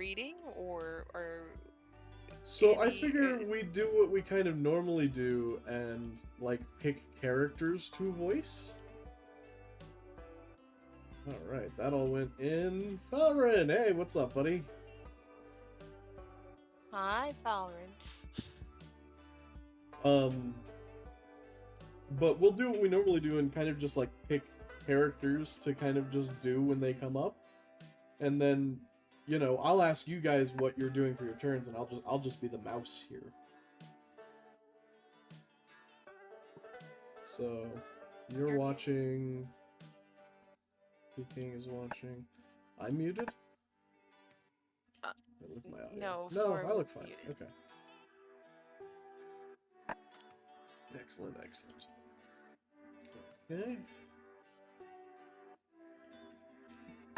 reading, or So I any? figure we do what we kind of normally do and like pick characters to voice. All right, that all went in. Falrin, hey, what's up, buddy? Hi, Valorant. Um, but we'll do what we normally do and kind of just like pick characters to kind of just do when they come up, and then I'll ask you guys what you're doing for your turns, and I'll just be the mouse here. So you're watching. King is watching. I'm muted. Uh, I look my audio. no, No, Sora I look was fine. muted. Okay. Excellent, excellent. Okay.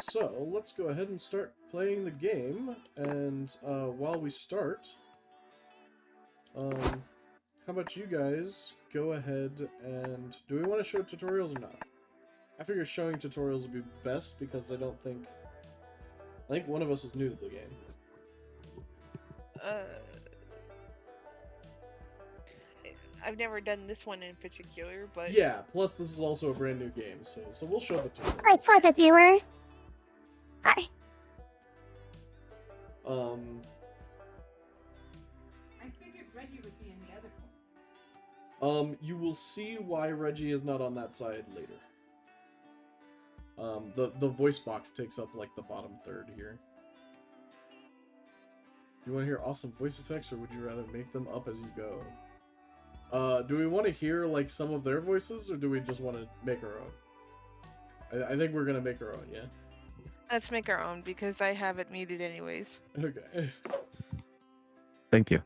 So let's go ahead and start playing the game. And while we start, how about you guys go ahead and do we want to show tutorials or not? I figure showing tutorials would be best because I think one of us is new to the game. I've never done this one in particular, but Yeah, plus this is also a brand new game, so we'll show the tutorial. Right, for the viewers. Hi. I figured Reggie would be in the other corner. You will see why Reggie is not on that side later. The voice box takes up like the bottom third here. Do you want to hear awesome voice effects, or would you rather make them up as you go? Do we want to hear like some of their voices, or do we just want to make our own? I think we're gonna make our own, yeah? let's make our own because I have it muted anyways. Okay. Thank you.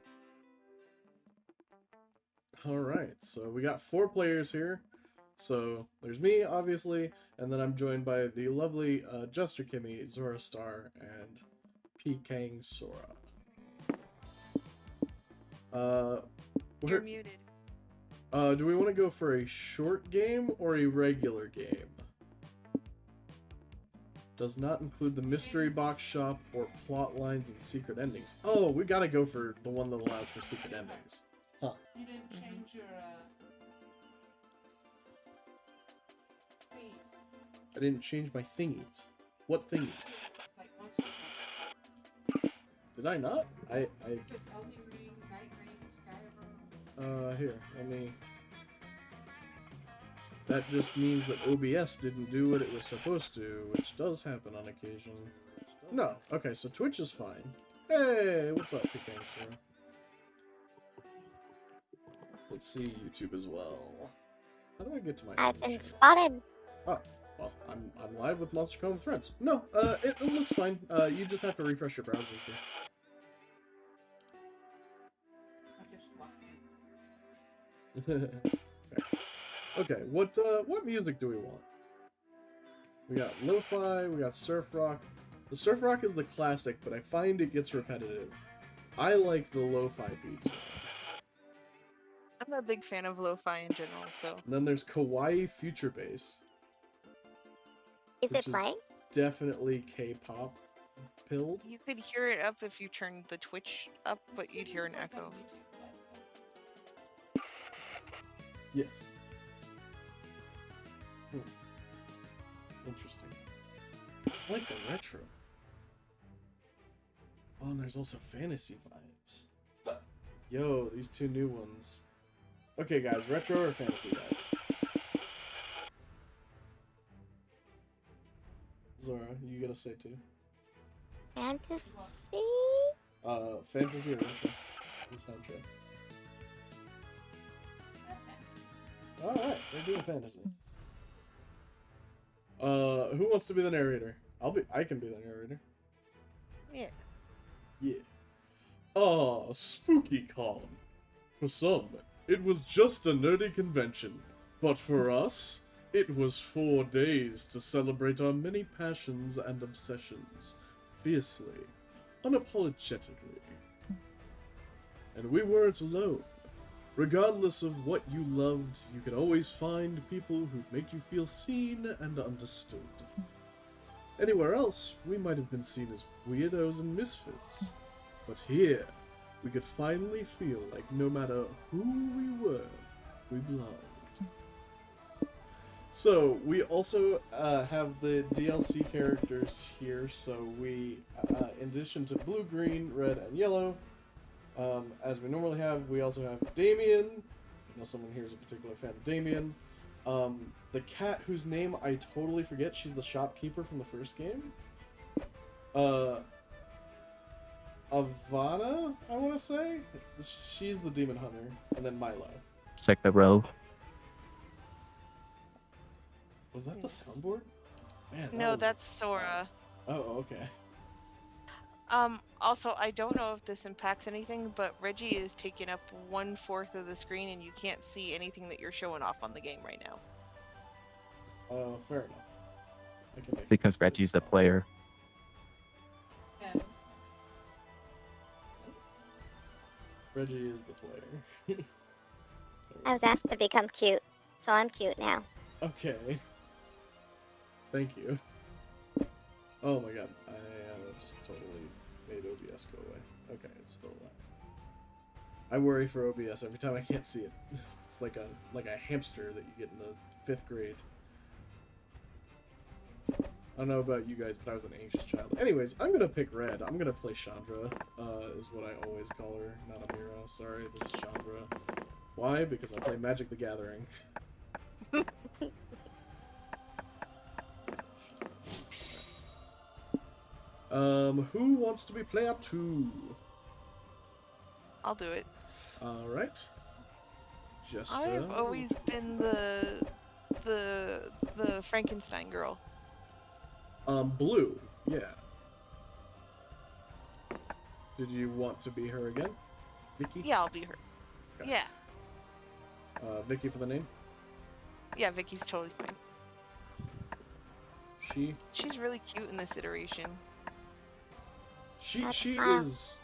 Alright, so we got 4 players here. So there's me, obviously, and then I'm joined by the lovely Jester Kimmy, Zora Star, and P-Kang Sora. You're muted. Do we want to go for a short game or a regular game? Does not include the mystery box shop or plot lines and secret endings. Oh, we gotta go for the one that allows for secret endings. Huh. You didn't change your theme. I didn't change my thingies. What thingies? Like Monster Hunter. Did I not? I Just Elden Ring, Night Ring, Skyrim. Here, let me... That just means that OBS didn't do what it was supposed to, which does happen on occasion. No, okay, so Twitch is fine. Hey, what's up, Peking Sir? Let's see YouTube as well. How do I get to my I've own been channel? spotted. Oh, well, I'm live with Monster Call Friends. No, it looks fine. You just have to refresh your browser. I just walked in. Okay, what music do we want? We got lo-fi, we got surf rock. The surf rock is the classic, but I find it gets repetitive. I like the lo-fi beats. I'm a big fan of lo-fi in general, so. And then there's Kawaii Future Bass. Is Which it playing? Definitely K-pop pilled. You could hear it up if you turned the Twitch up, but you'd hear an echo. Yes. Interesting. I like the retro. Oh, and there's also fantasy vibes. Yo, these 2 new ones. Okay, guys, retro or fantasy vibes? Zora, you gotta say 2. Fantasy? Fantasy or retro? The soundtrack. Alright, we're doing fantasy. Who wants to be the narrator? I can be the narrator. Yeah. Yeah. Ah, spooky con. For some, it was just a nerdy convention. But for us, it was 4 days to celebrate our many passions and obsessions. Fiercely. Unapologetically. And we weren't alone. Regardless of what you loved, you could always find people who'd make you feel seen and understood. Anywhere else, we might have been seen as weirdos and misfits. But here, we could finally feel like no matter who we were, we belonged. So, we also have the DLC characters here, so we, in addition to blue, green, red, and yellow, as we normally have, we also have Damien. I know someone here is a particular fan of Damien. The cat whose name I totally forget, she's the shopkeeper from the first game. Ivana, I want to say? She's the demon hunter. And then Milo. Check the row. Was that the soundboard? Man, that No, was- that's Sora. Oh, okay. Also, I don't know if this impacts anything, but Reggie is taking up 1/4 of the screen, and you can't see anything that you're showing off on the game right now. Fair enough. I can make Because Reggie's the player. And Reggie is the player. I was asked to become cute, so I'm cute now. Okay. Thank you. Oh my god, I just totally made OBS go away. Okay, it's still alive. I worry for OBS every time I can't see it. It's like a hamster that you get in the 5th grade. I don't know about you guys, but I was an anxious child. Anyways, I'm gonna pick red. I'm gonna play Chandra, is what I always call her. Not Amira, sorry, this is Chandra. Why? Because I play Magic the Gathering. Who wants to be player 2? I'll do it. Alright. Just I've always been the Frankenstein girl. Blue, yeah. Did you want to be her again? Vicky? Yeah, I'll be her. Okay. Yeah. Vicky for the name? Yeah, Vicky's totally fine. She? She's really cute in this iteration. She That's she fine. is...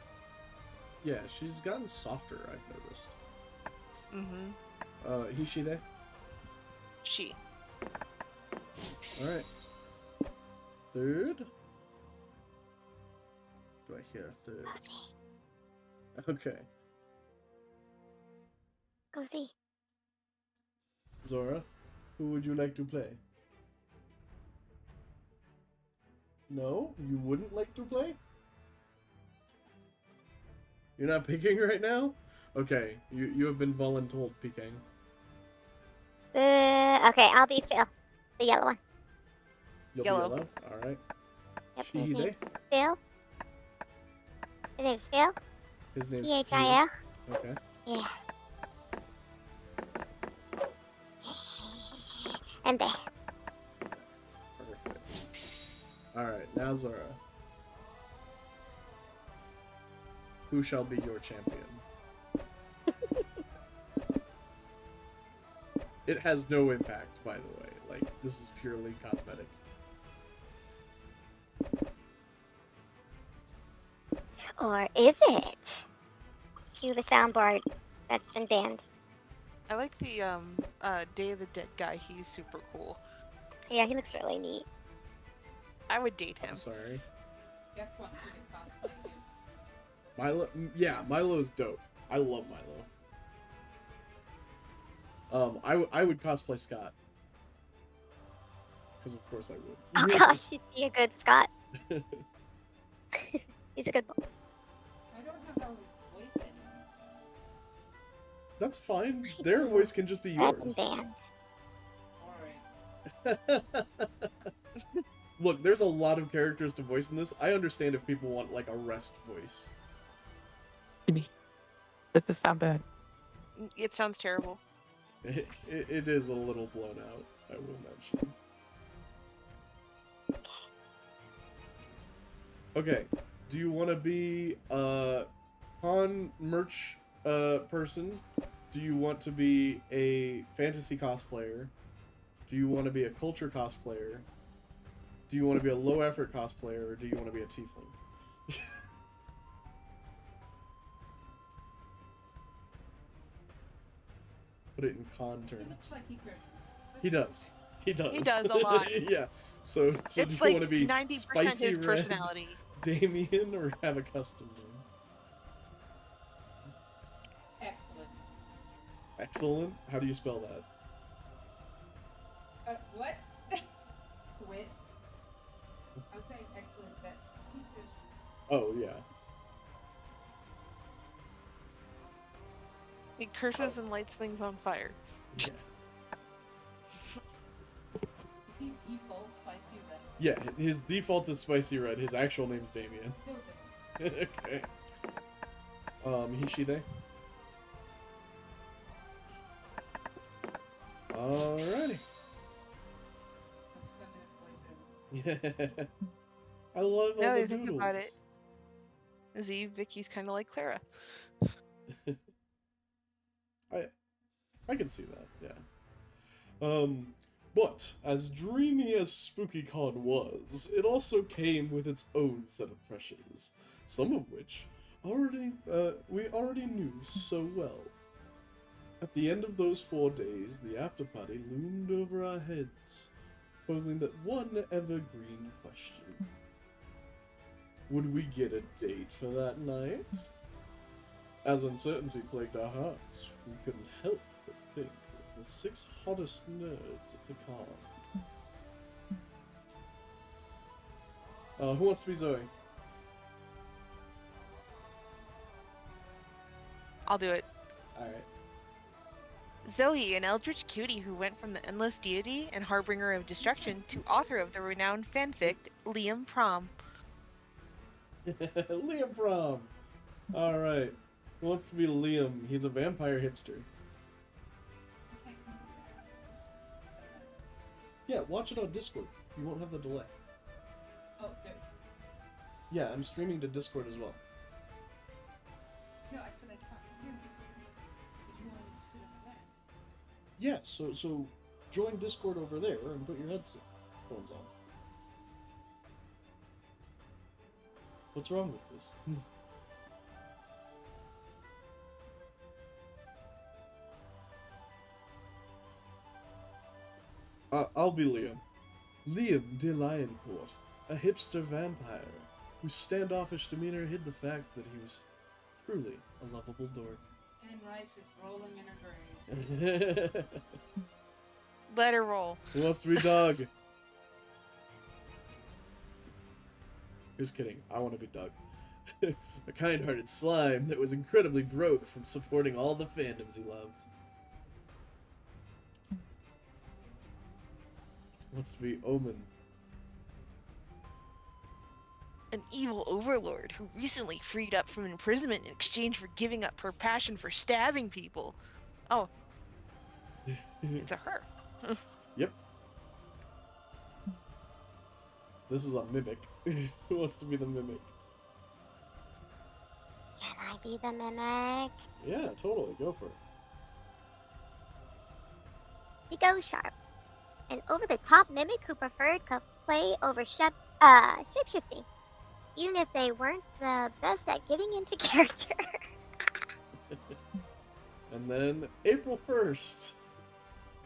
Yeah, she's gotten softer, I've noticed. Mm-hmm. He, she, they? She. Alright. Third? Do I hear a third? Go see. Okay. Go see. Zora, who would you like to play? No? You wouldn't like to play? You're not picking right now? Okay, you have been voluntold, Peking. Okay, I'll be Phil, the yellow one. You'll Yellow. be yellow? Alright. Yep, She, his they? name's Phil. His name's Phil. His name's Phil. Okay. Yeah. And they. Perfect. Alright, now Zora. Who shall be your champion? It has no impact, by the way. Like, this is purely cosmetic. Or is it? Cue the soundboard that's been banned. I like the Day of the Dead guy. He's super cool. Yeah, he looks really neat. I would date him. I'm sorry. guess what? You can cosplay him. Milo, yeah, Milo's dope. I love Milo. I would cosplay Scott. Because of course I would. Oh gosh, you'd be a good Scott. He's a good boy. I don't have a voice anymore. That's fine. Their voice can just be Red and yours. banned. Alright. Look, there's a lot of characters to voice in this. I understand if people want like a rest voice. Jimmy, does this sound bad? It sounds terrible. It is a little blown out, I will mention. Okay, do you want to be a con merch person? Do you want to be a fantasy cosplayer? Do you want to be a culture cosplayer? Do you want to be a low effort cosplayer, or do you want to be a tiefling? Put it in con He looks terms. like he curses. He does. He does. He does a lot. Yeah. So It's do you like want to be 90% spicy his red personality. Damien or have a custom name? Excellent. Excellent. How do you spell that? What? Quit. I was saying excellent. That's just. Oh yeah. He curses and lights things on fire. Yeah. Is he default spicy red? Yeah. His default is spicy red. His actual name's Damien. Okay. Okay. He, she, they. Alrighty. Let's put him in a place over. Yeah. I love all Now the that I think about doodles. it. Z, Vicky's kind of like Clara. I can see that, yeah. But as dreamy as SpookyCon was, it also came with its own set of pressures, some of which we already knew so well. At the end of those 4 days, the after-party loomed over our heads, posing that one evergreen question. Would we get a date for that night? As uncertainty plagued our hearts, we couldn't help but think of the 6 hottest nerds at the con. Who wants to be Zoe? I'll do it. Alright. Zoe, an eldritch cutie who went from the endless deity and harbinger of destruction to author of the renowned fanfic Liam Prom. Liam Prom! Alright. Who wants to be Liam? He's a vampire hipster. Yeah, watch it on Discord. You won't have the delay. Oh, there. Yeah, I'm streaming to Discord as well. No, I said I can't hear you. But you want me to sit over there? Yeah, so join Discord over there and put your headphones on. What's wrong with this? I'll be Liam. Liam de Lioncourt, a hipster vampire whose standoffish demeanor hid the fact that he was truly a lovable dork. And Rice is rolling in her grave. Let her roll. Who wants to be Doug? Just kidding. I want to be Doug. A kind-hearted slime that was incredibly broke from supporting all the fandoms he loved. Wants to be Omen. An evil overlord who recently freed up from imprisonment in exchange for giving up her passion for stabbing people. Oh, it's a her. Yep. This is a mimic. Who wants to be the mimic? Can I be the mimic? Yeah, totally. Go for it. The Go Sharp. An over-the-top mimic who preferred cosplay over shapeshifting, even if they weren't the best at getting into character. And then April 1st.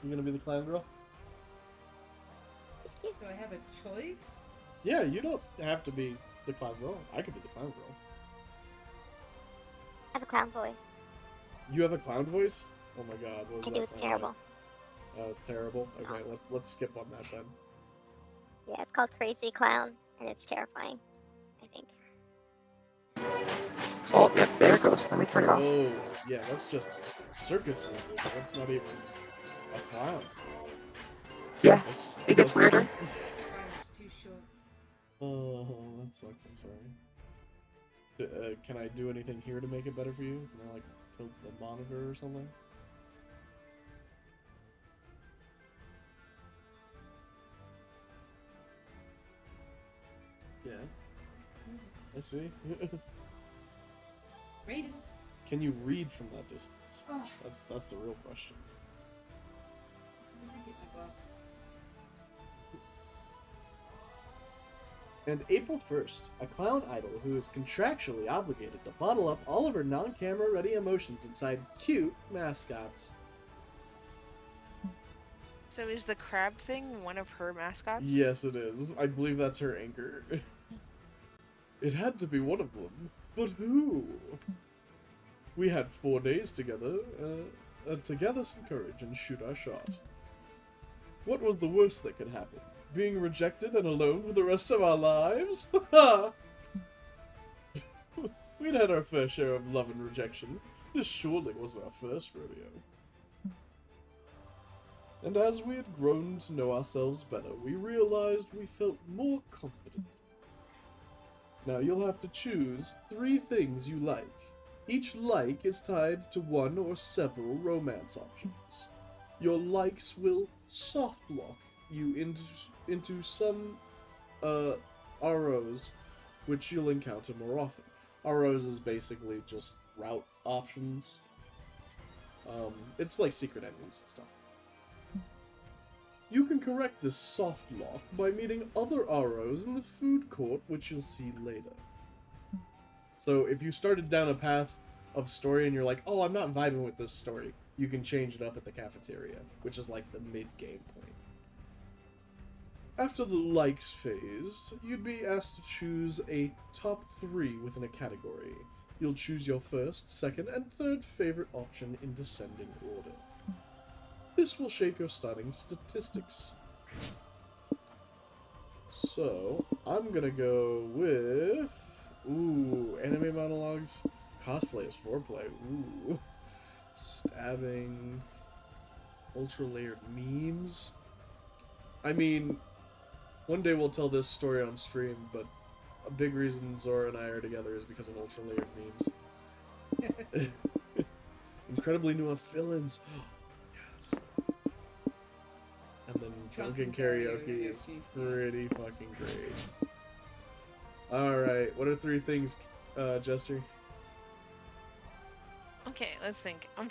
You gonna be the clown girl? She's cute. Do I have a choice? Yeah, you don't have to be the clown girl. I could be the clown girl. I have a clown voice. You have a clown voice? Oh my god, what does I that do, it's sound terrible. like? Oh, it's terrible? Okay, let's skip on that then. Yeah, it's called Crazy Clown, and it's terrifying, I think. Oh, yep, there it goes. Let me turn it off. Oh, yeah, that's just circus music. That's not even a clown. Yeah, That's just it gets weirder. Mine was too short. Oh, that sucks. I'm sorry. Can I do anything here to make it better for you? Can I, like, tilt the monitor or something? Yeah. I see. Rated. Can you read from that distance? Oh, That's the real question. let me get my glasses. And April 1st, a clown idol who is contractually obligated to bottle up all of her non-camera ready emotions inside cute mascots. So is the crab thing one of her mascots? Yes, it is. I believe that's her anchor. It had to be one of them, but who? We had 4 days together to gather some courage and shoot our shot. What was the worst that could happen? Being rejected and alone for the rest of our lives? We'd had our fair share of love and rejection. This surely wasn't our first rodeo. And as we had grown to know ourselves better, we realized we felt more confident. Now you'll have to choose 3 things you like. Each like is tied to one or several romance options. Your likes will soft lock you into some ROs, which you'll encounter more often. ROs is basically just route options. It's like secret endings and stuff. You can correct this soft lock by meeting other ROs in the food court, which you'll see later. So if you started down a path of story and you're like, oh, I'm not vibing with this story, you can change it up at the cafeteria, which is like the mid-game point. After the likes phase, you'd be asked to choose a top 3 within a category. You'll choose your first, second, and third favorite option in descending order. This will shape your starting statistics. So, I'm gonna go with... Ooh, anime monologues. Cosplay is foreplay. Ooh. Stabbing. Ultra-layered memes. I mean, one day we'll tell this story on stream, but a big reason Zora and I are together is because of ultra-layered memes. Incredibly nuanced villains. Yes. And then drunken karaoke is pretty fucking great. Alright, what are 3 things, Jester? Okay, let's think. I'm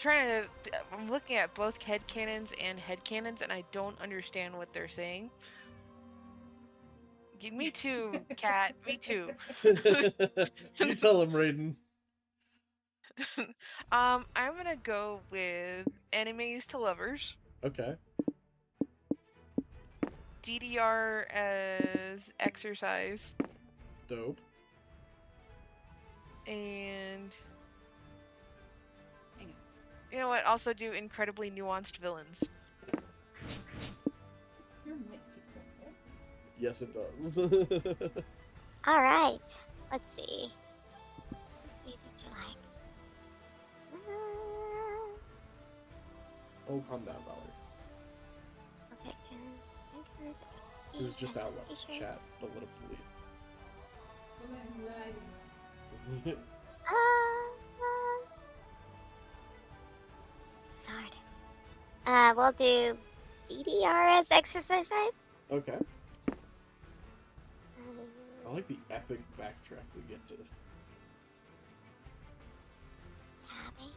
looking at both headcanons and headcanons, and I don't understand what they're saying. Me too, Cat. Me too. You tell him, Raiden. I'm gonna go with enemies to lovers. Okay. DDR as exercise. Dope. And you know what? Also do incredibly nuanced villains. You're nitpicky. Yes, it does. Alright. Let's see. What did you like? Oh, calm down, Valerie. Okay. It was just out loud. Chat, don't let him fool you. It's hard. We'll do DDR as exercise size. Okay. I like the epic backtrack we get to. Stabbing.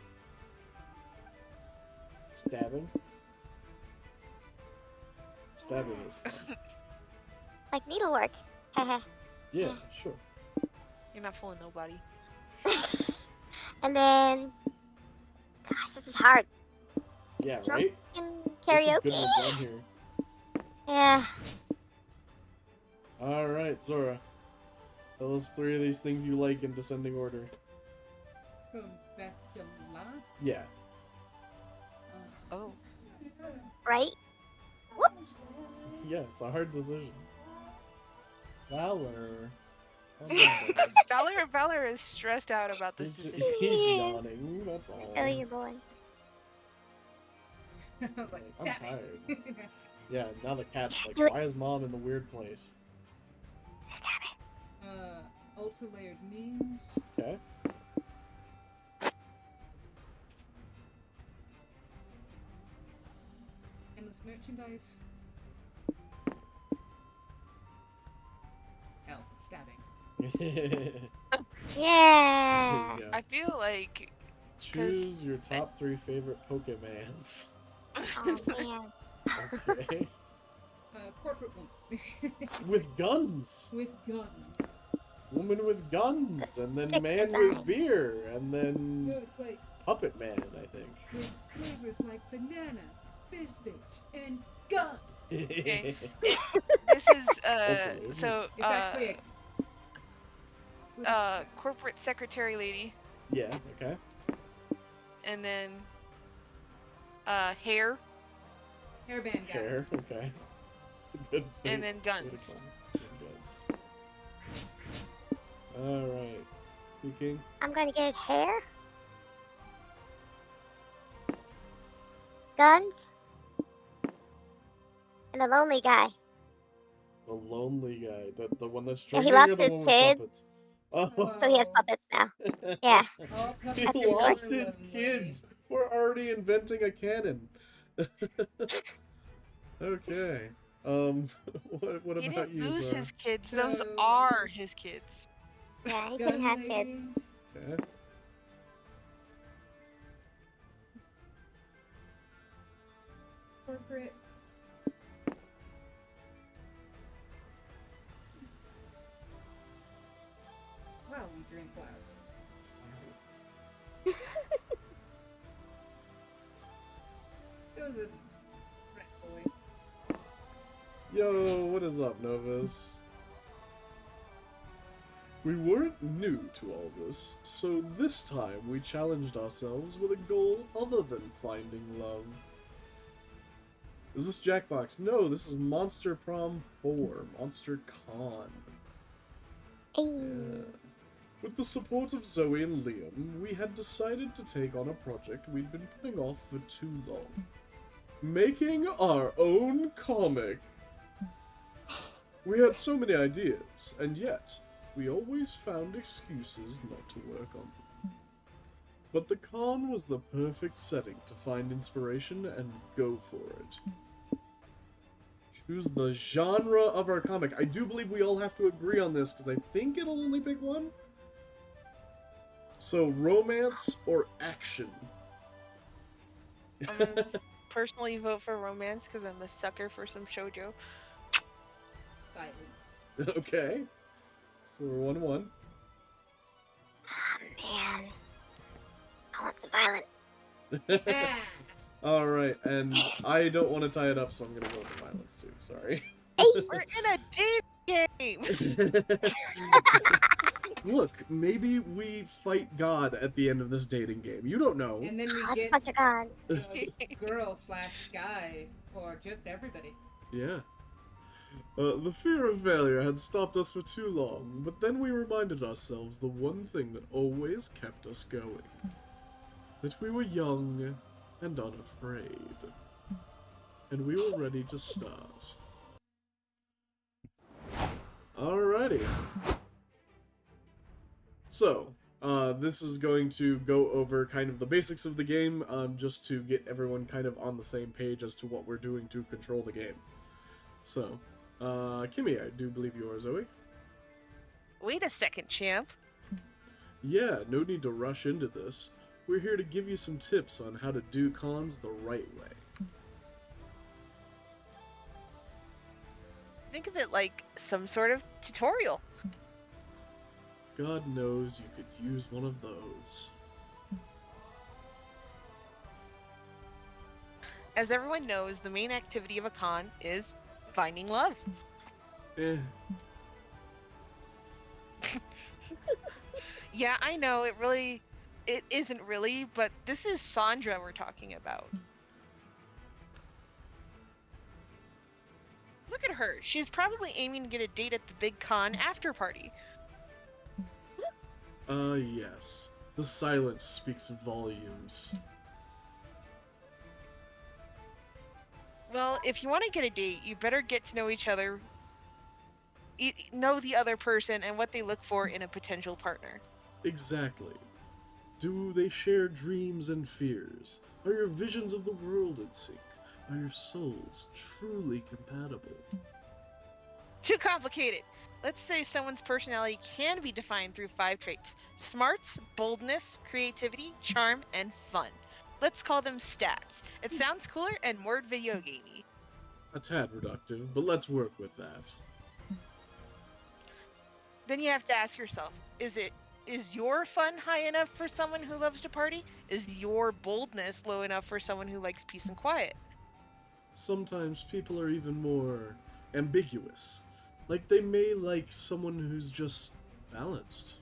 Stabbing? Stabbing is fun. Like needlework. Haha. Yeah, sure. You're not fooling nobody. And then, gosh, this is hard. Yeah, Drunk right? and There's some karaoke. good ones on here. Yeah. Alright, Zora. Tell us 3 of these things you like in descending order. From best to last. Yeah. Oh. Right? Whoops. Yeah, it's a hard decision. Valor. Valor is stressed out about this decision. He's yawning, that's all. Oh, your boy. I was like, I'm stabbing. tired. Yeah, now the cat's like, Do it. why is mom in the weird place? Ultra layered memes. Okay. Endless merchandise. Hell, stabbing. Yeah. Yeah. I feel like Choose your top 3 favorite Pokemans. Oh man. Okay. Corporate woman. With guns! With guns. Woman with guns! And then Sick man design. with beer! And No, then it's like Puppet Man, I think. with flavors like banana, fish bitch, and gun. Okay. This is Hopefully. so It's actually a corporate secretary lady, Yeah, okay. and then hair, hairband guy. Hair, okay. It's a good thing. and then Way to guns. come. And guns. Alright. Speaking. I'm gonna get hair, guns, and a lonely guy. The lonely guy. The one that's Yeah, he drinking or lost the his one with kid. puppets? Oh. So he has puppets now. Yeah. Oh, He That's his story. lost his kids. We're already inventing a canon. Okay. What He about didn't you, lose Zara? his kids. Those So- are his kids. Yeah, he Gun couldn't have kids. lady. Okay. Corporate. Wow, we drink loud. It was a rat boy. Yo, what is up, Novus? We weren't new to all this, so this time we challenged ourselves with a goal other than finding love. Is this Jackbox? No, this is Monster Prom 4, Monster Con. Hey. Yeah. With the support of Zoe and Liam, we had decided to take on a project we'd been putting off for too long. Making our own comic. We had so many ideas, and yet, we always found excuses not to work on them. But the con was the perfect setting to find inspiration and go for it. Choose the genre of our comic. I do believe we all have to agree on this, because I think it'll only pick one. So, romance or action? I'm gonna personally vote for romance because I'm a sucker for some shoujo. Violence. Okay. So we're 1-1. Oh, man. I want some violence. Ah! Alright, and I don't want to tie it up, so I'm gonna go with the violence too. Sorry. We're in a dating game. Look, maybe we fight God at the end of this dating game. You don't know. And then we That's a get bunch of God. a girl/guy, or just everybody. Yeah. The fear of failure had stopped us for too long, but then we reminded ourselves the one thing that always kept us going. That we were young and unafraid. And we were ready to start. Alrighty. So, this is going to go over kind of the basics of the game, just to get everyone kind of on the same page as to what we're doing to control the game. So, Kimmy, I do believe you are Zoe. Wait a second, champ. Yeah, no need to rush into this. We're here to give you some tips on how to do cons the right way. Think of it like some sort of tutorial. God knows you could use one of those. As everyone knows, the main activity of a con is finding love. Eh, Yeah, I know, it isn't really, but this is Sandra we're talking about. Look at her. She's probably aiming to get a date at the big con after party. yes. The silence speaks volumes. Well, if you want to get a date, you better get to know each other, know the other person, and what they look for in a potential partner. Exactly. Do they share dreams and fears? Are your visions of the world in sync? Are your souls truly compatible? Too complicated. Let's say someone's personality can be defined through 5 traits: smarts, boldness, creativity, charm, and fun. Let's call them stats. It sounds cooler and more video gamey. A tad reductive, but let's work with that. Then you have to ask yourself, is your fun high enough for someone who loves to party? Is your boldness low enough for someone who likes peace and quiet? sometimes people are even more ambiguous. Like, they may like someone who's just balanced.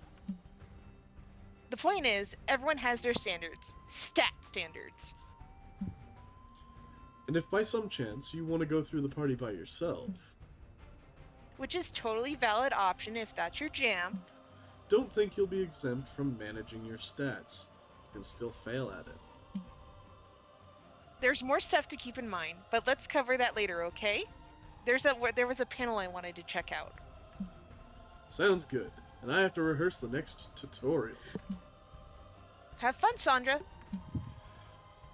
The point is, everyone has their standards. Stat standards. And if by some chance you want to go through the party by yourself, Which is totally valid option if that's your jam. don't think you'll be exempt from managing your stats. You can still fail at it. There's more stuff to keep in mind, but let's cover that later, okay? There was a panel I wanted to check out. Sounds good. And I have to rehearse the next tutorial. Have fun, Sandra.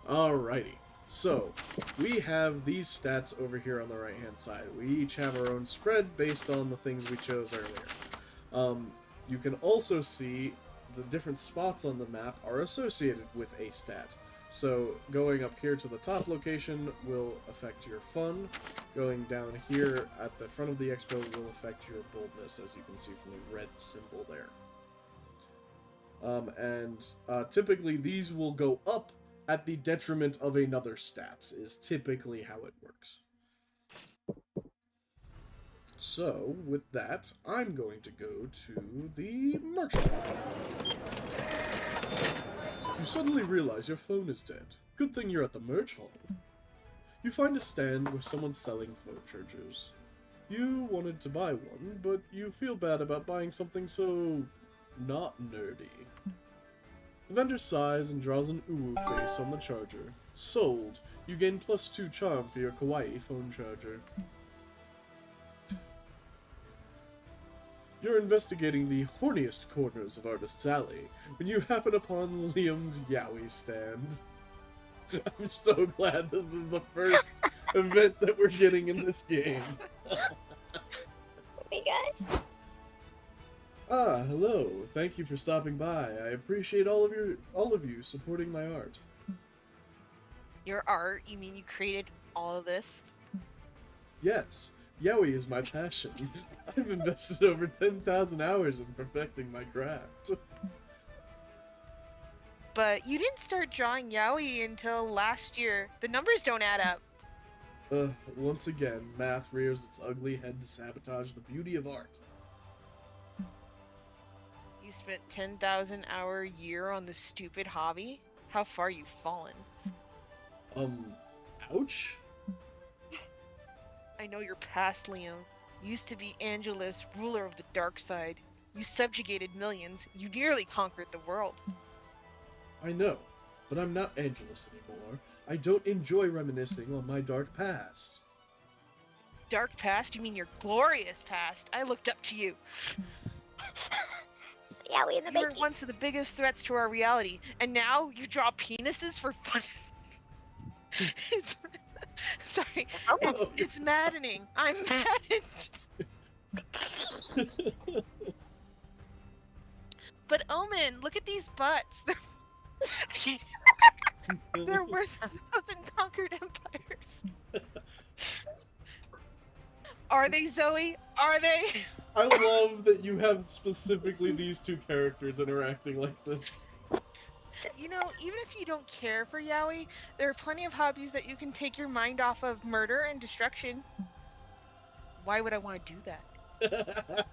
Alrighty. So, we have these stats over here on the right-hand side. We each have our own spread based on the things we chose earlier. You can also see the different spots on the map are associated with a stat. So, going up here to the top location will affect your fun. Going down here at the front of the expo will affect your boldness, as you can see from the red symbol there. Typically these will go up at the detriment of another stat, is typically how it works. So, with that, I'm going to go to the merchant. You suddenly realize your phone is dead. Good thing you're at the merch hall. You find a stand where someone's selling phone chargers. You wanted to buy one, but you feel bad about buying something so not nerdy. The vendor sighs and draws an uwu face on the charger. Sold. You gain +2 charm for your kawaii phone charger. You're investigating the horniest corners of Artist's Alley when you happen upon Liam's Yaoi stand. I'm so glad this is the first event that we're getting in this game. Hey guys. Ah, hello. Thank you for stopping by. I appreciate all of you supporting my art. Your art? You mean you created all of this? Yes, yaoi is my passion. I've invested over 10,000 hours in perfecting my craft. But you didn't start drawing yaoi until last year. The numbers don't add up. Once again, math rears its ugly head to sabotage the beauty of art. You spent 10,000 hour year on this stupid hobby? How far you've fallen. Ouch? I know your past, Liam. You used to be Angelus, ruler of the dark side. You subjugated millions. You nearly conquered the world. I know, but I'm not Angelus anymore. I don't enjoy reminiscing on my dark past. Dark past? You mean your glorious past? I looked up to you. Yeah, we in the You were making. once of the biggest threats to our reality, and now you draw penises for fun. Sorry, it's maddening. I'm maddened. But Omen, look at these butts. They're worth 1,000 conquered empires. Are they, Zoe? Are they? I love that you have specifically these two characters interacting like this. You know, even if you don't care for yaoi, there are plenty of hobbies that you can take your mind off of murder and destruction. Why would I want to do that?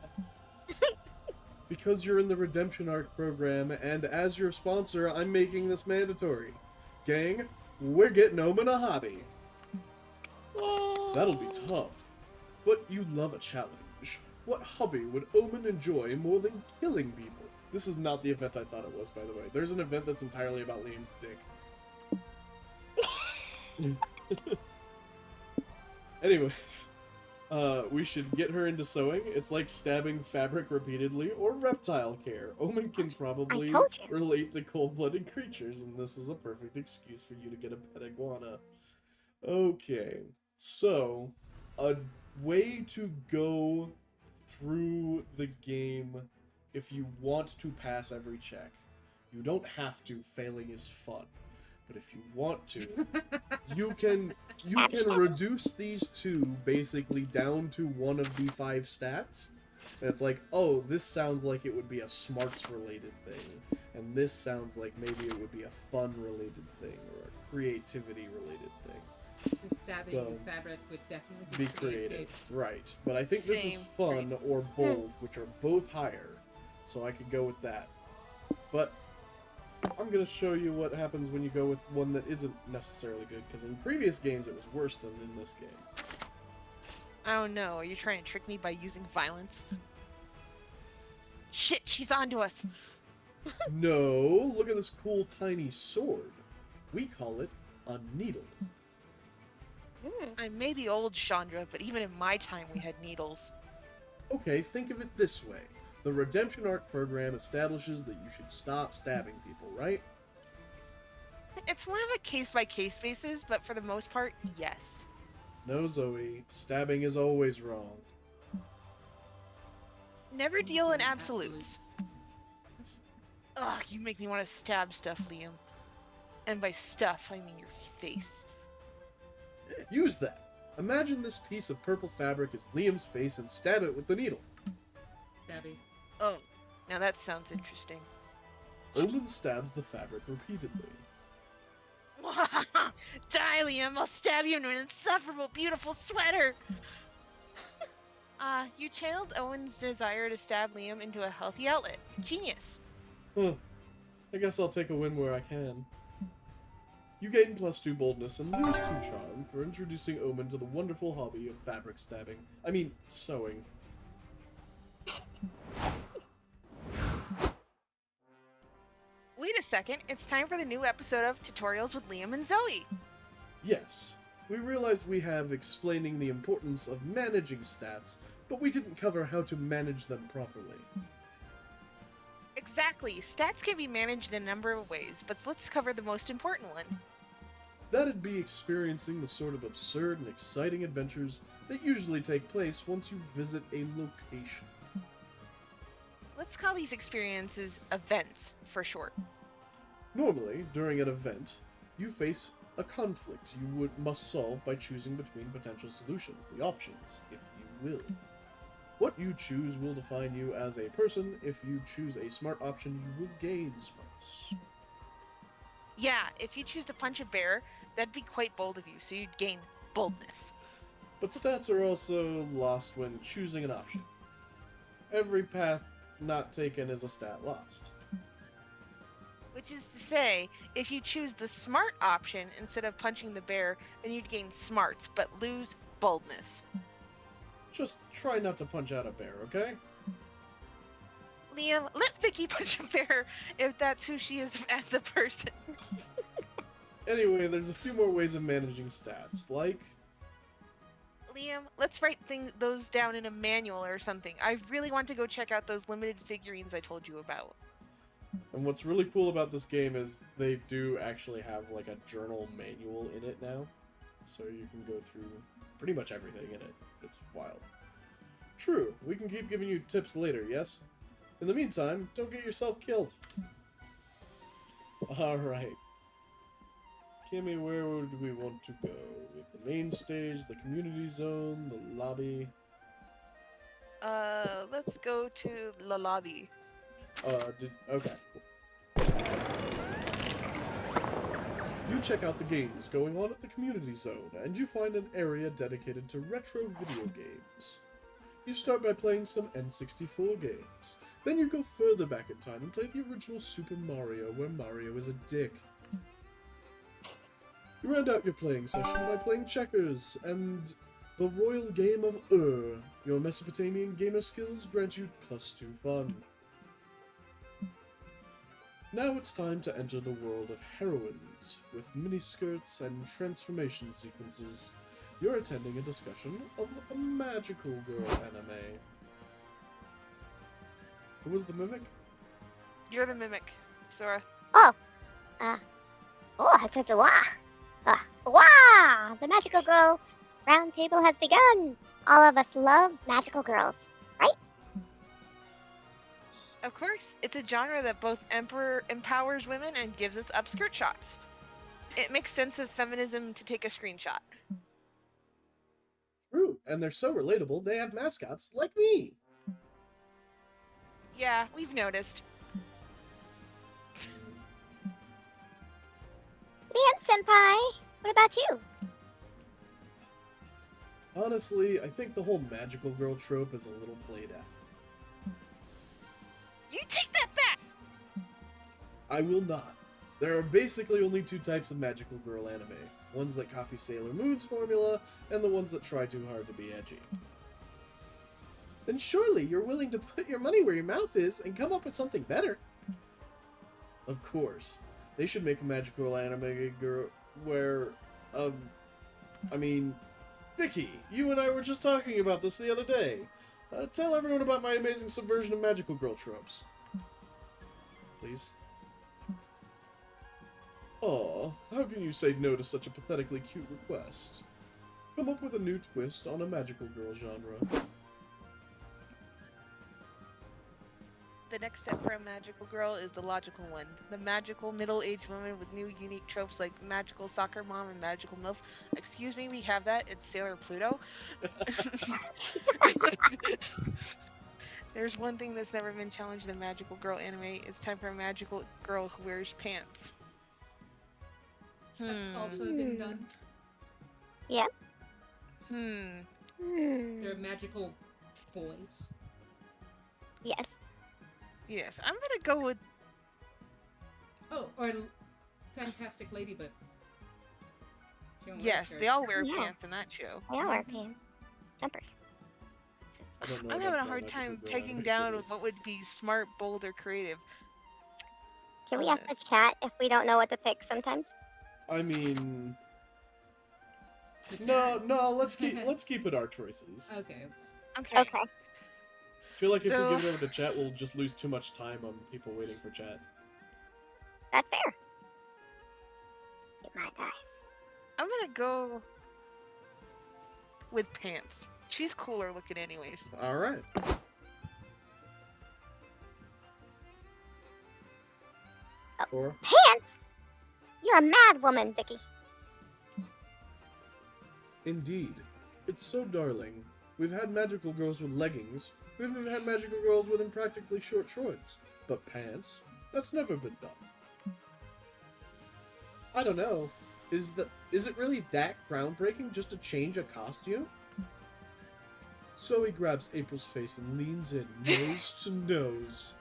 Because you're in the Redemption Arc program, and as your sponsor, I'm making this mandatory. Gang, we're getting Omen a hobby. Yay. That'll be tough. But you love a challenge. What hobby would Omen enjoy more than killing people? This is not the event I thought it was, by the way. There's an event that's entirely about Liam's dick. Anyways, we should get her into sewing. It's like stabbing fabric repeatedly, or reptile care. Omen can probably told you. relate to cold-blooded creatures, and this is a perfect excuse for you to get a pet iguana. Okay, so, a way to go through the game if you want to pass every check. You don't have to, failing is fun. But if you want to, you can reduce these two basically down to one of the 5 stats. And it's like, oh, this sounds like it would be a smarts related thing. And this sounds like maybe it would be a fun related thing or a creativity related thing. The stabbing So, fabric would definitely be creative. Right. But I think this is Same, fun right. or bold, which are both higher. So I could go with that. But I'm going to show you what happens when you go with one that isn't necessarily good, because in previous games it was worse than in this game. I don't know. Are you trying to trick me by using violence? Shit, she's onto us. No, look at this cool tiny sword. We call it a needle. I may be old, Chandra, but even in my time we had needles. Okay, think of it this way. The Redemption Arc program establishes that you should stop stabbing people, right? It's more of a case-by-case basis, but for the most part, yes. No, Zoe, stabbing is always wrong. Never deal in absolutes. Ugh, you make me want to stab stuff, Liam. And by stuff, I mean your face. Use that. Imagine this piece of purple fabric is Liam's face and stab it with the needle. Stabby. Oh, now that sounds interesting. Omen stabs the fabric repeatedly. Die, Liam! I'll stab you into an insufferable, beautiful sweater! You channeled Owen's desire to stab Liam into a healthy outlet. Genius. Huh. I guess I'll take a win where I can. You gain +2 boldness and lose 2 charm for introducing Omen to the wonderful hobby of fabric stabbing. I mean, sewing. Wait a second, it's time for the new episode of Tutorials with Liam and Zoe. Yes, we realized we have explaining the importance of managing stats, but we didn't cover how to manage them properly. Exactly, stats can be managed in a number of ways, but let's cover the most important one. That'd be experiencing the sort of absurd and exciting adventures that usually take place once you visit a location. Let's call these experiences events for short. Normally, during an event, you face a conflict you must solve by choosing between potential solutions, the options, if you will. What you choose will define you as a person. If you choose a smart option, you will gain smarts. Yeah, if you choose to punch a bear, that'd be quite bold of you, so you'd gain boldness. But stats are also lost when choosing an option. Every path not taken is a stat lost. Which is to say, if you choose the smart option instead of punching the bear, then you'd gain smarts, but lose boldness. Just try not to punch out a bear, okay? Liam, let Vicky punch a bear if that's who she is as a person. Anyway, there's a few more ways of managing stats, like... Liam, let's write those down in a manual or something. I really want to go check out those limited figurines I told you about. And what's really cool about this game is they do actually have like a journal manual in it now. So you can go through pretty much everything in it. It's wild. True, we can keep giving you tips later, yes? In the meantime, don't get yourself killed. Alright. Kimmy, where would we want to go? We have the main stage, the community zone, the lobby. Let's go to the lobby. Okay, cool. You check out the games going on at the community zone, and you find an area dedicated to retro video games. You start by playing some N64 games. Then you go further back in time and play the original Super Mario, where Mario is a dick. You round out your playing session by playing checkers and the royal game of Ur. Your Mesopotamian gamer skills grant you +2 fun. Now it's time to enter the world of heroines, with miniskirts and transformation sequences. You're attending a discussion of a magical girl anime. Who was the mimic? You're the mimic, Sora. It says wah. Wah! The magical girl round table has begun. All of us love magical girls, right? Of course, it's a genre that both empowers women and gives us upskirt shots. It makes sense of feminism to take a screenshot. True, and they're so relatable, they have mascots like me. Yeah, we've noticed. Liam senpai, what about you? Honestly, I think the whole magical girl trope is a little played out. You take that back! I will not. There are basically only two types of magical girl anime. Ones that copy Sailor Moon's formula, and the ones that try too hard to be edgy. Then surely you're willing to put your money where your mouth is and come up with something better. Of course. They should make a magical anime girl where, I mean, Vicky, you and I were just talking about this the other day. Tell everyone about my amazing subversion of magical girl tropes. Please. Aw, how can you say no to such a pathetically cute request? Come up with a new twist on a magical girl genre. The next step for a magical girl is the logical one. The magical middle-aged woman with new unique tropes like magical soccer mom and magical MILF. Excuse me, we have that. It's Sailor Pluto. There's one thing that's never been challenged in a magical girl anime. It's time for a magical girl who wears pants. That's also been done. Yep. They're magical boys. Yes. Yes, I'm gonna go with Oh, or Fantastic Ladybug. She don't wear yes. shirts. They all wear Yeah. pants in that show. They all wear pants. Jumpers. I don't know I'm enough having a about hard magical time girl pegging anime for down this. what would be smart, bold, or creative. Can we on ask the this. chat if we don't know what to pick sometimes? I mean, The no. Let's keep it our choices. Okay. Okay. Okay. I feel like if So- we give it over to chat, we'll just lose too much time on people waiting for chat. That's fair. Get my dice. I'm gonna go with pants. She's cooler looking, anyways. All right. Or Pants? You're a mad woman, Vicky. indeed, it's so darling. We've had magical girls with leggings. We've even had magical girls with impractically short shorts. But pants? That's never been done. I don't know. Is it really that groundbreaking just to change a costume? Zoe grabs April's face and leans in, nose to nose.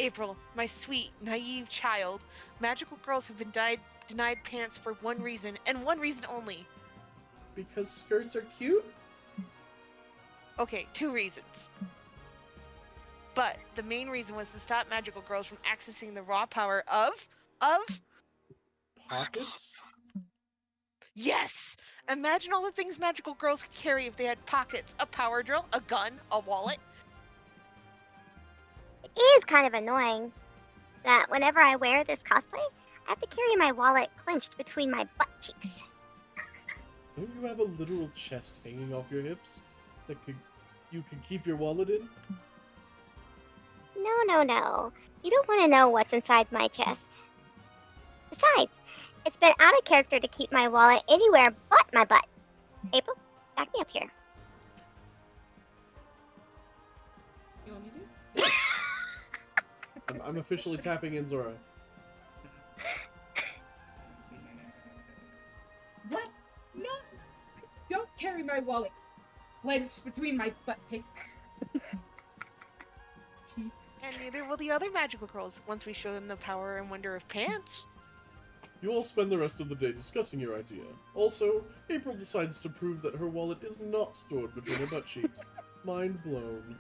April, my sweet, naive child, magical girls have been denied pants for one reason, and one reason only. Because skirts are cute? Okay, two reasons. But the main reason was to stop magical girls from accessing the raw power of Pockets? yes! Imagine all the things magical girls could carry if they had pockets, a power drill, a gun, a wallet. It is kind of annoying that whenever I wear this cosplay, I have to carry my wallet clenched between my butt cheeks. Don't you have a literal chest hanging off your hips that you could keep your wallet in? No. You don't want to know what's inside my chest. Besides, it's been out of character to keep my wallet anywhere but my butt. April, back me up here. You want me to? I'm officially tapping in Zora. What? No! Don't carry my wallet clenched between my butt cheeks. And neither will the other magical girls once we show them the power and wonder of pants. You all spend the rest of the day discussing your idea. Also, April decides to prove that her wallet is not stored between her butt cheeks. Mind blown.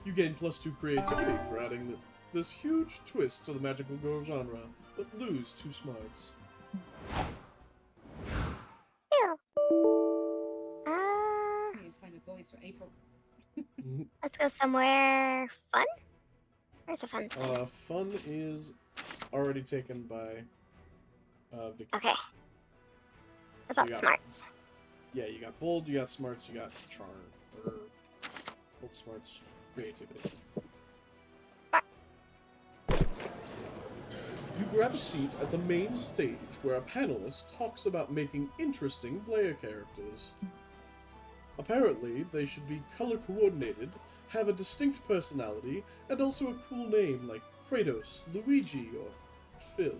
You gain +2 creativity for adding this huge twist to the magical girl genre, but lose 2 smarts. Ew. I need to find a voice for April. Let's go somewhere fun. Where's a fun place? Fun is already taken by Vicky. Okay. What So about you got- smarts? Yeah, you got bold, you got smarts, you got charm. Or bold, smarts, creativity. You grab a seat at the main stage where a panelist talks about making interesting player characters. Apparently, they should be color coordinated, have a distinct personality, and also a cool name like Kratos, Luigi, or Phil.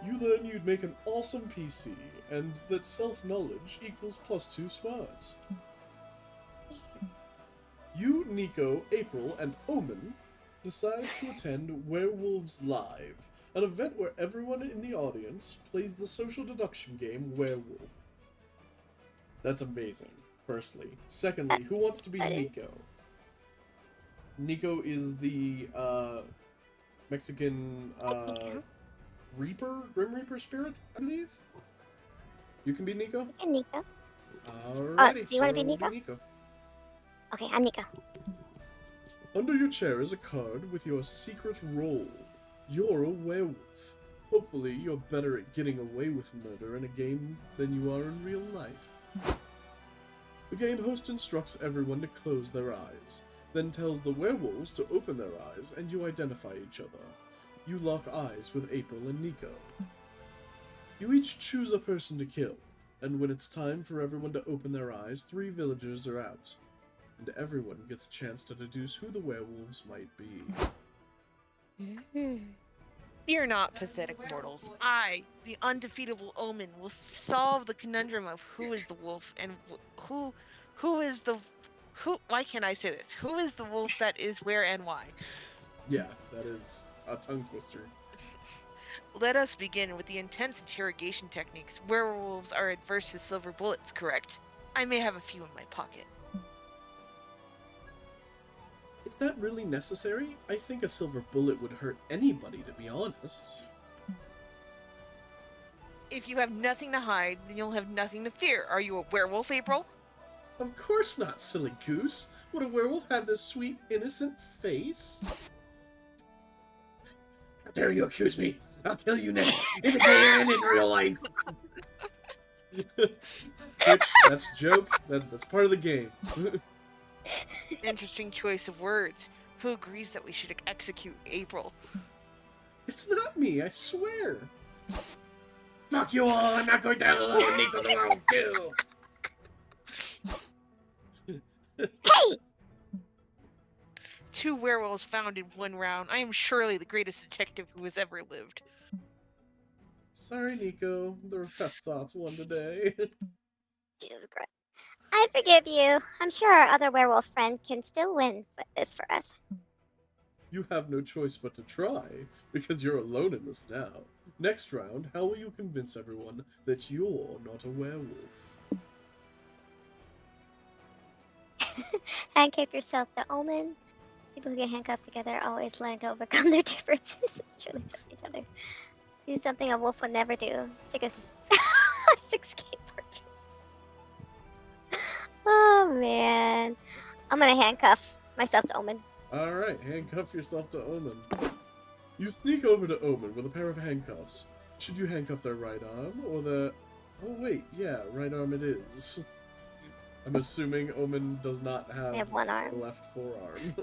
You learn you'd make an awesome PC, and that self-knowledge equals +2 smarts. You, Nico, April, and Omen decide to attend Werewolves Live, an event where everyone in the audience plays the social deduction game Werewolf. That's amazing, firstly. Secondly, who wants to be Nico? Nico is the Mexican Reaper, Grim Reaper spirit, I believe. You can be Nico? And Nico. Alrighty, do you want to be so Nico? Nico. Okay, I'm Nico. Under your chair is a card with your secret role. You're a werewolf. Hopefully, you're better at getting away with murder in a game than you are in real life. The game host instructs everyone to close their eyes, then tells the werewolves to open their eyes, and you identify each other. You lock eyes with April and Nico. You each choose a person to kill, and when it's time for everyone to open their eyes, 3 villagers are out, and everyone gets a chance to deduce who the werewolves might be. Fear not, pathetic mortals. I, the undefeatable Omen, will solve the conundrum of who is the wolf and who is the why can't I say this? Who is the wolf that is where and why? Yeah, that is a tongue twister. Let us begin with the intense interrogation techniques. Werewolves are adverse to silver bullets, correct? I may have a few in my pocket. Is that really necessary? I think a silver bullet would hurt anybody, to be honest. If you have nothing to hide, then you'll have nothing to fear. Are you a werewolf, April? Of course not, silly goose. Would a werewolf have this sweet, innocent face? How dare you accuse me? I'll kill you next, in the game and in real life. Which, that's a joke. That's part of the game. Interesting choice of words. Who agrees that we should execute April? It's not me, I swear. Fuck you all, I'm not going down alone. Nico's the world too. Hey! 2 werewolves found in 1 round. I am surely the greatest detective who has ever lived. Sorry, Nico. The repressed thoughts won today. Jesus Christ. I forgive you. I'm sure our other werewolf friend can still win this for us. You have no choice but to try, because you're alone in this now. Next round, how will you convince everyone that you're not a werewolf? Handcuff yourself to Omen. People who get handcuffed together always learn to overcome their differences. It's truly trust each other. Do something a wolf would never do. Stick a 6K party. Oh man. I'm gonna handcuff myself to Omen. Alright, handcuff yourself to Omen. You sneak over to Omen with a pair of handcuffs. Should you handcuff their right arm, or the... Oh wait, yeah, right arm it is. I'm assuming Omen does not have, I have one arm. a left forearm.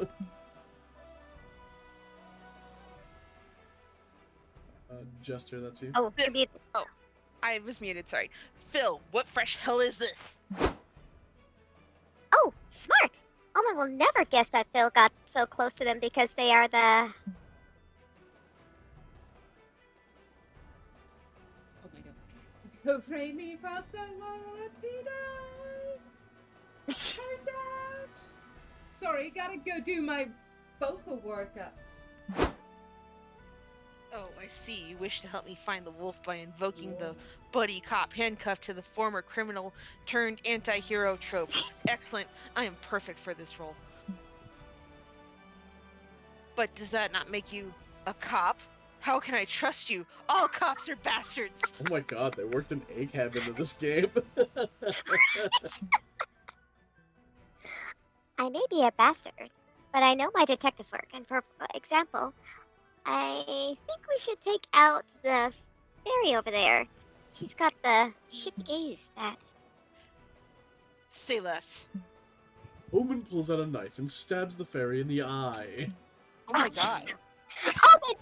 Jester, that's you. Oh, you're muted. I was muted, sorry. Phil, what fresh hell is this? Oh, smart. Omen will never guess that Phil got so close to them because they are the... Oh my god. Go pray me for someone today. Sorry, gotta go do my vocal workups. Oh, I see. You wish to help me find the wolf by invoking the buddy cop handcuffed to the former criminal turned anti-hero trope. Excellent. I am perfect for this role. But does that not make you a cop? How can I trust you? All cops are bastards. Oh my god, they worked an ACAB into this game. I may be a bastard, but I know my detective work, and for example, I think we should take out the fairy over there. She's got the shifty gaze that... Say less. Omen pulls out a knife and stabs the fairy in the eye. Oh my god. Omen!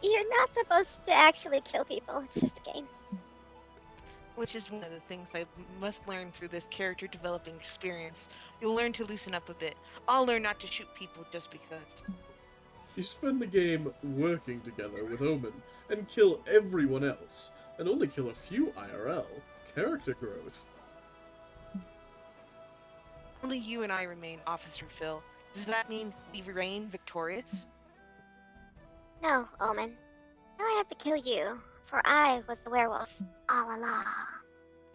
You're not supposed to actually kill people, it's just a game. Which is one of the things I must learn through this character developing experience. You'll learn to loosen up a bit. I'll learn not to shoot people just because. You spend the game working together with Omen and kill everyone else, and only kill a few IRL. Character growth. Only you and I remain, Officer Phil. Does that mean we reign victorious? No, Omen. Now I have to kill you, for I was the werewolf all along.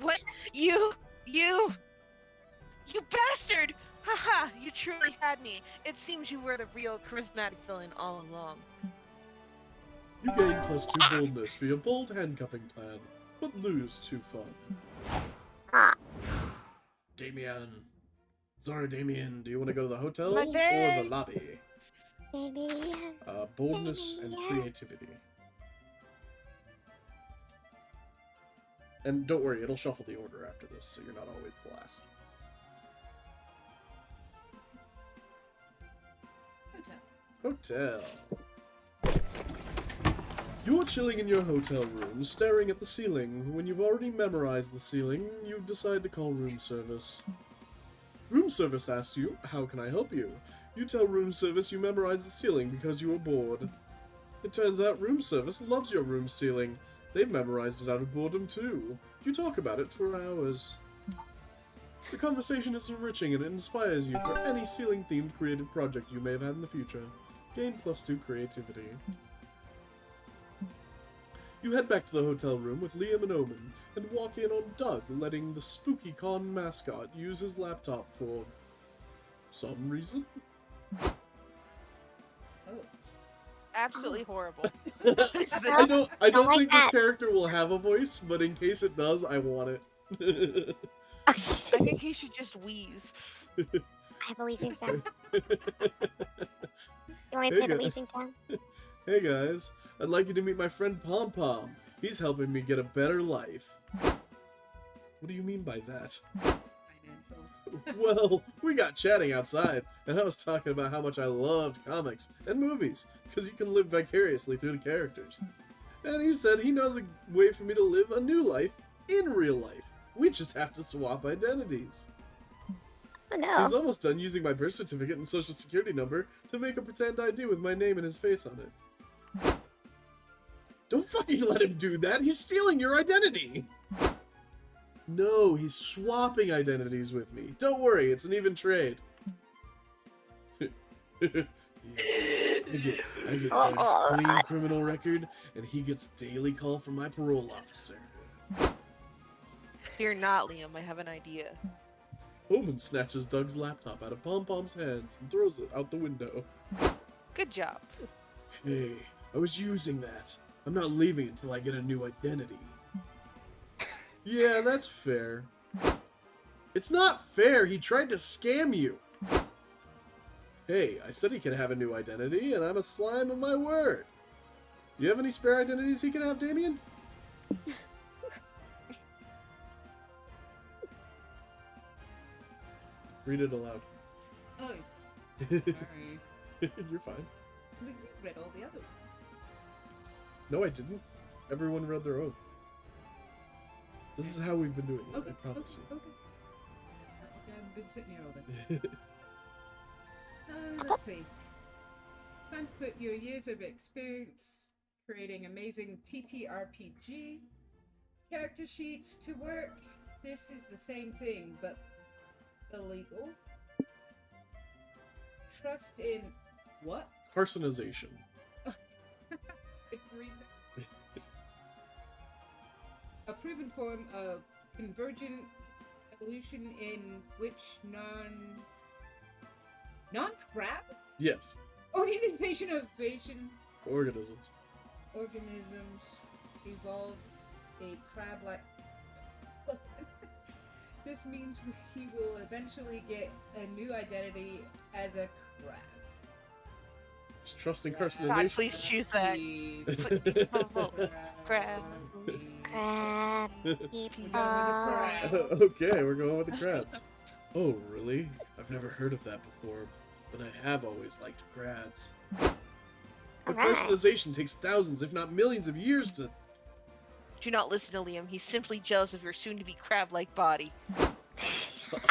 What? You bastard! Haha, you truly had me. It seems you were the real charismatic villain all along. You gain +2 boldness for your bold handcuffing plan, but lose 2 fun. Ah, Damien. Sorry, Damien, do you want to go to the hotel My or bag. the lobby? baby. Boldness and creativity. And don't worry, it'll shuffle the order after this, so you're not always the last. Hotel. Hotel. You're chilling in your hotel room, staring at the ceiling. When you've already memorized the ceiling, you decide to call room service. Room service asks you, "How can I help you?" You tell room service you memorized the ceiling because you were bored. It turns out room service loves your room ceiling. They've memorized it out of boredom too. You talk about it for hours. The conversation is enriching and it inspires you for any ceiling-themed creative project you may have had in the future. Gain +2 creativity. You head back to the hotel room with Liam and Omen, and walk in on Doug letting the SpookyCon mascot use his laptop for some reason. Oh. Absolutely horrible. I don't like think this that. character will have a voice, but in case it does, I want it. I think he should just wheeze. I have a wheezing sound. You want me to play the guys. wheezing sound? Hey guys, I'd like you to meet my friend Pom Pom. He's helping me get a better life. What do you mean by that? Financial. Well, we got chatting outside, and I was talking about how much I loved comics and movies, because you can live vicariously through the characters. And he said he knows a way for me to live a new life in real life. We just have to swap identities. Oh no. He's almost done using my birth certificate and social security number to make a pretend ID with my name and his face on it. Don't fucking let him do that! He's stealing your identity! No, he's swapping identities with me. Don't worry, it's an even trade. I get Doug's clean criminal record, and he gets daily call from my parole officer. Fear not, Liam. I have an idea. Omen snatches Doug's laptop out of Pom Pom's hands and throws it out the window. Good job. Hey, I was using that. I'm not leaving until I get a new identity. Yeah, that's fair. It's not fair. He tried to scam you. Hey, I said he could have a new identity, and I'm a slime of my word. You have any spare identities he can have, Damien? Read it aloud. Oh, sorry. You're fine. But you read all the other ones. No, I didn't. Everyone read their own. This is how we've been doing it, Okay, I promise okay, okay. I've been sitting here all day. you. Let's see. Time to put your years of experience creating amazing TTRPG character sheets to work. This is the same thing, but illegal. Trust in what? Carcinization. Couldn't read that. A proven form of convergent evolution in which non-crab Yes. organisms evolve a crab-like. This means he will eventually get a new identity as a crab. Just trusting Crab. carcinization. God, please choose that. Crab. Crab We're going with the people. crab. Okay, we're going with the crabs. Oh, really? I've never heard of that before, but I have always liked crabs. But Alright. carcinization takes thousands, if not millions of years to... Do not listen to Liam. He's simply jealous of your soon-to-be crab-like body.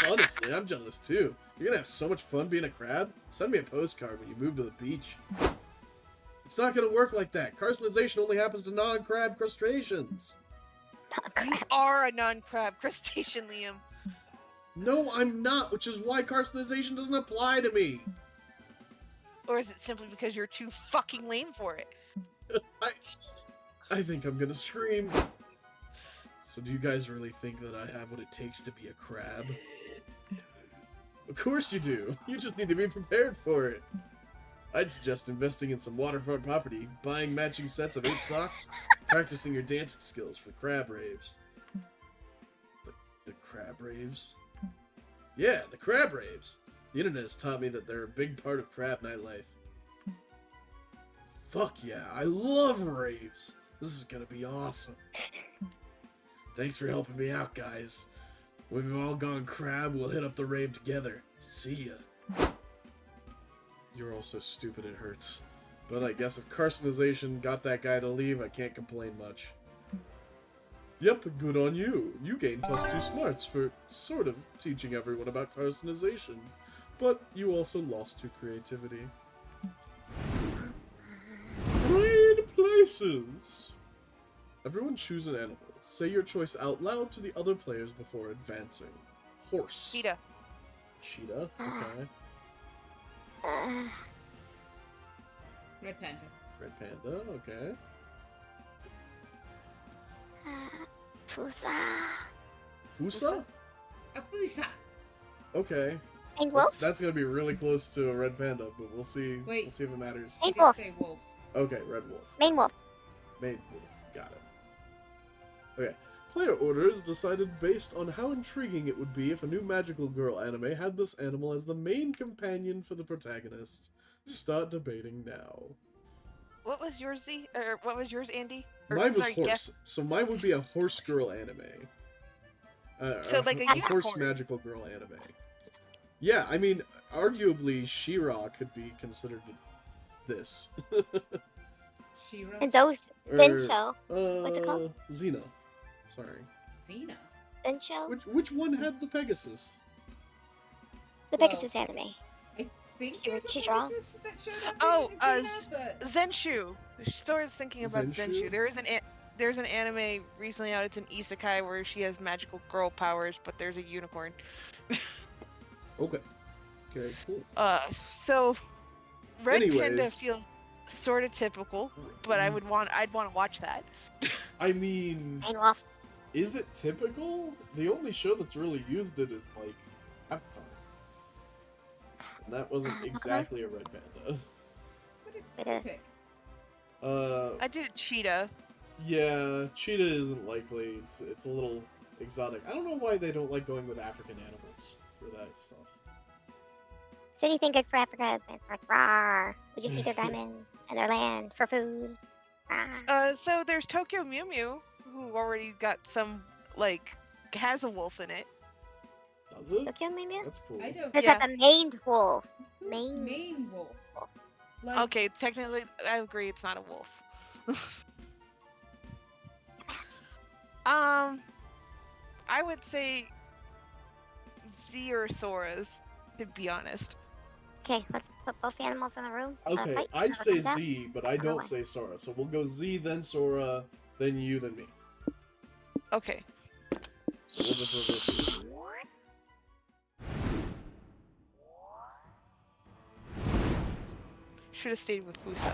Honestly, I'm jealous too. You're gonna have so much fun being a crab. Send me a postcard when you move to the beach. It's not gonna work like that. Carcinization only happens to non-crab crustaceans. You are a non-crab crustacean, Liam. No, I'm not, which is why carcinization doesn't apply to me. Or is it simply because you're too fucking lame for it? I think I'm gonna scream. So do you guys really think that I have what it takes to be a crab? Of course you do. You just need to be prepared for it. I'd suggest investing in some waterfront property, buying matching sets of 8 socks, practicing your dancing skills for crab raves. The crab raves? Yeah, the crab raves. The internet has taught me that they're a big part of crab nightlife. Fuck yeah, I love raves. This is gonna be awesome. Thanks for helping me out, guys. When we've all gone crab, we'll hit up the rave together. See ya. You're all so stupid it hurts. But I guess if carcinization got that guy to leave, I can't complain much. Yep, good on you. You gained +2 smarts for sort of teaching everyone about carcinization. But you also lost 2 creativity. Trade places! Everyone choose an animal. Say your choice out loud to the other players before advancing. Horse. Cheetah. Cheetah? Okay. Red panda. Red panda, okay. Fusa. Fusa? A fusa. Okay. And wolf? That's gonna be really close to a red panda, but we'll see. Wait. We'll see if it matters. Hey, I did wolf. say wolf. Okay, red wolf. Main wolf. Main wolf. Got it. Okay. Player orders decided based on how intriguing it would be if a new magical girl anime had this animal as the main companion for the protagonist. Start debating now. What was yours, Z? Or what was yours, Andy? Or, Mine was sorry, horse, Guess. so mine would be a horse girl anime. So like a horse unicorn. magical girl anime. Yeah, I mean, arguably She-Ra could be considered this. She-Ra. And those Zensho. What's it called? Xena. Sorry. Xena. Zensho? Which one had the Pegasus? The Pegasus anime. I think She- it was she draw? Pegasus that showed up Oh, in Xena, but Zenshu. Sora's thinking about Zenshu? Zenshu. There's an anime recently out. It's an isekai where she has magical girl powers, but there's a unicorn. Okay. Okay, cool. So Red Panda Anyways. feels sort of typical, but I'd want to watch that. I mean, Main wolf. is it typical? The only show that's really used it is like Avatar. And that wasn't exactly a red panda. what did It you is. pick? I did Cheetah. Yeah, cheetah isn't likely. It's a little exotic. I don't know why they don't like going with African animals for that stuff. So do you think good for Africa is like rawr. We just need their diamonds and their land for food. Rawr. So there's Tokyo Mew Mew, who already got some has a wolf in it. Does it? Tokyo Mew Mew? That's cool. I don't. Is Yeah. that the main wolf? Who- Main- main wolf. wolf. Like, Okay, technically, I agree, it's not a wolf. I would say Z or Sora's, to be honest. Okay, let's put both the animals in the room. Okay, fight. I'd say Comes out. Z, but I don't one. say Sora. So we'll go Z, then Sora, then you, then me. Okay. So we'll just reverse the order. Should have stayed with Fusa.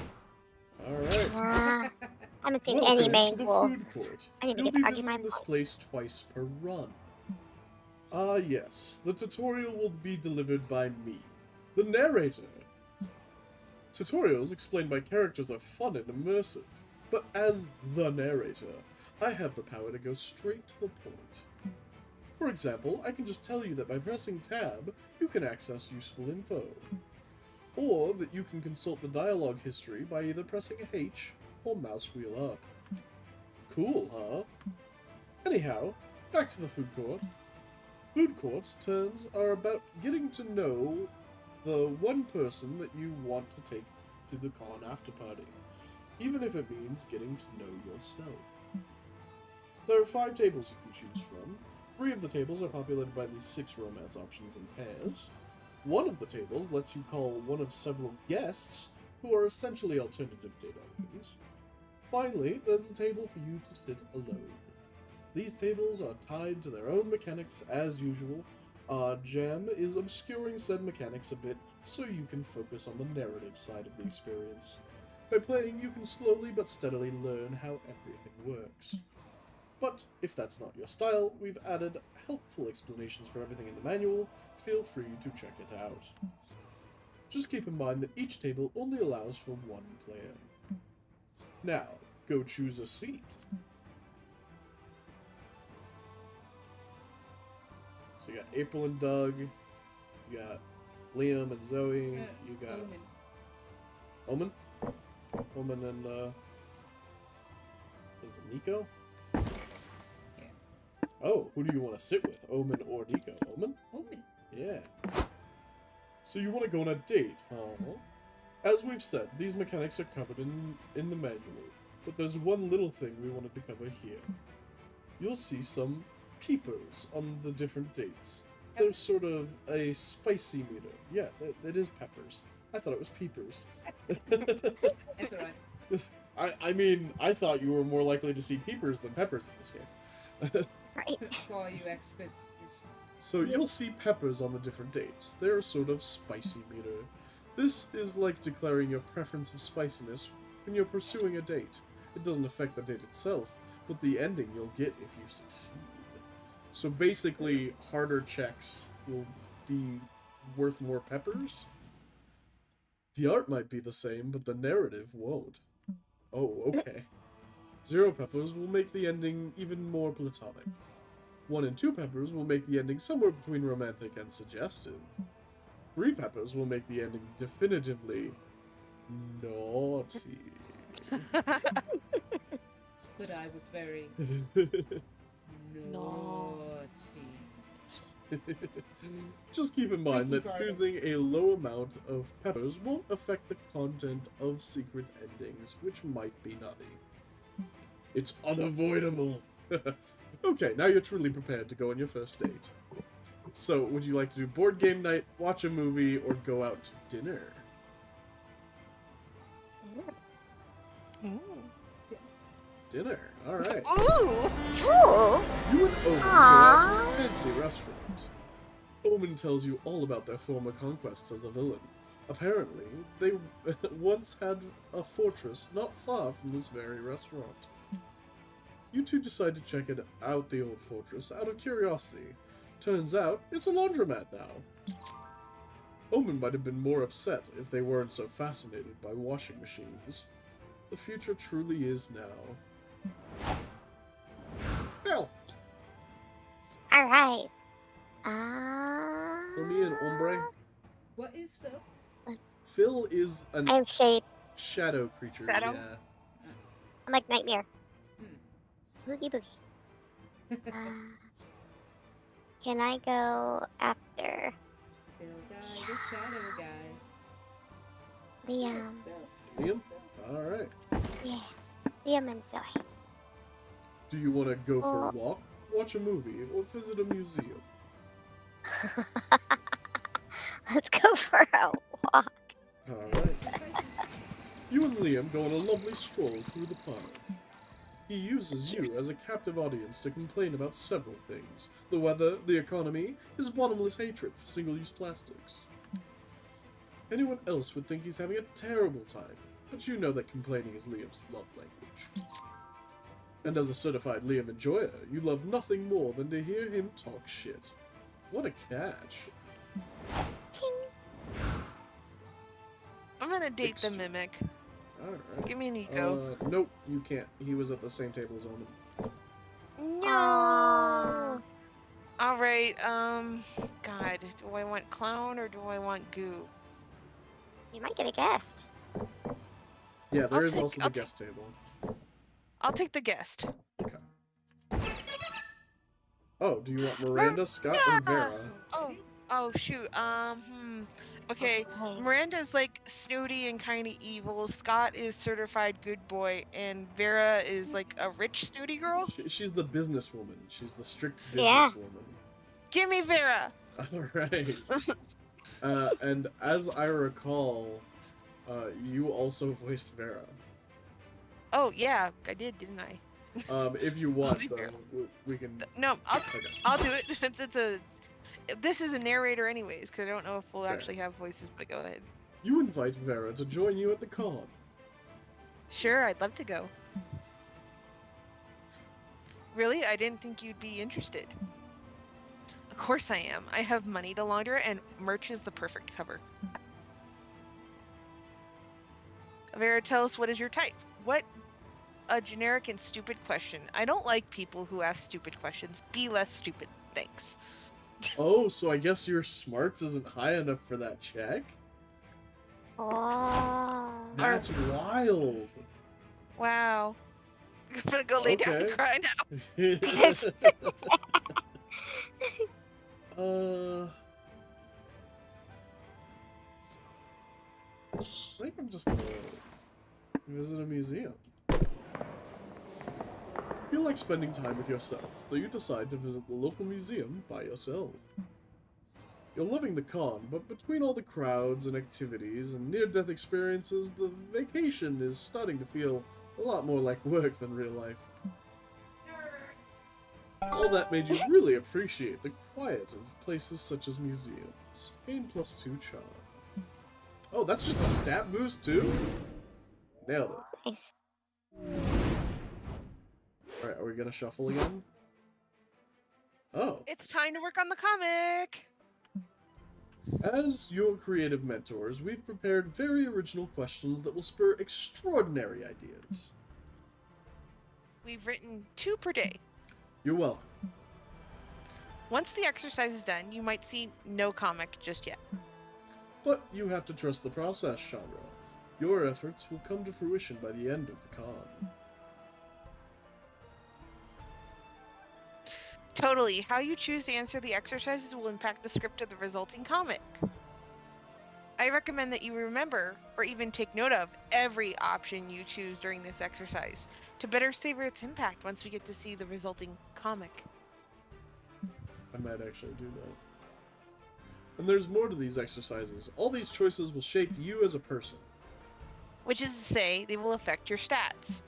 Alright. I haven't seen Welcome any to main the wolves. food court. I need to You'll get be argue my visiting this point. place twice per run. Ah, yes. The tutorial will be delivered by me, the narrator. Tutorials explained by characters are fun and immersive, but as the narrator, I have the power to go straight to the point. For example, I can just tell you that by pressing tab, you can access useful info. Or that you can consult the dialogue history by either pressing H or mouse wheel up. Cool, huh? Anyhow, back to the food court. Food court's turns are about getting to know the one person that you want to take to the con after party, even if it means getting to know yourself. There are 5 tables you can choose from. 3 of the tables are populated by the 6 romance options in pairs. One of the tables lets you call one of several guests who are essentially alternative date options. Finally, there's a table for you to sit alone. These tables are tied to their own mechanics as usual. Jam is obscuring said mechanics a bit so you can focus on the narrative side of the experience. By playing, you can slowly but steadily learn how everything works. But if that's not your style, we've added helpful explanations for everything in the manual. Feel free to check it out. Just keep in mind that each table only allows for one player. Now, go choose a seat. So you got April and Doug, you got Liam and Zoe, you got Omen. Omen? Omen and, is it Nico? Yeah. Oh, who do you want to sit with? Omen or Nico? Omen? Omen. Yeah. So you want to go on a date, huh? As we've said, these mechanics are covered in the manual, but there's one little thing we wanted to cover here. You'll see some peepers on the different dates. They're sort of a spicy meter. Yeah, that is peppers. I thought it was peepers. It's alright. I mean, I thought you were more likely to see peepers than peppers in this game. Right. For you experts. So you'll see peppers on the different dates. They're a sort of spicy meter. This is like declaring your preference of spiciness when you're pursuing a date. It doesn't affect the date itself, but the ending you'll get if you succeed. So basically, harder checks will be worth more peppers? The art might be the same, but the narrative won't. Oh, okay. 0 peppers will make the ending even more platonic. 1 and 2 peppers will make the ending somewhere between romantic and suggestive. 3 peppers will make the ending definitively naughty. But I was very naughty. Just keep in mind that Thank you, choosing a low amount of peppers won't affect the content of secret endings, which might be nutty. It's unavoidable. Okay, now you're truly prepared to go on your first date. So, would you like to do board game night, watch a movie, or go out to dinner? Ooh. Dinner, alright. Ooh! Ooh. You and Omen go out to Aww. a fancy restaurant. Omen tells you all about their former conquests as a villain. Apparently, they once had a fortress not far from this very restaurant. You two decide to check out the old fortress out of curiosity. Turns out, it's a laundromat now. Omen might have been more upset if they weren't so fascinated by washing machines. The future truly is now. Phil! Alright. For me, an ombre. What is Phil? Phil is an I'm Shade. shadow creature. Shadow? Yeah. I'm like Nightmare. Hmm. Boogie boogie. Can I go after Phil guy, the shadow guy. Liam? Phil. Liam? Alright. Yeah. Liam and Zoe. Do you want to go for a walk, watch a movie, or visit a museum? Let's go for a walk. Alright. You and Liam go on a lovely stroll through the park. He uses you as a captive audience to complain about several things. The weather, the economy, his bottomless hatred for single-use plastics. Anyone else would think he's having a terrible time, but you know that complaining is Liam's love language. And as a certified Liam enjoyer, you love nothing more than to hear him talk shit. What a catch. Ting. I'm gonna date the Extra. mimic. Alright. Give me Nico. Nope, you can't. He was at the same table as Omen. No. All right. God, do I want clown or do I want goo? You might get a guest. Yeah, there I'll is take- also I'll the guest table. I'll take the guest. Oh, do you want Miranda, Scott, or Vera? Oh shoot. Okay. Okay. Miranda's like snooty and kind of evil. Scott is certified good boy, and Vera is like a rich snooty girl. She's the businesswoman. She's the strict Yeah. businesswoman. Give me Vera. Alright. And as I recall, You also voiced Vera. Oh yeah, I did, didn't I? If you want, do though, Vera. we can. No, Okay. I'll do it. It's a. This is a narrator, anyways, because I don't know if we'll Fair. actually have voices. But go ahead. You invite Vera to join you at the con. Sure, I'd love to go. Really? I didn't think you'd be interested. Of course I am. I have money to launder, and merch is the perfect cover. Vera, tell us, what is your type? What a generic and stupid question. I don't like people who ask stupid questions. Be less stupid. Thanks. Oh, so I guess your smarts isn't high enough for that check? Oh. That's wild. Wow. I'm gonna go lay down Okay. and cry now. I think I'm just gonna visit a museum. You like spending time with yourself, so you decide to visit the local museum by yourself. You're loving the con, but between all the crowds and activities and near-death experiences, the vacation is starting to feel a lot more like work than real life. All that made you really appreciate the quiet of places such as museums. Gain +2 charm. Oh, that's just a stat boost too? Nailed it. Nice. Alright, are we gonna shuffle again? Oh. It's time to work on the comic. As your creative mentors, we've prepared very original questions that will spur extraordinary ideas. We've written 2 per day. You're welcome. Once the exercise is done, you might see no comic just yet. But you have to trust the process, Chandra. Your efforts will come to fruition by the end of the con. Totally. How you choose to answer the exercises will impact the script of the resulting comic. I recommend that you remember, or even take note of, every option you choose during this exercise to better savor its impact once we get to see the resulting comic. I might actually do that. And there's more to these exercises. All these choices will shape you as a person. Which is to say, they will affect your stats.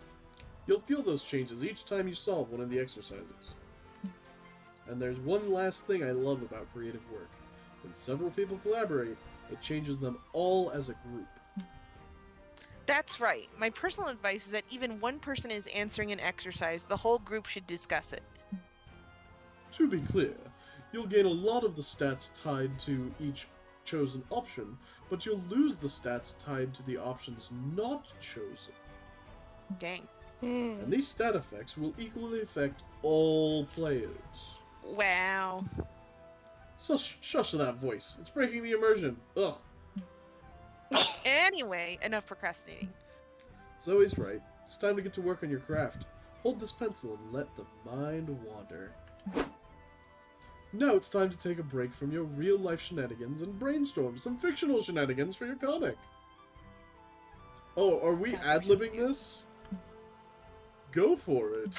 You'll feel those changes each time you solve one of the exercises. And there's one last thing I love about creative work. When several people collaborate, it changes them all as a group. That's right. My personal advice is that even one person is answering an exercise, the whole group should discuss it. To be clear, you'll gain a lot of the stats tied to each chosen option, but you'll lose the stats tied to the options not chosen. Dang. And these stat effects will equally affect all players. Wow. Shush to that voice. It's breaking the immersion. Ugh. Anyway, enough procrastinating. Zoe's right. It's time to get to work on your craft. Hold this pencil and let the mind wander. Now it's time to take a break from your real-life shenanigans and brainstorm some fictional shenanigans for your comic. Oh, are we ad-libbing this? Go for it.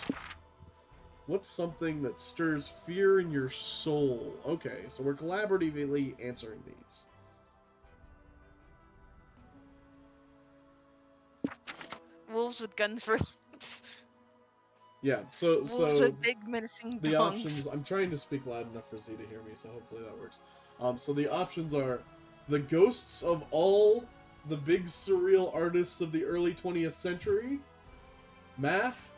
What's something that stirs fear in your soul? Okay, so we're collaboratively answering these. Wolves with guns for legs. Yeah, so Wolves with big menacing the dongs. options, I'm trying to speak loud enough for Z to hear me, so hopefully that works. So the options are the ghosts of all the big surreal artists of the early 20th century, math,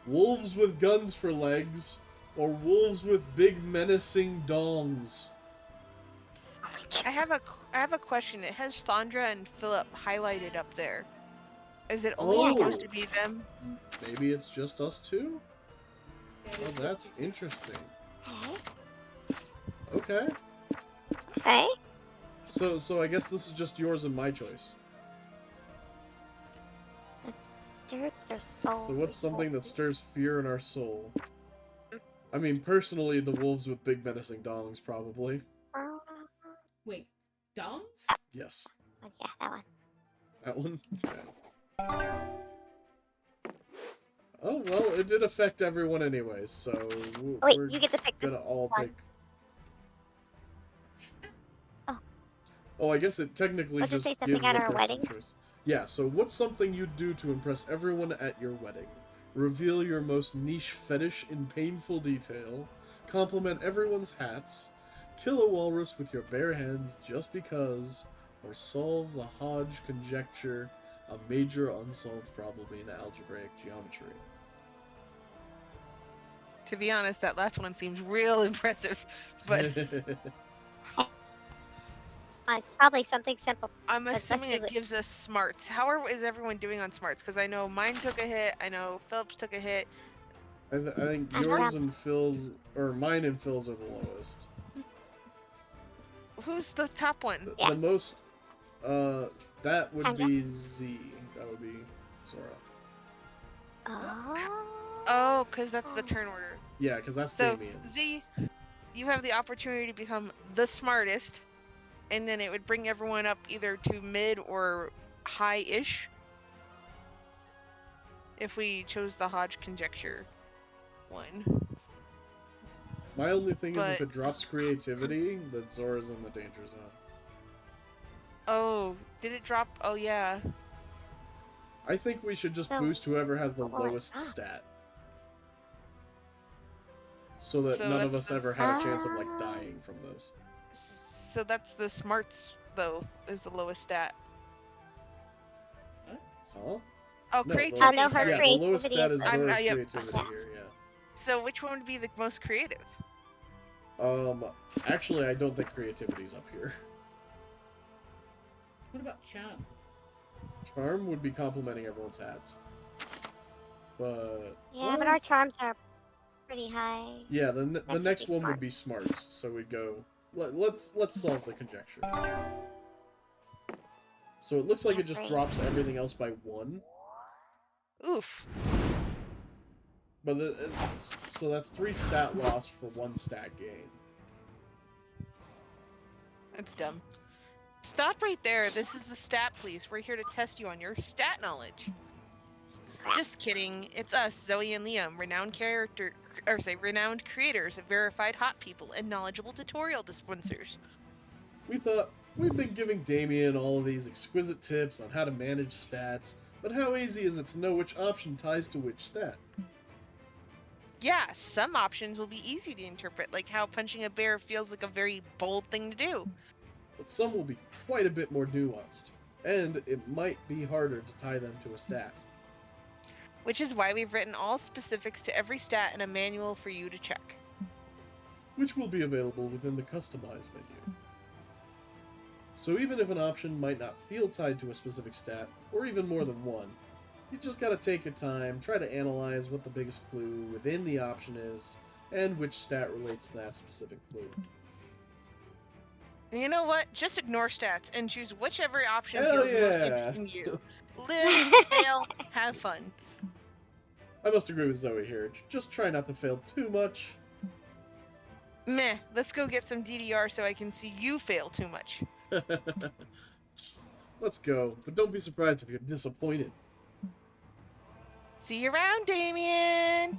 wolves with guns for legs, or wolves with big menacing dongs. I have a question. It has Sandra and Philip highlighted up there. Is it only supposed to be them? Maybe it's just us two? Yeah, Oh, it's that's just- interesting. Okay. Okay. Okay. So I guess this is just yours and my choice. Let's stir their soul. So what's something that stirs fear in our soul? I mean, personally, the wolves with big menacing dongs, probably. Wait, dongs? Yes. Oh, yeah, that one. That one? Okay. Oh, well, it did affect everyone anyways, so Wait, we're you get to pick gonna this all one. take... Oh. Oh, I guess it technically Does it just say gives something at a our personal wedding? choice. Yeah, so what's something you'd do to impress everyone at your wedding? Reveal your most niche fetish in painful detail. Compliment everyone's hats. Kill a walrus with your bare hands just because. Or solve the Hodge conjecture, a major unsolved problem in algebraic geometry. To be honest, that last one seems real impressive, but It's probably something simple. I'm But assuming let's it gives us smarts. Is everyone doing on smarts? Because I know mine took a hit. I know Phillips took a hit. I think I'm yours perhaps- and Phil's, or mine and Phil's are the lowest. Who's the top one? Yeah. The most, that would Tanya. be Z. That would be Zora. Oh. Oh, because that's the turn order. Yeah, because that's So Damien's. Z, you have the opportunity to become the smartest, and then it would bring everyone up either to mid or high-ish. If we chose the Hodge conjecture one. My only thing is if But- it drops creativity, that Zora's in the danger zone. Oh, did it drop? Oh yeah. I think we should just So- boost whoever has the Oh, wait. lowest Ah. stat. So that So none of that's us the ever had a chance of like Ah. dying from this. So that's the smarts though, is the lowest stat. Huh? Oh, No, the- creativity. no, her sorry. yeah, the lowest creativity stat is is I'm- Zora's yep. creativity Yeah. here, yeah. So which one would be the most creative? Actually, I don't think creativity's up here. What about charm? Charm would be complimenting everyone's hats. But Yeah, but well, our charms are pretty high. yeah, the would next be one smart. would be smarts. So we'd go. Let's solve the conjecture. So it looks like it just Great. drops everything else by 1. Oof. But so that's 3 stat loss for 1 stat gain. That's dumb. Stop right there. This is the stat police. We're here to test you on your stat knowledge. Just kidding. It's us, Zoe and Liam, renowned creators of verified hot people and knowledgeable tutorial dispensers. We thought we've been giving Damien all of these exquisite tips on how to manage stats, but how easy is it to know which option ties to which stat? Yeah, some options will be easy to interpret, like how punching a bear feels like a very bold thing to do. But some will be quite a bit more nuanced, and it might be harder to tie them to a stat. Which is why we've written all specifics to every stat in a manual for you to check. Which will be available within the Customize menu. So even if an option might not feel tied to a specific stat, or even more than one, you just gotta take your time, try to analyze what the biggest clue within the option is, and which stat relates to that specific clue. And you know what? Just ignore stats and choose whichever option Hell feels most yeah. interesting to you. Live, fail, have fun. I must agree with Zoe here, just try not to fail too much. Meh, let's go get some DDR so I can see you fail too much. Let's go, but don't be surprised if you're disappointed. See you around, Damien!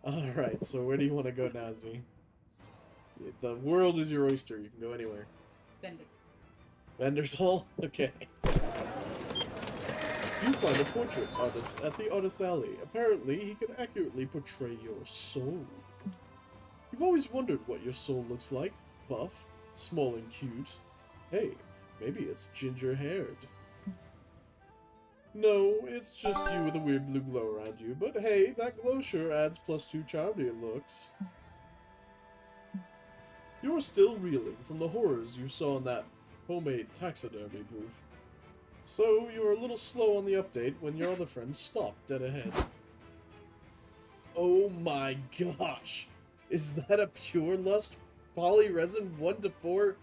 Alright, so where do you want to go now, Z? The world is your oyster, you can go anywhere. Bend it. Vendor's Hall? Okay. You find a portrait artist at the Artist Alley. Apparently, he can accurately portray your soul. You've always wondered what your soul looks like. Buff, small and cute. Hey, maybe it's ginger-haired. No, it's just you with a weird blue glow around you, but hey, that glow sure adds +2 charm to your looks. You're still reeling from the horrors you saw in that homemade taxidermy booth. So you were a little slow on the update when your other friends stopped dead ahead. Oh my gosh! Is that a Pure Lust polyresin 1:4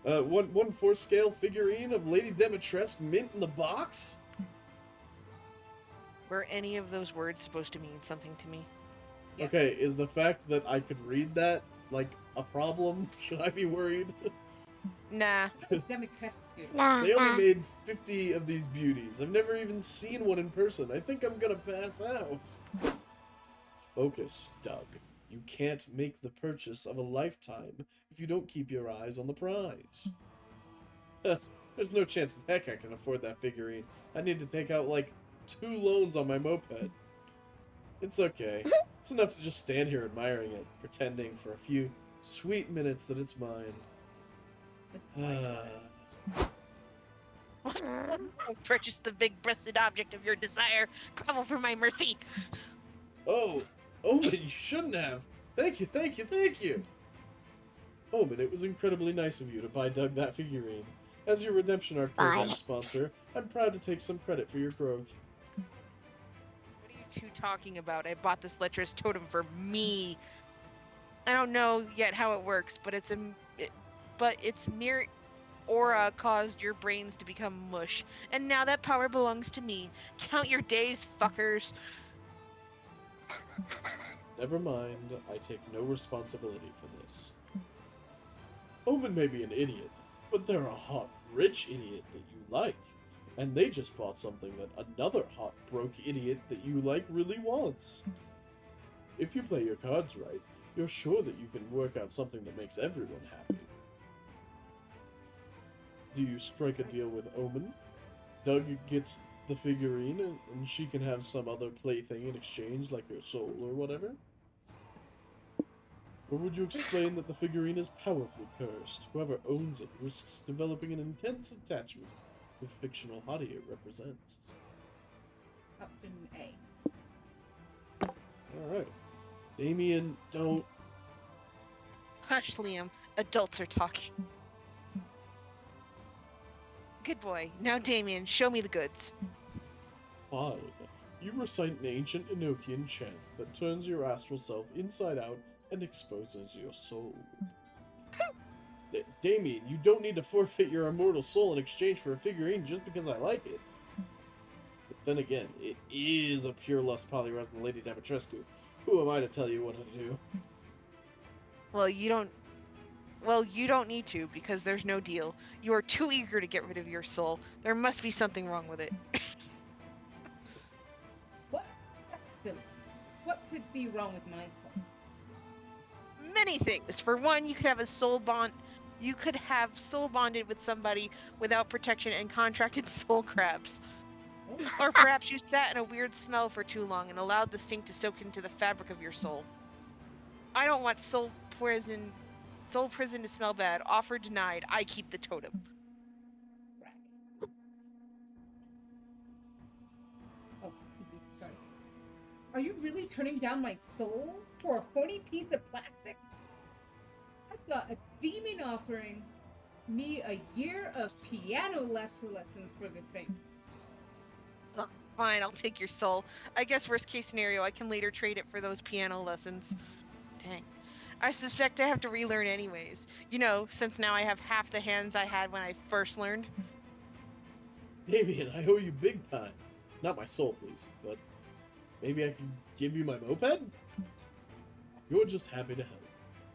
1/4 scale figurine of Lady Demetresque mint in the box? Were any of those words supposed to mean something to me? Yes. Okay, is the fact that I could read that like a problem? Should I be worried? Nah. Democrescu. Nah, They only nah. made 50 of these beauties. I've never even seen one in person. I think I'm gonna pass out. Focus, Doug. You can't make the purchase of a lifetime if you don't keep your eyes on the prize. There's no chance in heck I can afford that figurine. I need to take out, like, 2 loans on my moped. It's okay. It's enough to just stand here admiring it, pretending for a few sweet minutes that it's mine. Purchase the big-breasted object of your desire. Grovel for my mercy. Oh, Omen, you shouldn't have. Thank you, thank you, thank you. Omen, it was incredibly nice of you to buy Doug that figurine. As your Redemption Arc program Bye. sponsor, I'm proud to take some credit for your growth. What are you two talking about? I bought this lecherous totem for me. I don't know yet how it works, but its mere aura caused your brains to become mush, and now that power belongs to me. Count your days, fuckers. Never mind, I take no responsibility for this. Omen may be an idiot, but they're a hot, rich idiot that you like. And they just bought something that another hot, broke idiot that you like really wants. If you play your cards right, you're sure that you can work out something that makes everyone happy. Do you strike a deal with Omen? Doug gets the figurine and she can have some other plaything in exchange, like her soul or whatever? Or would you explain that the figurine is powerfully cursed? Whoever owns it risks developing an intense attachment to the fictional hottie it represents. Option A. Alright. Damien, don't... Hush, Liam. Adults are talking. Good boy. Now, Damien, show me the goods. Fine. You recite an ancient Enochian chant that turns your astral self inside out and exposes your soul. Damien, you don't need to forfeit your immortal soul in exchange for a figurine just because I like it. But then again, it is a pure lust polyresin Lady Dimitrescu. Who am I to tell you what to do? Well, you don't need to, because there's no deal. You are too eager to get rid of your soul. There must be something wrong with it. What? That's silly. What could be wrong with my soul? Many things. For one, you could have soul bonded with somebody without protection and contracted soul crabs. Oh, Or perhaps you sat in a weird smell for too long and allowed the stink to soak into the fabric of your soul. I don't want soul prison to smell bad. Offer denied. I keep the totem. crap. Oh, sorry. Are you really turning down my soul for a phony piece of plastic? I've got a demon offering me a year of piano lessons for this thing. Fine, I'll take your soul. I guess worst case scenario, I can later trade it for those piano lessons. Dang. I suspect I have to relearn anyways. You know, since now I have half the hands I had when I first learned. Damien, I owe you big time. Not my soul, please, but maybe I can give you my moped? You're just happy to help.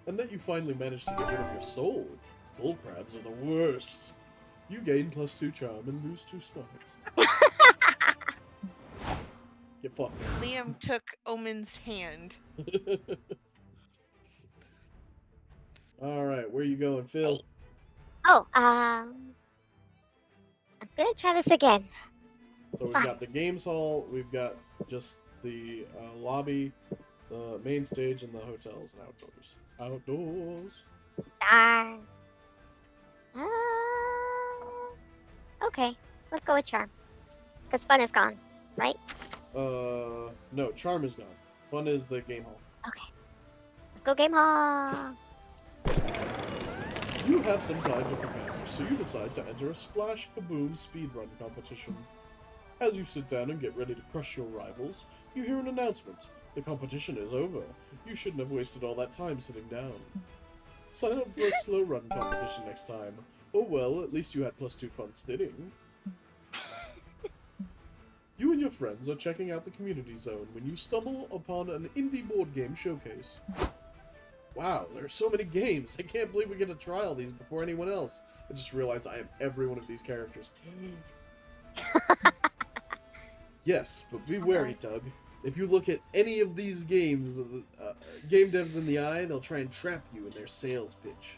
And that you finally managed to get rid of your soul. Soul crabs are the worst. You gain +2 charm and lose 2 smarts. Get fucked. Liam took Omen's hand. Alright, where you going, Phil? Oh, I'm gonna try this again. So we've got the games hall, we've got just the lobby, the main stage, and the hotels and outdoors. Outdoors. Darn. Okay, let's go with charm. Because fun is gone, right? No, charm is gone. Fun is the game hall. Okay. Let's go game hall. You have some time to prepare, so you decide to enter a Splash Kaboom speedrun competition. As you sit down and get ready to crush your rivals, you hear an announcement. The competition is over. You shouldn't have wasted all that time sitting down. Sign up for a slow run competition next time. Oh well, at least you had +2 fun sitting. You and your friends are checking out the community zone when you stumble upon an indie board game showcase. Wow, there are so many games. I can't believe we get to try all these before anyone else. I just realized I am every one of these characters. Yes, but be wary, Doug. If you look at any of these games, game devs in the eye, they'll try and trap you in their sales pitch.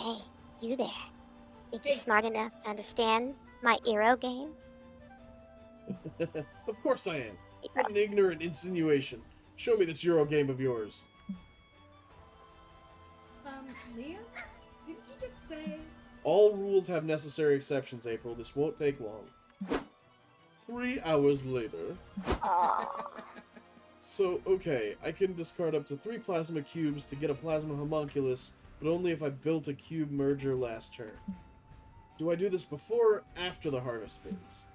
Hey, you there. Think you're Hey. smart enough to understand my Eero game? Of course I am. What an ignorant insinuation. Show me this Euro game of yours. Leah? Didn't you just say... All rules have necessary exceptions, April. This won't take long. 3 hours later. Oh. So, okay, I can discard up to 3 plasma cubes to get a plasma homunculus, but only if I built a cube merger last turn. Do I do this before or after the harvest phase?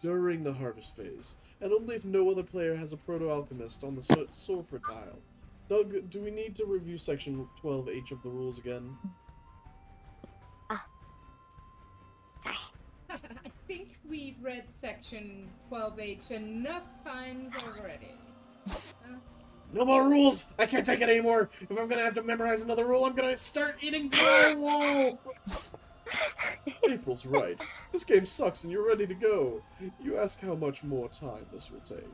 During the harvest phase, and only if no other player has a proto-alchemist on the sulfur tile. Doug, do we need to review section 12H of the rules again? Sorry. I think we've read section 12H enough times already. No more rules! I can't take it anymore! If I'm gonna have to memorize another rule, I'm gonna start eating drywall! April's right. This game sucks and you're ready to go. You ask how much more time this will take.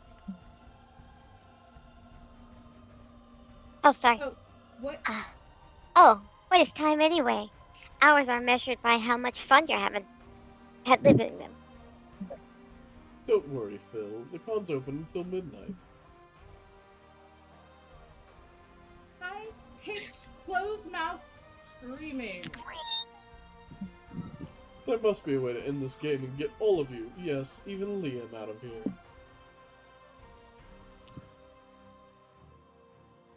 Oh, sorry. Oh, what? Oh, what is time anyway? Hours are measured by how much fun you're having at living them. Don't worry, Phil. The con's open until midnight. High-pitched, closed-mouth screaming. There must be a way to end this game and get all of you, yes, even Liam, out of here.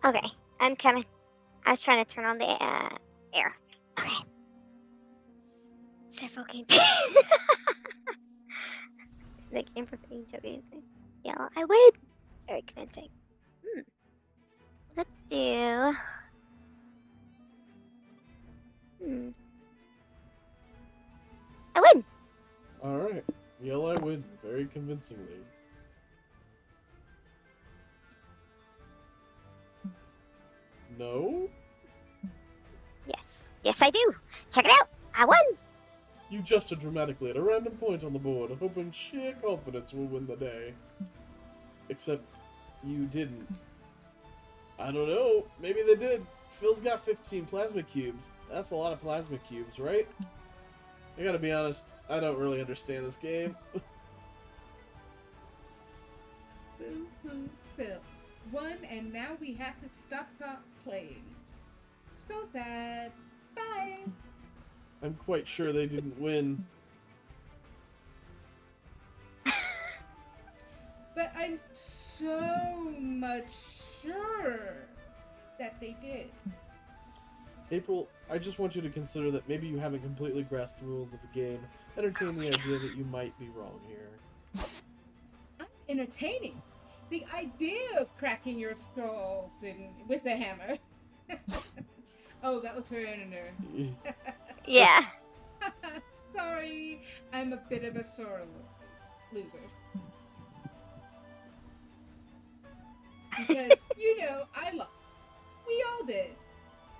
Okay, I'm coming. I was trying to turn on the air. Okay. Suffocating. The game for being joking. Yeah, I would. Very convincing. Let's do. I win. Alright. Yell I win, very convincingly. No? Yes. Yes, I do. Check it out. I won. You adjusted dramatically at a random point on the board, hoping sheer confidence will win the day. Except, you didn't. I don't know. Maybe they did. Phil's got 15 plasma cubes. That's a lot of plasma cubes, right? I gotta be honest, I don't really understand this game. Boo-hoo, Phil. Won, and now we have to stop playing. So sad. Bye. I'm quite sure they didn't win. But I'm so much sure that they did. April, I just want you to consider that maybe you haven't completely grasped the rules of the game. Entertain the idea that you might be wrong here. I'm entertaining. The idea of cracking your skull with a hammer. Oh, that was her inner. Yeah. Sorry, I'm a bit of a sore loser. Because, you know, I lost. We all did.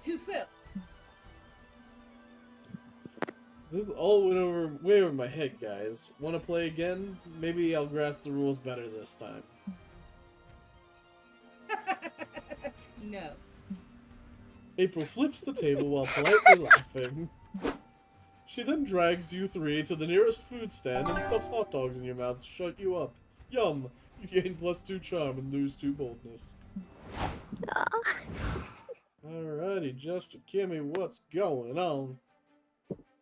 To Phil. This all went way over my head, guys. Want to play again? Maybe I'll grasp the rules better this time. No. April flips the table while politely laughing. She then drags you 3 to the nearest food stand and stuffs hot dogs in your mouth to shut you up. Yum! You gain +2 charm and lose 2 boldness. Aw. Alrighty, Jester Kimmy, what's going on?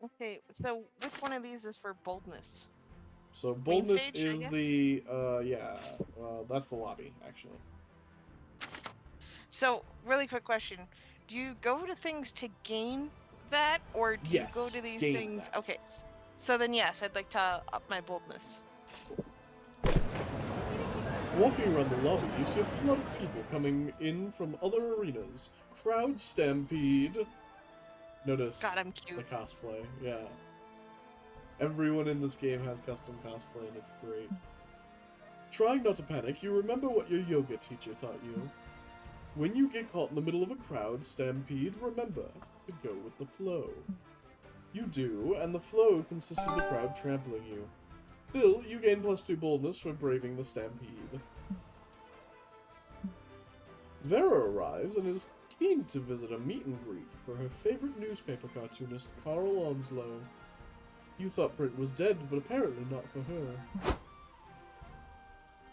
Okay, so which one of these is for boldness? So boldness stage, I is guess? the that's the lobby actually. So, really quick question. Do you go to things to gain that, or do Yes, you go to these gain things? that. Okay, so then yes, I'd like to up my boldness. Walking around the lobby, you see a flood of people coming in from other arenas. Crowd stampede. Notice God, I'm the cute. cosplay, yeah. Everyone in this game has custom cosplay and it's great. Trying not to panic, you remember what your yoga teacher taught you. When you get caught in the middle of a crowd stampede, remember to go with the flow. You do, and the flow consists of the crowd trampling you. Still, you gain +2 boldness for braving the stampede. Vera arrives and is keen to visit a meet and greet for her favorite newspaper cartoonist, Carl Onslow. You thought Print was dead, but apparently not for her.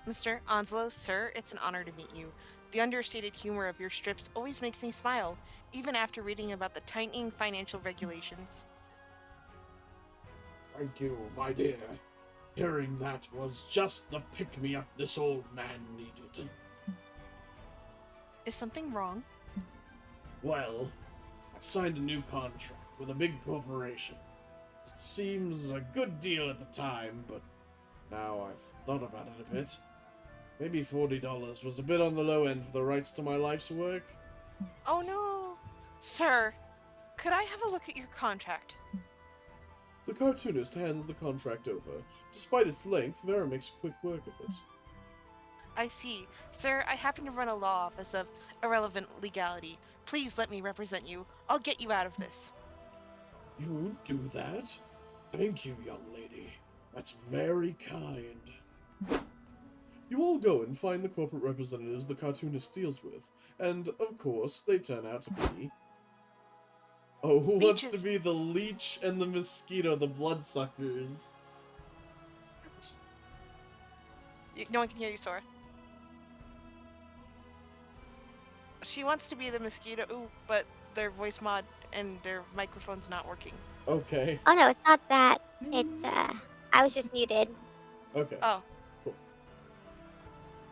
Mr. Onslow, sir, it's an honor to meet you. The understated humor of your strips always makes me smile, even after reading about the tightening financial regulations. Thank you, my dear. Hearing that was just the pick-me-up this old man needed. Is something wrong? Well, I've signed a new contract with a big corporation. It seems a good deal at the time, but now I've thought about it a bit. Maybe $40 was a bit on the low end for the rights to my life's work. Oh no! Sir, could I have a look at your contract? The cartoonist hands the contract over. Despite its length, Vera makes quick work of it. I see. Sir, I happen to run a law office of irrelevant legality. Please let me represent you. I'll get you out of this. You do that? Thank you, young lady. That's very kind. You all go and find the corporate representatives the cartoonist deals with, and, of course, they turn out to be... Oh, who wants to Leeches. be the leech and the mosquito, the bloodsuckers? No one can hear you, Sora. She wants to be the mosquito, ooh, but their voice mod and their microphone's not working. Okay, Oh no, it's not that. It's I was just muted. okay. Oh,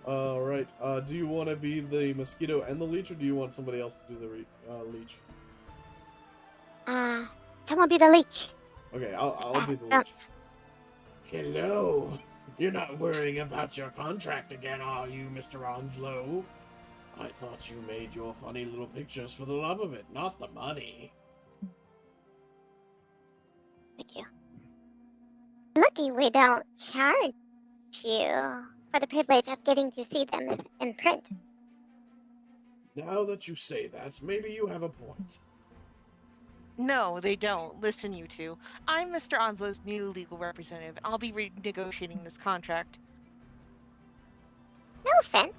Alright, do you want to be the mosquito and the leech, or do you want somebody else to do the leech? Someone be the leech. Okay, I'll be the Oh. leech. Hello. You're not worrying about your contract again, are you, Mr. Onslow? I thought you made your funny little pictures for the love of it, not the money. Thank you. Lucky we don't charge you for the privilege of getting to see them in print. Now that you say that, maybe you have a point. no, they don't. Listen, you two. I'm Mr. Onslow's new legal representative. I'll be renegotiating this contract. No offense,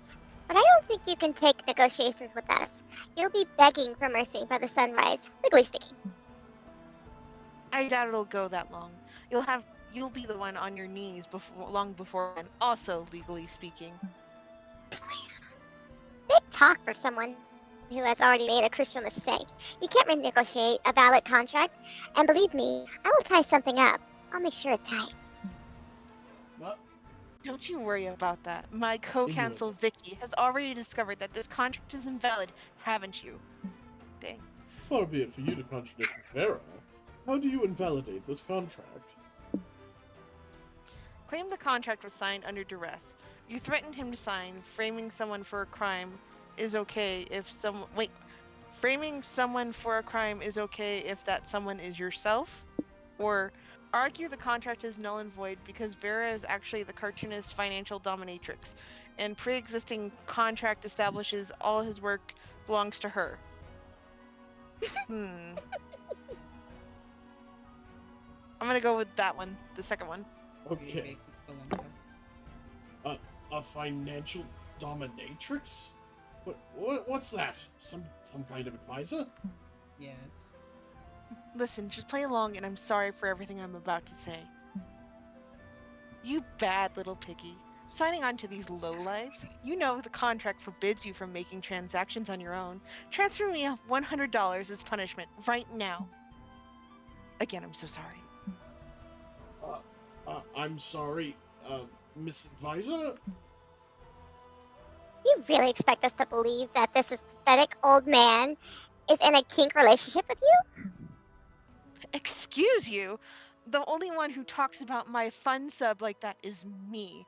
but I don't think you can take negotiations with us. You'll be begging for mercy by the sunrise, legally speaking. I doubt it'll go that long. You'll be the one on your knees long before, and also legally speaking. Big talk for someone who has already made a crucial mistake. You can't renegotiate a valid contract, and believe me, I will tie something up. I'll make sure it's tight. What? Don't you worry about that. My co-counsel Vicky has already discovered that this contract is invalid, haven't you? Dang. Far be it for you to contradict Vera. How do you invalidate this contract? Claim the contract was signed under duress. You threatened him to sign. Framing someone for a crime is okay if framing someone for a crime is okay if that someone is yourself? Or argue the contract is null and void because Vera is actually the cartoonist financial dominatrix, and pre-existing contract establishes all his work belongs to her. I'm gonna go with that one, the second one. Okay. Basis belong to us. A financial dominatrix? What's that? Some kind of advisor? Yes. Listen, just play along, and I'm sorry for everything I'm about to say. You bad little piggy. Signing on to these lowlives, you know the contract forbids you from making transactions on your own. Transfer me $100 as punishment right now. Again, I'm so sorry. I'm sorry, Miss Advisor? You really expect us to believe that this is pathetic old man is in a kink relationship with you? Excuse you? The only one who talks about my fun sub like that is me.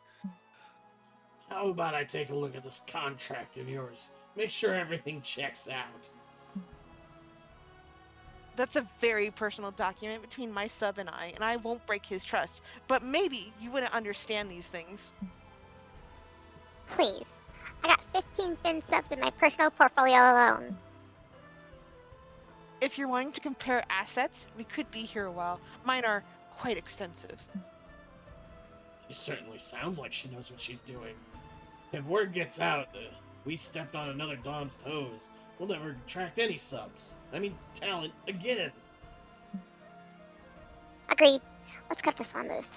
How about I take a look at this contract of yours? Make sure everything checks out. That's a very personal document between my sub and I won't break his trust. But maybe you wouldn't understand these things. Please. I got 15 thin subs in my personal portfolio alone. If you're wanting to compare assets, we could be here a while. Mine are quite extensive. She certainly sounds like she knows what she's doing. If word gets out that we stepped on another Don's toes, we'll never attract any subs. I mean, talent again. Agreed. Let's cut this one loose.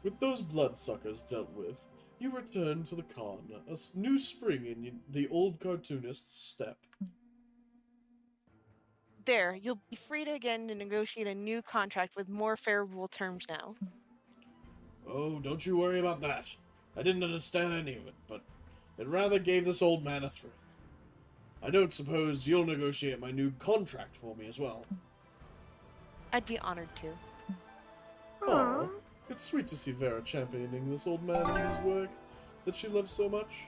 With those bloodsuckers dealt with, you return to the con, new spring in the old cartoonist's step. There, you'll be free to again to negotiate a new contract with more favorable terms now. Oh, don't you worry about that. I didn't understand any of it, but it rather gave this old man a thrill. I don't suppose you'll negotiate my new contract for me as well. I'd be honored to. Aw, it's sweet to see Vera championing this old man in his work that she loves so much.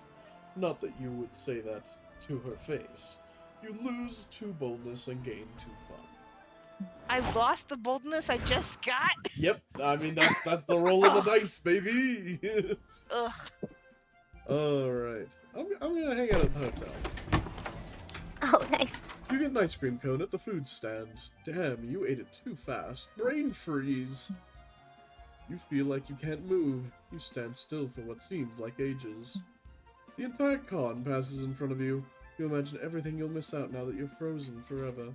Not that you would say that to her face. You lose to boldness and gain to fun. I've lost the boldness I just got. Yep, I mean that's the roll of the dice, baby. Ugh. All right, I'm gonna hang out at the hotel. Oh, nice. You get an ice cream cone at the food stand. Damn, you ate it too fast. Brain freeze. You feel like you can't move. You stand still for what seems like ages. The entire con passes in front of you. You imagine everything you'll miss out now that you're frozen forever.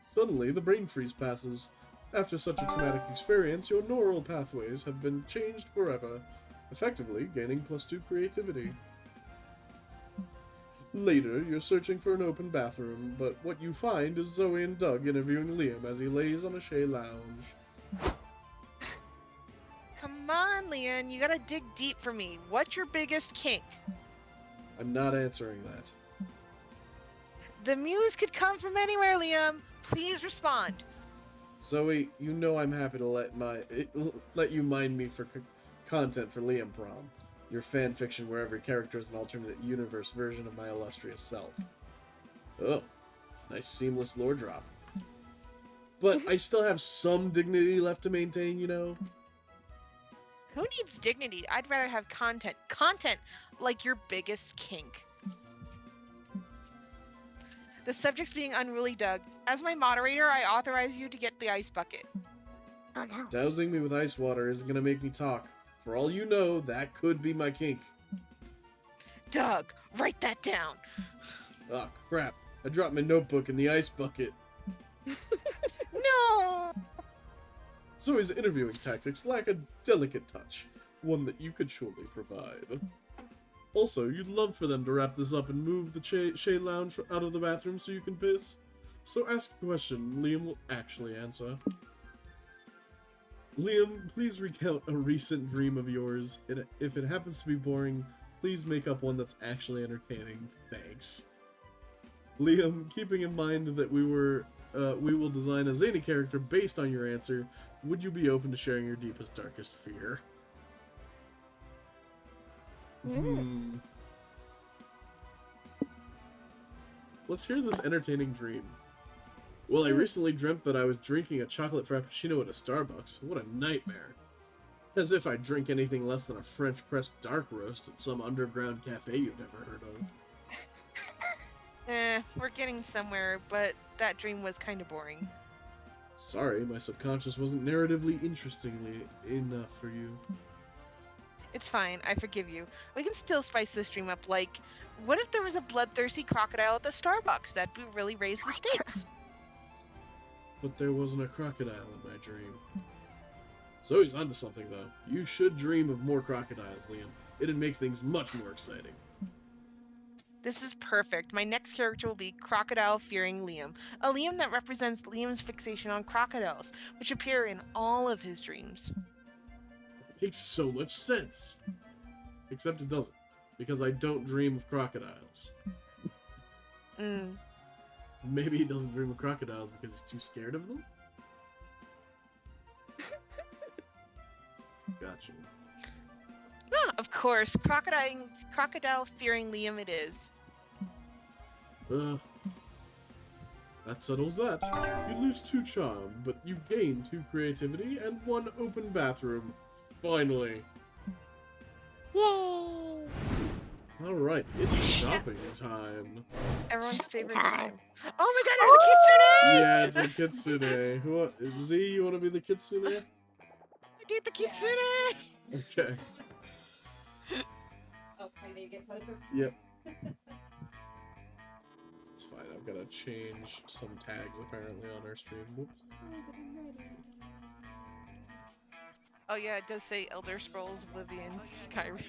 Suddenly, the brain freeze passes. After such a traumatic experience, your neural pathways have been changed forever, effectively gaining +2 creativity. Later, you're searching for an open bathroom, but what you find is Zoe and Doug interviewing Liam as he lays on a Shea lounge. Come on, Leon, you gotta dig deep for me. What's your biggest kink? I'm not answering that. The muse could come from anywhere, Liam. Please respond. Zoe, you know I'm happy to let you mind me for content for Liam Prom, your fan fiction where every character is an alternate universe version of my illustrious self. Oh, nice seamless lore drop. But I still have some dignity left to maintain, you know? Who needs dignity? I'd rather have content. Content like your biggest kink. The subject's being unruly, Doug. As my moderator, I authorize you to get the ice bucket. Oh no. Dousing me with ice water isn't gonna make me talk. For all you know, that could be my kink. Doug, write that down. Oh crap, I dropped my notebook in the ice bucket. No! Zoe's interviewing tactics lack a delicate touch, one that you could surely provide. Also, you'd love for them to wrap this up and move the Shea Lounge out of the bathroom so you can piss. So ask a question Liam will actually answer. Liam, please recount a recent dream of yours. If it happens to be boring, please make up one that's actually entertaining. Thanks. Liam, keeping in mind that we will design a zany character based on your answer, would you be open to sharing your deepest, darkest fear? Let's hear this entertaining dream. Well, I recently dreamt that I was drinking a chocolate frappuccino at a Starbucks. What a nightmare. As if I'd drink anything less than a French pressed dark roast at some underground cafe you've never heard of. We're getting somewhere, but that dream was kind of boring. Sorry, my subconscious wasn't narratively interestingly enough for you. It's fine, I forgive you. We can still spice this dream up, like, what if there was a bloodthirsty crocodile at the Starbucks? That'd really raise the stakes. But there wasn't a crocodile in my dream. Zoe's onto something, though. You should dream of more crocodiles, Liam. It'd make things much more exciting. This is perfect. My next character will be Crocodile-Fearing Liam. A Liam that represents Liam's fixation on crocodiles, which appear in all of his dreams. Makes so much sense. Except it doesn't, because I don't dream of crocodiles. Maybe he doesn't dream of crocodiles because he's too scared of them? Gotcha. Ah, of course. Crocodile-Fearing Liam it is. That settles that. You lose 2 charm, but you gain 2 creativity and 1 open bathroom. Finally. Yay! Alright, it's shopping time. Everyone's favorite time. time. Oh my god, Yeah, there's a kitsune! it's a kitsune. Z, you want to be the kitsune? I need the kitsune! Okay. Oh, I need to get closer. Yep. It's fine. I've got to change some tags apparently on our stream. Whoops. Oh yeah, it does say Elder Scrolls Oblivion Skyrim.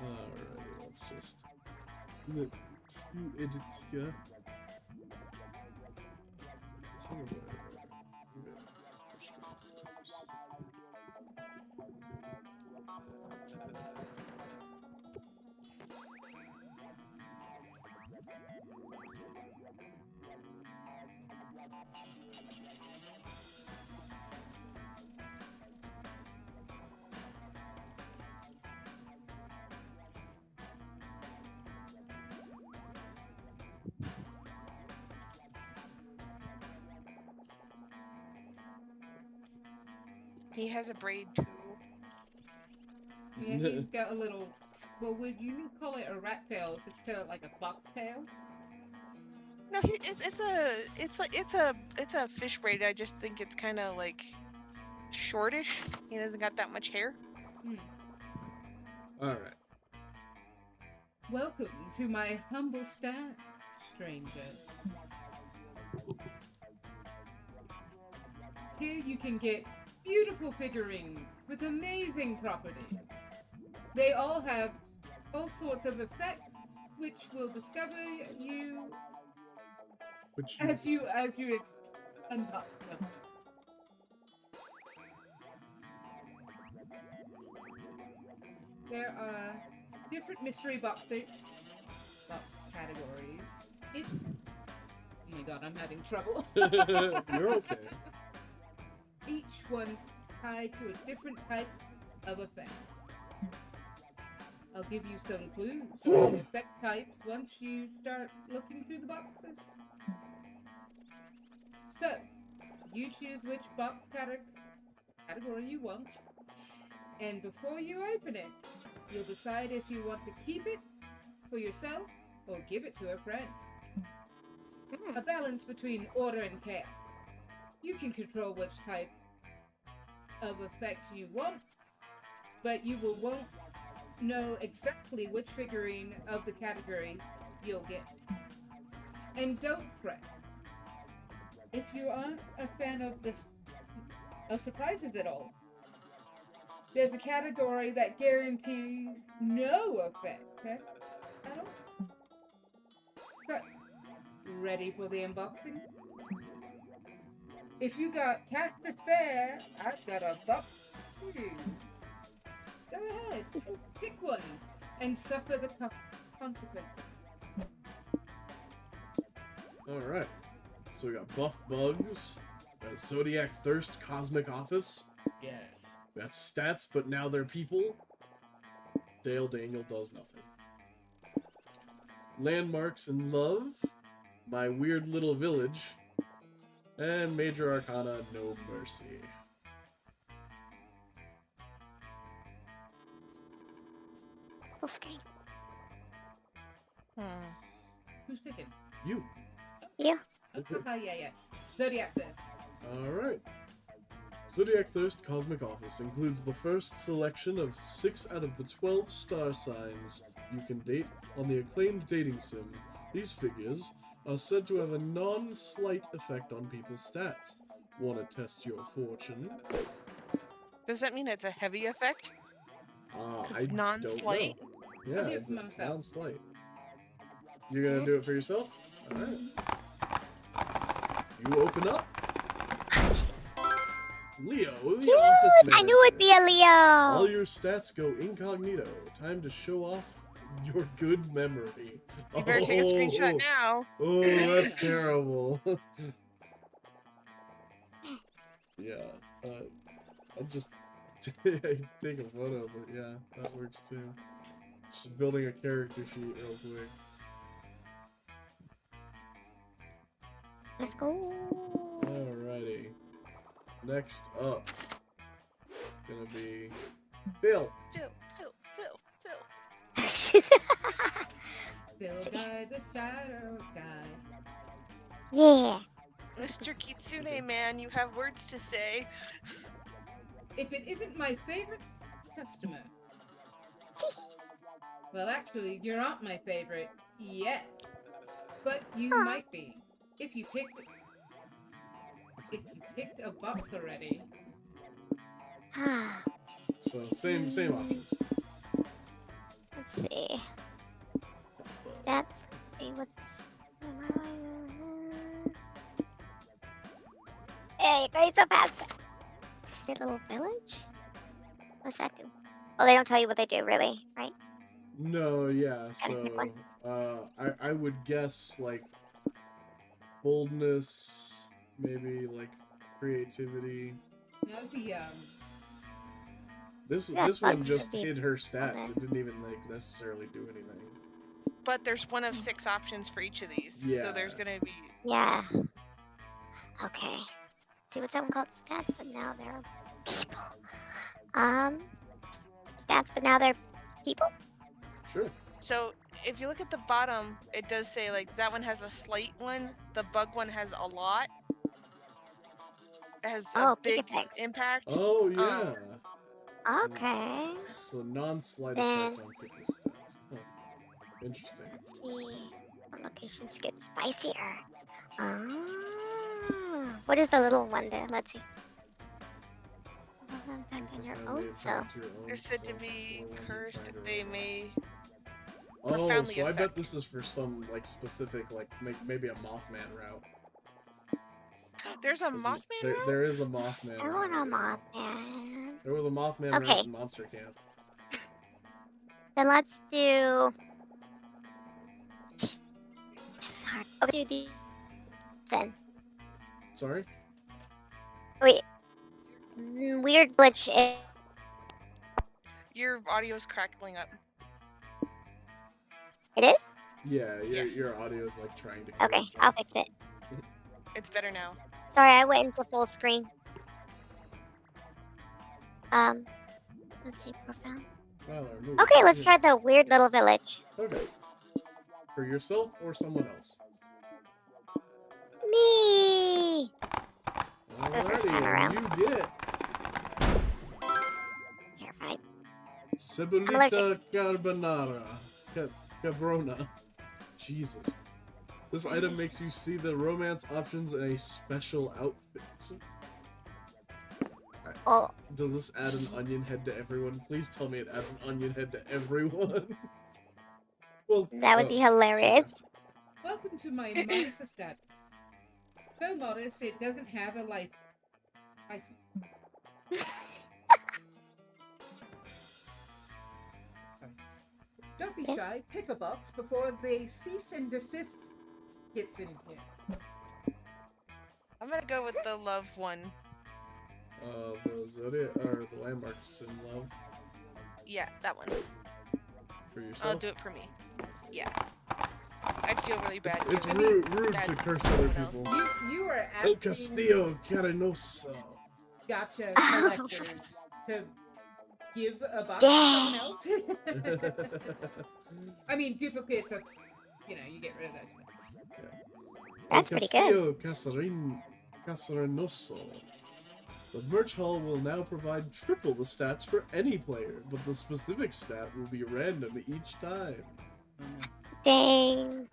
Alrighty, let's just let few edits here. He has a braid too. Yeah, he's got a little. Well, would you call it a rat tail? If it's kind of like a fox tail. No, it's a fish braid. I just think it's kind of like shortish. He doesn't got that much hair. Alright. Welcome to my humble stand, stranger. Here you can get beautiful figurines with amazing property. They all have all sorts of effects, which will discover you as you unbox them. There are different mystery box categories. Oh my god, I'm having trouble. You're okay. Each one tied to a different type of effect. I'll give you some clues on the effect types once you start looking through the boxes. So, you choose which box category you want, and before you open it, you'll decide if you want to keep it for yourself or give it to a friend. A balance between order and care. You can control which type of effect you want, but you won't know exactly which figurine of the category you'll get. And don't fret. If you aren't a fan of surprises at all, there's a category that guarantees no effect at all. So, ready for the unboxing? If you got cash to spare, I've got a box for you. Go ahead, pick one, and suffer the consequences. Alright. So we got Buff Bugs, Zodiac Thirst Cosmic Office. Yes. That's stats, but now they're people. Dale Daniel does nothing. Landmarks in Love, My Weird Little Village, and Major Arcana No Mercy. Full screen. Who's picking? You. Yeah. Yeah. Zodiac this. Alright. Zodiac Thirst Cosmic Office includes the first selection of 6 out of the 12 star signs you can date on the acclaimed dating sim. These figures are said to have a non-slight effect on people's stats. Want to test your fortune? Does that mean it's a heavy effect? I It's non-slight? don't know. I'll do Yeah, it it's for myself. non-slight. You're gonna do it for yourself? Alright. You open up. Leo, the office manager. I knew it'd be a Leo. All your stats go incognito. Time to show off your good memory. You better take a screenshot now. Oh, that's terrible. Yeah, I'll just take a photo, but yeah, that works too. Just building a character sheet real quick. Let's go. Alrighty. Next up, it's gonna be Phil. Phil. Phil Guy, the shadow guy. Yeah. Mr. Kitsune man, you have words to say. If it isn't my favorite customer, Well, actually, you aren't my favorite yet, but you Aw. might be if you picked a box already. So same options. Let's see. Stats. See what's. Hey, you're going so fast. Your little village? What's that do? Well, they don't tell you what they do, really, right? No, yeah. Gotta pick one. So I would guess like boldness, maybe like creativity. That would be This Yeah, this one bugs just would be hid her stats. okay. It didn't even like necessarily do anything. But there's one of 6 options for each of these. Yeah. So there's gonna be Yeah. Okay. See what's that one called? Stats, but now they're people. Stats, but now they're people? Sure. so if you look at the bottom, it does say like that one has a slight one, the bug one has a lot. It has a Oh, big big effects. impact. Oh yeah. Okay. So non-slight Then- effect on people's stats. Huh. Interesting. Let's see. What locations get spicier? What is the little one there? Let's see. On your Profoundly own self. affect your own They're said to self, be or when you cursed. find They romance. may. Oh, profoundly so I bet affect. this is for some like specific, like maybe a Mothman route. There's a 'Cause Mothman there, route? there is a Mothman. I want a route, yeah. Mothman. There was a Mothman Okay. route in Monster Camp. Then let's do. This is hard. Okay, do the. Then. Sorry. Wait. Weird glitch. Your audio's crackling up. It is? Yeah, Yeah. your audio is like trying to. Okay, clear itself. I'll fix it. It's better now. Sorry, I went into full screen. Let's see, profound. Tyler, move. Okay, let's Yeah. try the weird little village. Okay. For yourself or someone else. Me! first time Alrighty, around. and you get Terrified. Cebolita Carbonara. Cabrona. Jesus. This item makes you see the romance options in a special outfit. Oh, Does this add an onion head to everyone? Please tell me it adds an onion head to everyone. Well, that would be hilarious. Welcome to my modest estate. So modest, it doesn't have a license. Sorry. Don't be Yes? shy. Pick a box before the cease and desist gets in here. I'm gonna go with the love one. The Zodiac or the landmarks in love Yeah, that one. for yourself. I'll do it for me. Yeah. I'd feel really bad. It's giving rude bad to curse to other someone else. people. You are El asking Castillo Carenoso. gotcha collectors to give a box to someone else. I mean, duplicates are, you get rid of those. That's pretty good. Castillo Caserenoso. The merch hall will now provide triple the stats for any player, but the specific stat will be random each time. Dang.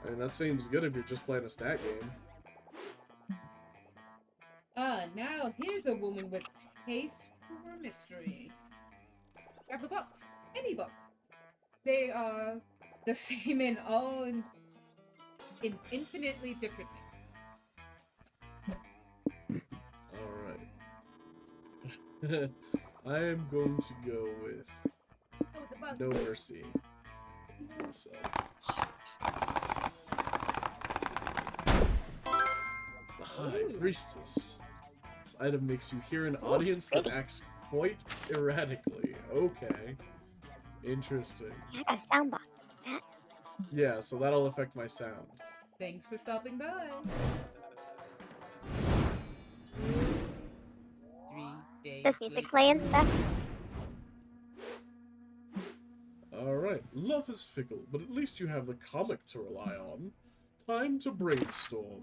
I mean, that seems good if you're just playing a stat game. Now here's a woman with taste for mystery. Grab a box. Any box. They are the same in all in infinitely different. Alright. I am going to go with Oh, the box. No Mercy. So. The High Ooh. Priestess. This item makes you hear an Ooh, audience that pretty. acts quite erratically. Okay. Interesting. I got a sound box. Yeah, so that'll affect my sound. Thanks for stopping by. 3 days. Does music later. play and stuff? Alright, love is fickle, but at least you have the comic to rely on. Time to brainstorm.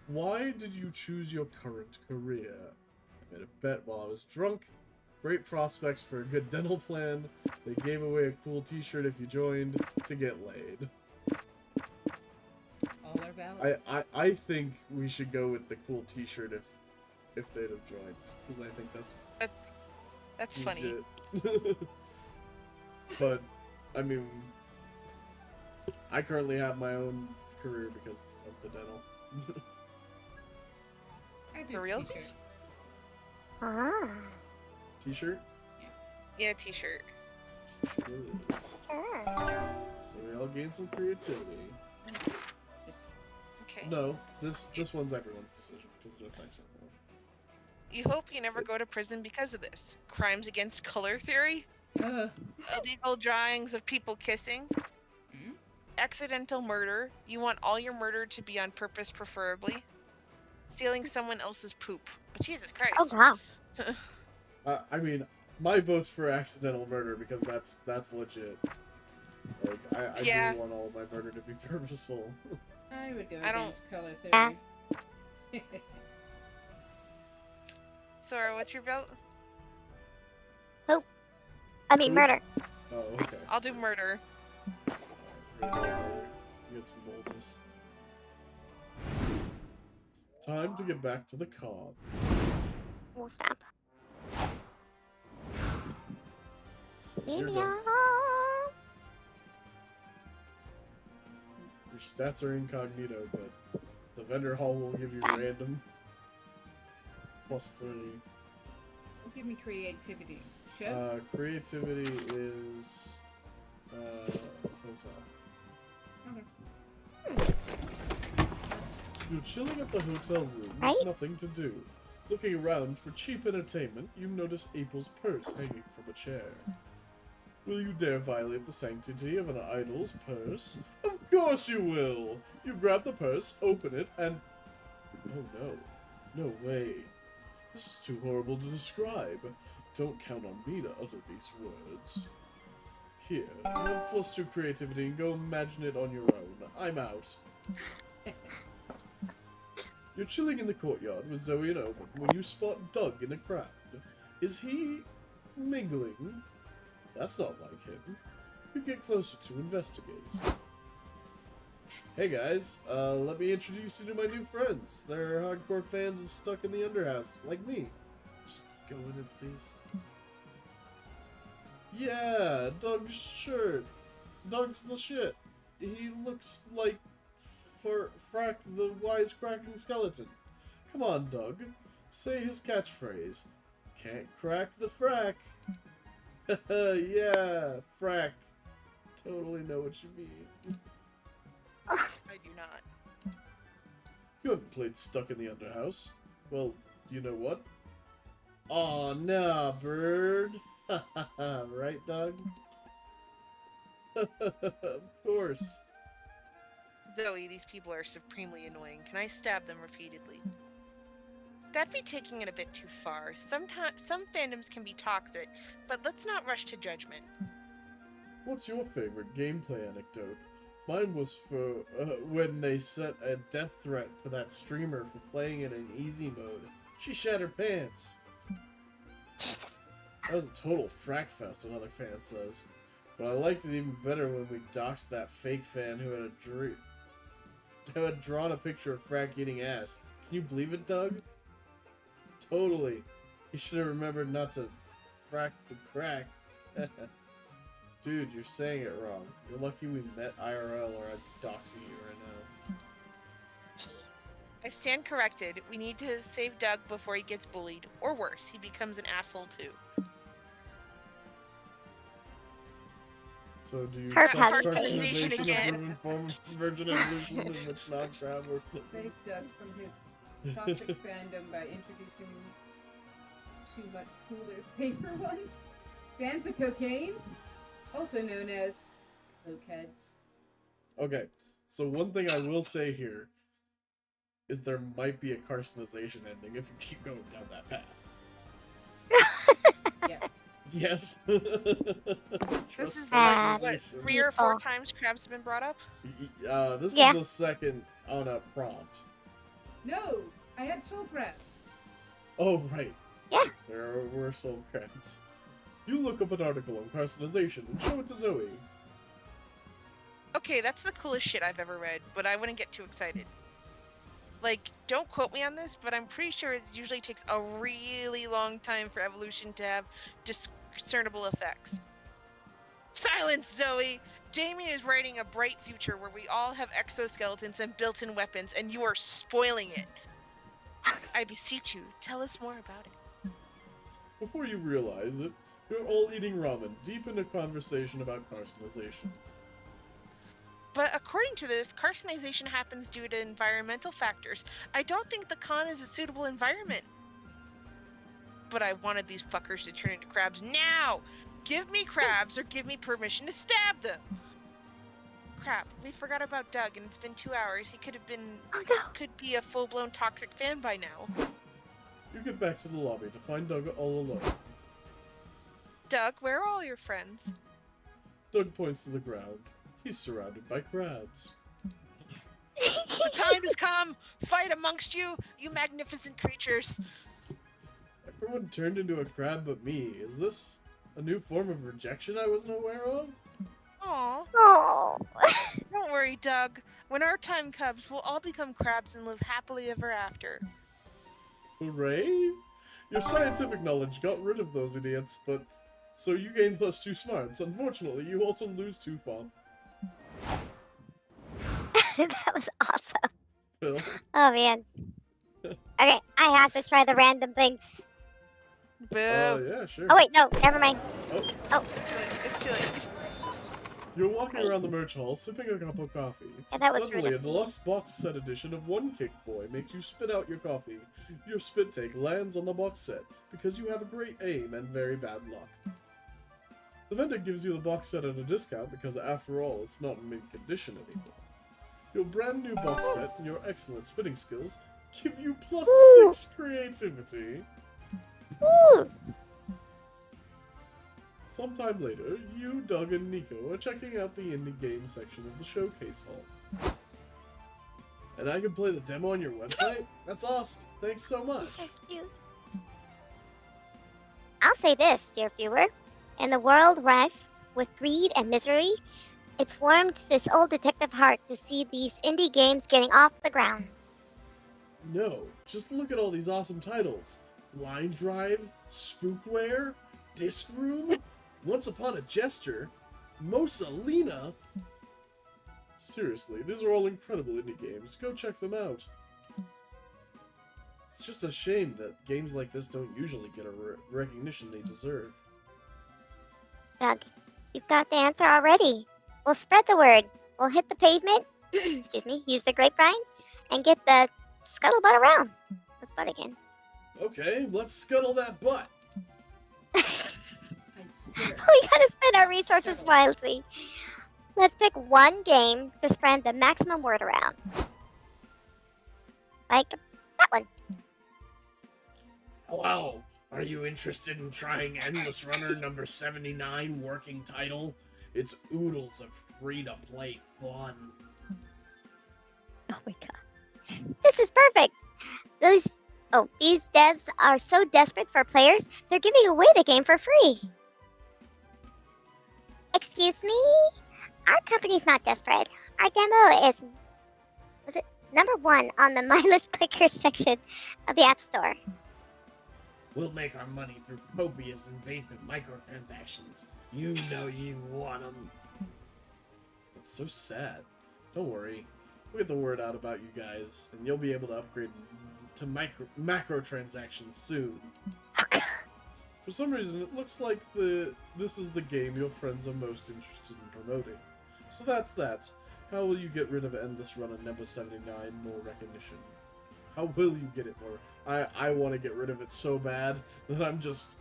Why did you choose your current career? I made a bet while I was drunk. great prospects for a good dental plan. They gave away a cool t-shirt if you joined to get laid. All are valid. I think we should go with the cool t-shirt if they'd have joined, because I think That's funny. legit. But I mean, I currently have my own career because of the dental. I did For real? t-shirt. Ah, T-shirt? Yeah, t-shirt. T-shirt. sure. So we all gain some creativity. Okay. No, this one's everyone's decision because it affects everyone. You hope you never go to prison because of this. Crimes against color theory, illegal drawings of people kissing, Hmm? accidental murder. You want all your murder to be on purpose, preferably. Stealing someone else's poop. Oh, Jesus Christ. Oh wow. I mean, my vote's for accidental murder because that's legit. Like, I Yeah. do want all my murder to be purposeful. I would go I don't- against color Ah. theory. Sora, what's your vote? I mean, Who? murder. Oh, okay. I'll do murder. You get some boldness. Time to get back to the con. We'll stop. So you're Yeah. done. Your stats are incognito, but the vendor hall will give you random +3. Give me creativity. Sure. Creativity is hotel. Okay. You're chilling at the hotel room Right? with nothing to do. Looking around for cheap entertainment, you notice April's purse hanging from a chair. Will you dare violate the sanctity of an idol's purse? Of course you will! You grab the purse, open it, and... Oh no. No way. This is too horrible to describe. Don't count on me to utter these words. Here, you have +2 creativity and go imagine it on your own. I'm out. You're chilling in the courtyard with Zoe and Owen when you spot Doug in a crowd. Is he mingling? That's not like him. You get closer to investigate. Hey guys, let me introduce you to my new friends. They're hardcore fans of Stuck in the Underhouse, like me. Just go with it, please. Yeah, Doug's shirt. Doug's the shit. He looks like Frack the wisecracking skeleton. Come on, Doug. Say his catchphrase. Can't crack the frack. Yeah, frack. Totally know what you mean. I do not. You haven't played Stuck in the Underhouse. Well, you know what? Aw, nah, bird. Right, Doug? Of course. Zoe, these people are supremely annoying. Can I stab them repeatedly? That'd be taking it a bit too far. Sometimes some fandoms can be toxic, but let's not rush to judgment. What's your favorite gameplay anecdote? Mine was for when they set a death threat to that streamer for playing it in easy mode. She shat her pants. Jesus. That was a total frack fest, another fan says. But I liked it even better when we doxed that fake fan who had drawn a picture of Frack eating ass. Can you believe it, Doug? Totally. He should have remembered not to frack the crack. Dude, you're saying it wrong. You're lucky we met IRL or I'd doxing you right now. I stand corrected. We need to save Doug before he gets bullied. Or worse, he becomes an asshole too. So do you Her trust cartoonization personalization again. of human form of virgin evolution in which non-crab or Save Doug from his toxic fandom by introducing to much cooler, safer one. Fans of cocaine, also known as cokeheads. Okay, so one thing I will say here is there might be a carcinization ending if we keep going down that path. Yes. Yes. This is Bad like, what, Carcinization. 3 or 4 people. times crabs have been brought up? This Yeah. is the second on a prompt. No, I had soul prep. Oh, right. Yeah. There were soul crabs. You look up an article on carcinization and show it to Zoe. Okay, that's the coolest shit I've ever read, but I wouldn't get too excited. Like, don't quote me on this, but I'm pretty sure it usually takes a really long time for evolution to have discernible effects. Silence, Zoe! Damien is writing a bright future where we all have exoskeletons and built-in weapons, and you are spoiling it. I beseech you, tell us more about it. Before you realize it, you're all eating ramen, deep in a conversation about carcinization. But according to this, carcinization happens due to environmental factors. I don't think the con is a suitable environment. But I wanted these fuckers to turn into crabs now! Give me crabs or give me permission to stab them! Crap, we forgot about Doug and it's been 2 hours. He could be a full-blown toxic fan by now. You get back to the lobby to find Doug all alone. Doug, where are all your friends? Doug points to the ground. He's surrounded by crabs. The time has come! Fight amongst you, you magnificent creatures! Everyone turned into a crab but me. Is this a new form of rejection I wasn't aware of? Aw, Oh. don't worry, Doug. When our time comes, we'll all become crabs and live happily ever after. Hooray! Your scientific knowledge got rid of those idiots, but... So you gain +2 smarts. Unfortunately, you also lose 2 fun. That was awesome. Phil. Oh man. Okay, I have to try the random thing. Boo! Yeah, sure. Oh wait, no, never mind. Oh, It's too late. you're walking around the merch hall, sipping a cup of coffee. Yeah, that was Suddenly, rude. a deluxe box set edition of One Kick Boy makes you spit out your coffee. Your spit take lands on the box set, because you have a great aim and very bad luck. The vendor gives you the box set at a discount because, after all, it's not in mint condition anymore. Your brand new box set and your excellent spitting skills give you +6 creativity. Ooh. Sometime later, you, Doug, and Nico are checking out the indie game section of the showcase hall. And I can play the demo on your website? That's awesome. Thanks so much. So cute. I'll say this, dear viewer. In a world rife with greed and misery, it's warmed this old detective heart to see these indie games getting off the ground. No, just look at all these awesome titles. Blind Drive, Spookware, Disc Room, Once Upon a Jester, Mosalina. Seriously, these are all incredible indie games. Go check them out. It's just a shame that games like this don't usually get a recognition they deserve. Doug, you've got the answer already. We'll spread the word. We'll hit the pavement, excuse me, use the grapevine, and get the scuttlebutt around. What's butt again? Okay, let's scuttle that butt. I swear. We gotta spend our resources wisely. Let's pick one game to spread the maximum word around. Like that one. Hello, are you interested in trying Endless Runner number 79 working title? It's oodles of free-to-play fun. Oh my god. This is perfect. These devs are so desperate for players, they're giving away the game for free. Excuse me? Our company's not desperate. Our demo is, number 1 on the mindless clickers section of the App Store. We'll make our money through copious invasive microtransactions. You know you want them. That's so sad. Don't worry. We'll get the word out about you guys, and you'll be able to upgrade to macrotransactions soon. For some reason, it looks like this is the game your friends are most interested in promoting. So that's that. How will you get rid of Endless Runner number 79 more recognition? How will you get it more? I want to get rid of it so bad that I'm just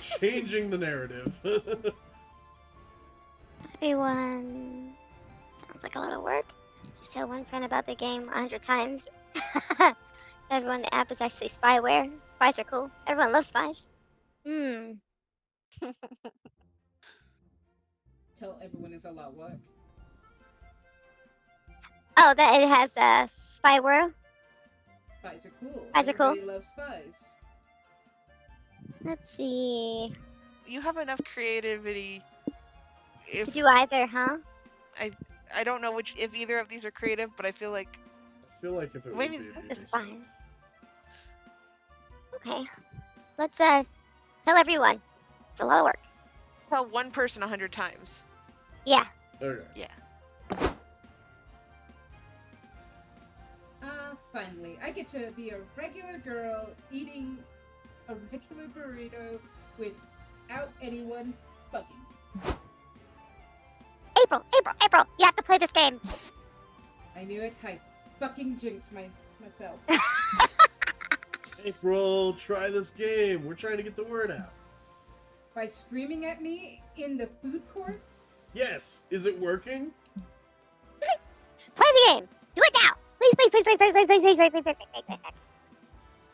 changing the narrative. Everyone. Sounds like a lot of work. Just tell one friend about the game 100 times. Everyone, the app is actually spyware. Spies are cool. Everyone loves spies. Tell everyone it's a lot of work. Oh, that it has spyware. Spies are cool. Spies are cool. Everybody loves spies. Let's see. You have enough creativity. To If do either, huh? I don't know if either of these are creative, but I feel like I feel like if it Wait, would be, it'd be It's basic. fine. Okay. Let's tell everyone. It's a lot of work. tell one person 100 times. Yeah. Okay. Finally, I get to be a regular girl eating a regular burrito without anyone bugging me. April, you have to play this game. I knew it. I fucking jinxed myself. April, try this game. We're trying to get the word out. By screaming at me in the food court? Yes. Is it working? Play the game. Do it now. Please. I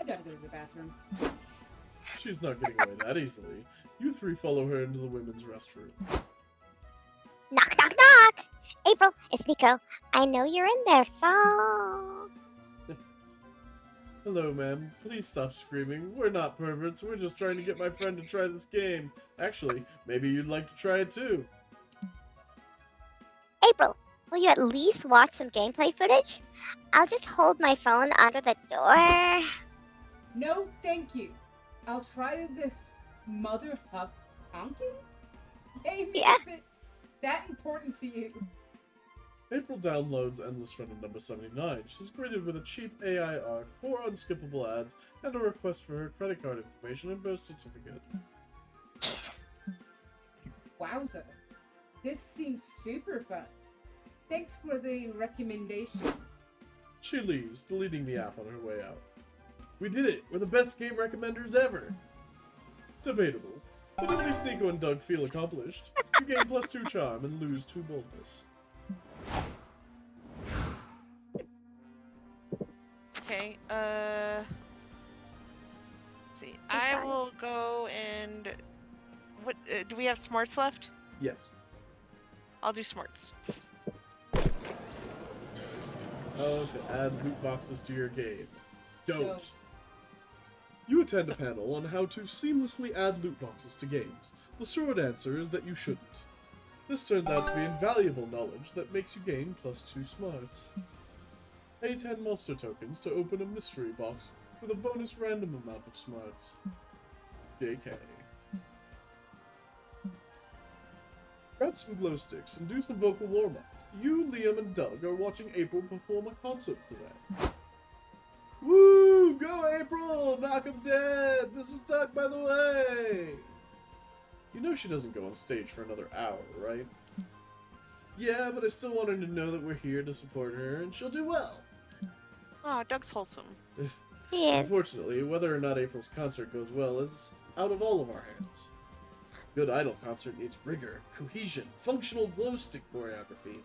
gotta go to the bathroom. She's not getting away that easily. You three follow her into the women's restroom. Knock, knock, knock. April, it's Nico. I know you're in there, so... Hello, ma'am. Please stop screaming. We're not perverts. We're just trying to get my friend to try this game. Actually, maybe you'd like to try it too. April, will you at least watch some gameplay footage? I'll just hold my phone under the door. No, thank you. I'll try this mother honking? Hey, me Yeah. if it's that important to you. April downloads Endless Runner number 79. She's greeted with a cheap AI art, 4 unskippable ads, and a request for her credit card information and birth certificate. Wowza. This seems super fun. Thanks for the recommendation. She leaves, deleting the app on her way out. We did it! We're the best game recommenders ever! Debatable, but at least Nico and Doug feel accomplished. You gain +2 charm and lose 2 boldness. Okay, let's see. I will go and... What, do we have smarts left? Yes. I'll do smarts. How to add loot boxes to your game. Don't. No. You attend a panel on how to seamlessly add loot boxes to games. The short answer is that you shouldn't. This turns out to be invaluable knowledge that makes you gain +2 smarts. Pay 10 monster tokens to open a mystery box with a bonus random amount of smarts. JK. Grab some glow sticks and do some vocal warm-ups. You, Liam, and Doug are watching April perform a concert today. Woo! Go April! Knock 'em dead! This is Doug, by the way! You know she doesn't go on stage for another hour, right? Yeah, but I still want her to know that we're here to support her, and she'll do well. Oh, Doug's wholesome. He is. Unfortunately, whether or not April's concert goes well is out of all of our hands. Good idol concert needs rigor, cohesion, functional glow stick choreography.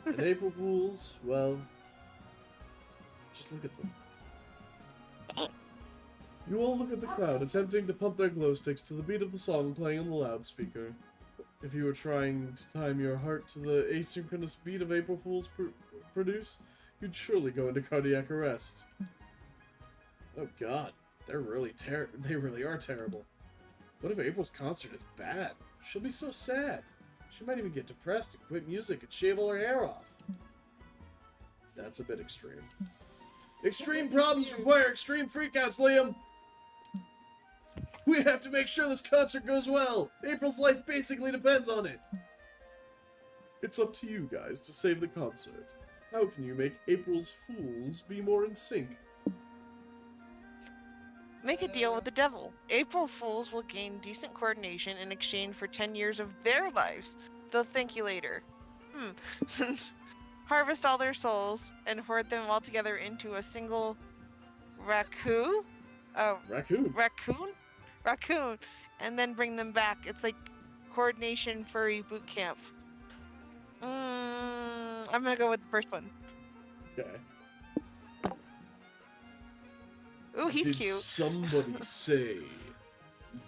And April Fools, well, just look at them. You all look at the crowd attempting to pump their glow sticks to the beat of the song playing on the loudspeaker. If you were trying to time your heart to the asynchronous beat of April Fools produce, you'd surely go into cardiac arrest. Oh god, they really are terrible. What if April's concert is bad? She'll be so sad. She might even get depressed and quit music and shave all her hair off. That's a bit extreme. Extreme problems require extreme freakouts, Liam! We have to make sure this concert goes well! April's life basically depends on it! It's up to you guys to save the concert. How can you make April's Fools be more in sync? Make a deal with the devil. April Fools will gain decent coordination in exchange for 10 years of their lives. They'll thank you later. Harvest all their souls and hoard them all together into a single raccoon? Raccoon. Raccoon. And then bring them back. It's like coordination furry boot camp. I'm gonna go with the first one. Okay. Ooh, he's Did cute. somebody say,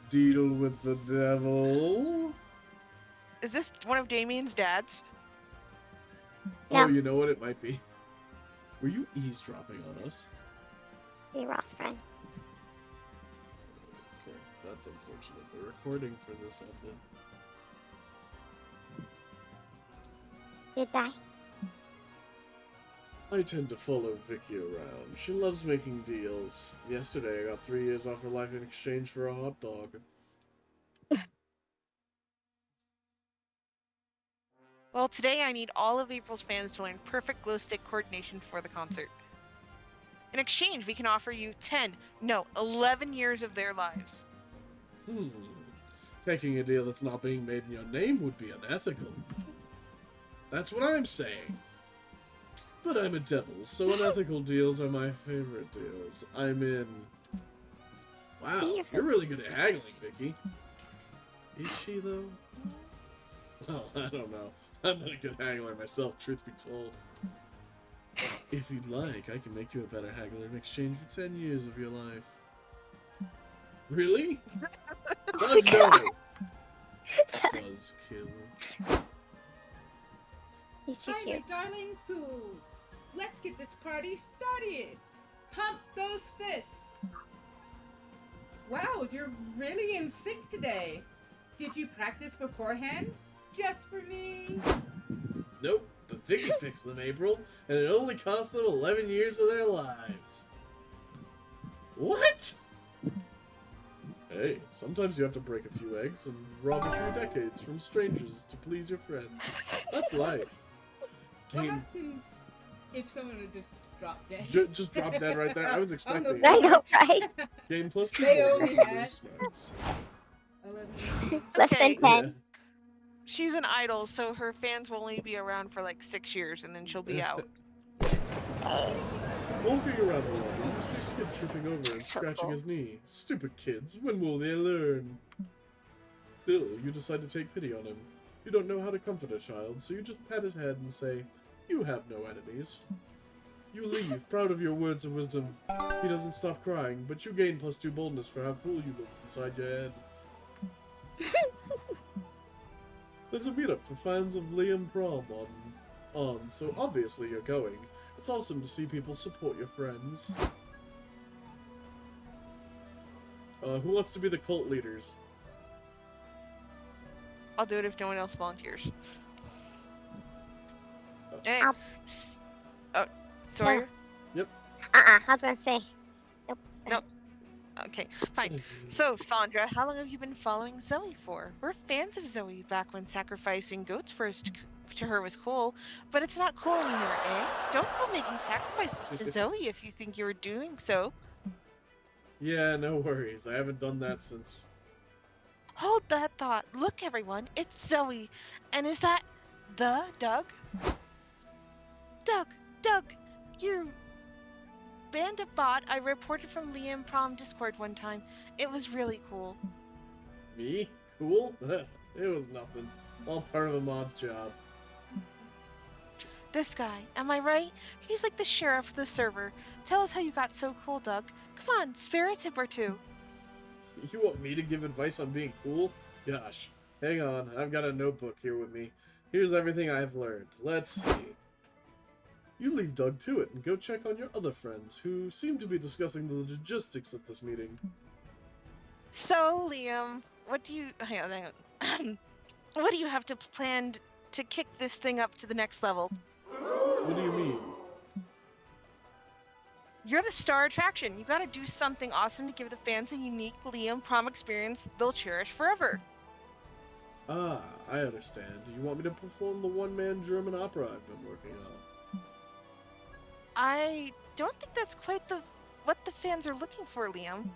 deal with the devil? Is this one of Damien's dads? No. Oh, you know what? It might be. Were you eavesdropping on us? Be Ross friend. Okay. That's unfortunate. The recording for this ended. Did die. I tend to follow Vicky around. She loves making deals. Yesterday, I got 3 years off her life in exchange for a hot dog. Well, today I need all of April's fans to learn perfect glow stick coordination for the concert. In exchange, we can offer you 10, no, 11 years of their lives. Taking a deal that's not being made in your name would be unethical. That's what I'm saying. But I'm a devil, so unethical deals are my favorite deals. I'm in. Wow, you're really good at haggling, Vicky. Is she, though? Well, I don't know. I'm not a good haggler myself, truth be told. If you'd like, I can make you a better haggler in exchange for 10 years of your life. Really? Oh, no! Buzzkill. He's too Hi, cute. my darling fools. Let's get this party started. Pump those fists. Wow, you're really in sync today. Did you practice beforehand? Just for me? Nope, but Vicky fixed them, April, and it only cost them 11 years of their lives. What? Hey, sometimes you have to break a few eggs and rob a few decades from strangers to please your friends. That's life. What Game, happens if someone would just drop dead? just drop dead right there. I was expecting I it. know, right? Game plus 2 They points only and had- lose smarts. 11. Less Okay. than 10. Yeah. She's an idol, so her fans will only be around for like 6 years and then she'll be out. Walking around the lobby, you see a kid tripping over and So scratching cool. his knee. Stupid kids, when will they learn? Still, you decide to take pity on him. You don't know how to comfort a child, so you just pat his head and say, "You have no enemies." You leave, proud of your words of wisdom. He doesn't stop crying, but you gain plus 2 boldness for how cool you looked inside your head. There's a meetup for fans of Liam Prom on, so obviously you're going. It's awesome to see people support your friends. Who wants to be the cult leaders? I'll do it if no one else volunteers. Hey. I'll- Oh, Sawyer? I was gonna say. Nope. Okay, fine. So, Sandra, how long have you been following Zoe for? We're fans of Zoe back when sacrificing goats first to her was cool, but it's not cool anymore, eh? Don't go making sacrifices to Zoe if you think you're doing so. Yeah, no worries. I haven't done that since... Hold that thought. Look, everyone, it's Zoe. And is that the Doug? Doug, you bandit bot I reported from Liam Prom Discord one time. It was really cool. Me? Cool? It was nothing. All part of a mod's job. This guy, am I right? He's like the sheriff of the server. Tell us how you got so cool, Doug. Come on, spare a tip or two. You want me to give advice on being cool? Gosh. Hang on, I've got a notebook here with me. Here's everything I've learned. Let's see. You leave Doug to it and go check on your other friends, who seem to be discussing the logistics of this meeting. So, Liam, what do you... Hang on. What do you have to plan to kick this thing up to the next level? What do you mean? You're the star attraction. You gotta do something awesome to give the fans a unique Liam Prom experience they'll cherish forever. Ah, I understand. You want me to perform the one-man German opera I've been working on? I don't think that's quite what the fans are looking for, Liam.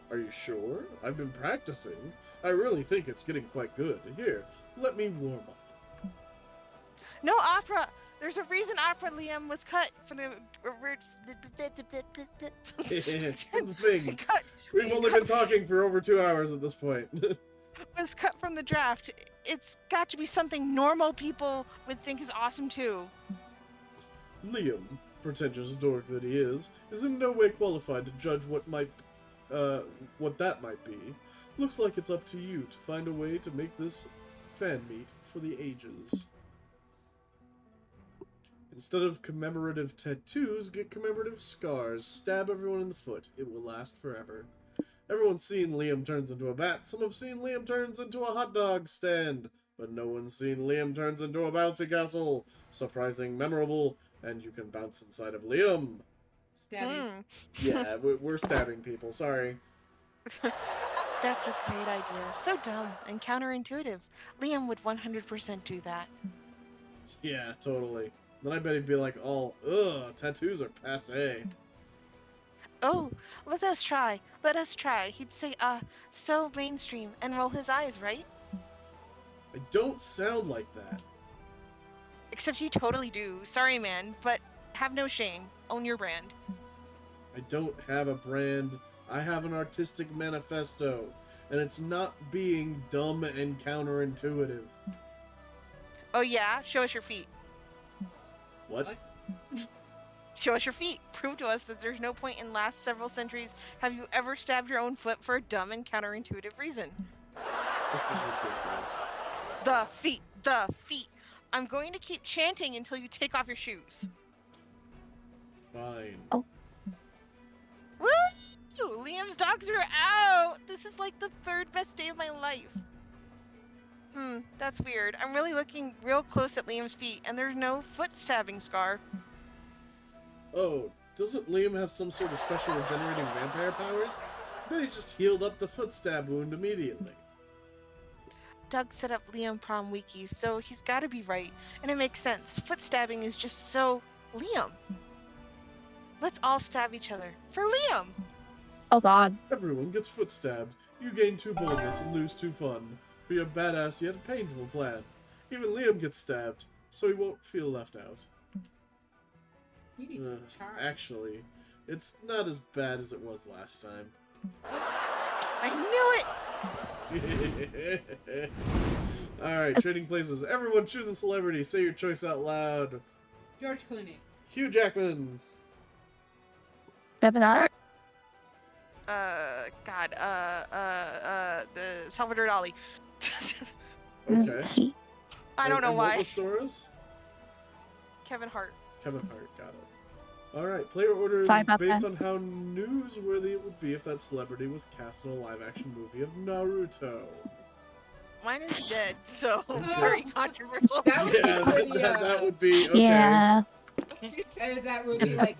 Are you sure? I've been practicing. I really think it's getting quite good. Here, let me warm up. No opera! There's a reason opera, Liam, was cut from the... From the thing. cut, We've only been talking for over 2 hours at this point. was cut from the draft. It's got to be something normal people would think is awesome, too. Liam, pretentious dork that he is in no way qualified to judge what that might be. Looks like it's up to you to find a way to make this fan meet for the ages. Instead of commemorative tattoos, get commemorative scars. Stab everyone in the foot. It will last forever. Everyone's seen Liam turns into a bat. Some have seen Liam turns into a hot dog stand. But no one's seen Liam turns into a bouncy castle. Surprising, memorable, and you can bounce inside of Liam. Stabbing. Mm. Yeah, we're stabbing people. Sorry. That's a great idea. So dumb and counterintuitive. Liam would 100% do that. Yeah, totally. Then I bet he'd be like, all, ugh, tattoos are passe. Oh, let us try. Let us try. He'd say, so mainstream and roll his eyes, right? I don't sound like that. Except you totally do. Sorry, man, but have no shame. Own your brand. I don't have a brand. I have an artistic manifesto. And it's not being dumb and counterintuitive. Oh yeah? Show us your feet. What? Show us your feet. Prove to us that there's no point in last several centuries have you ever stabbed your own foot for a dumb and counterintuitive reason. This is ridiculous. The feet. The feet. I'm going to keep chanting until you take off your shoes. Fine. Woo! Liam's dogs are out! This is like the third best day of my life. That's weird. I'm really looking real close at Liam's feet, and there's no foot stabbing scar. Oh, doesn't Liam have some sort of special regenerating vampire powers? I bet he just healed up the foot stab wound immediately. Doug set up Liam Prom Wiki, so he's gotta be right, and it makes sense. Foot stabbing is just so Liam. Let's all stab each other. For Liam! Oh god. Everyone gets foot stabbed. You gain 2 boldness and lose 2 fun. For your badass yet painful plan. Even Liam gets stabbed, so he won't feel left out. You need to charge. Actually, it's not as bad as it was last time. I knew it! Alright, trading places. Everyone choose a celebrity. Say your choice out loud. George Clooney. Hugh Jackman. Kevin Hart. The Salvador Dali. Okay. I don't know and why. What was Sora's? Kevin Hart. Kevin Hart, got it. Alright, player order is Sorry about based that. on how newsworthy it would be if that celebrity was cast in a live-action movie of Naruto. Mine is dead, so Okay. very controversial. That would Yeah, be pretty, that would be okay. Yeah. and that would be like,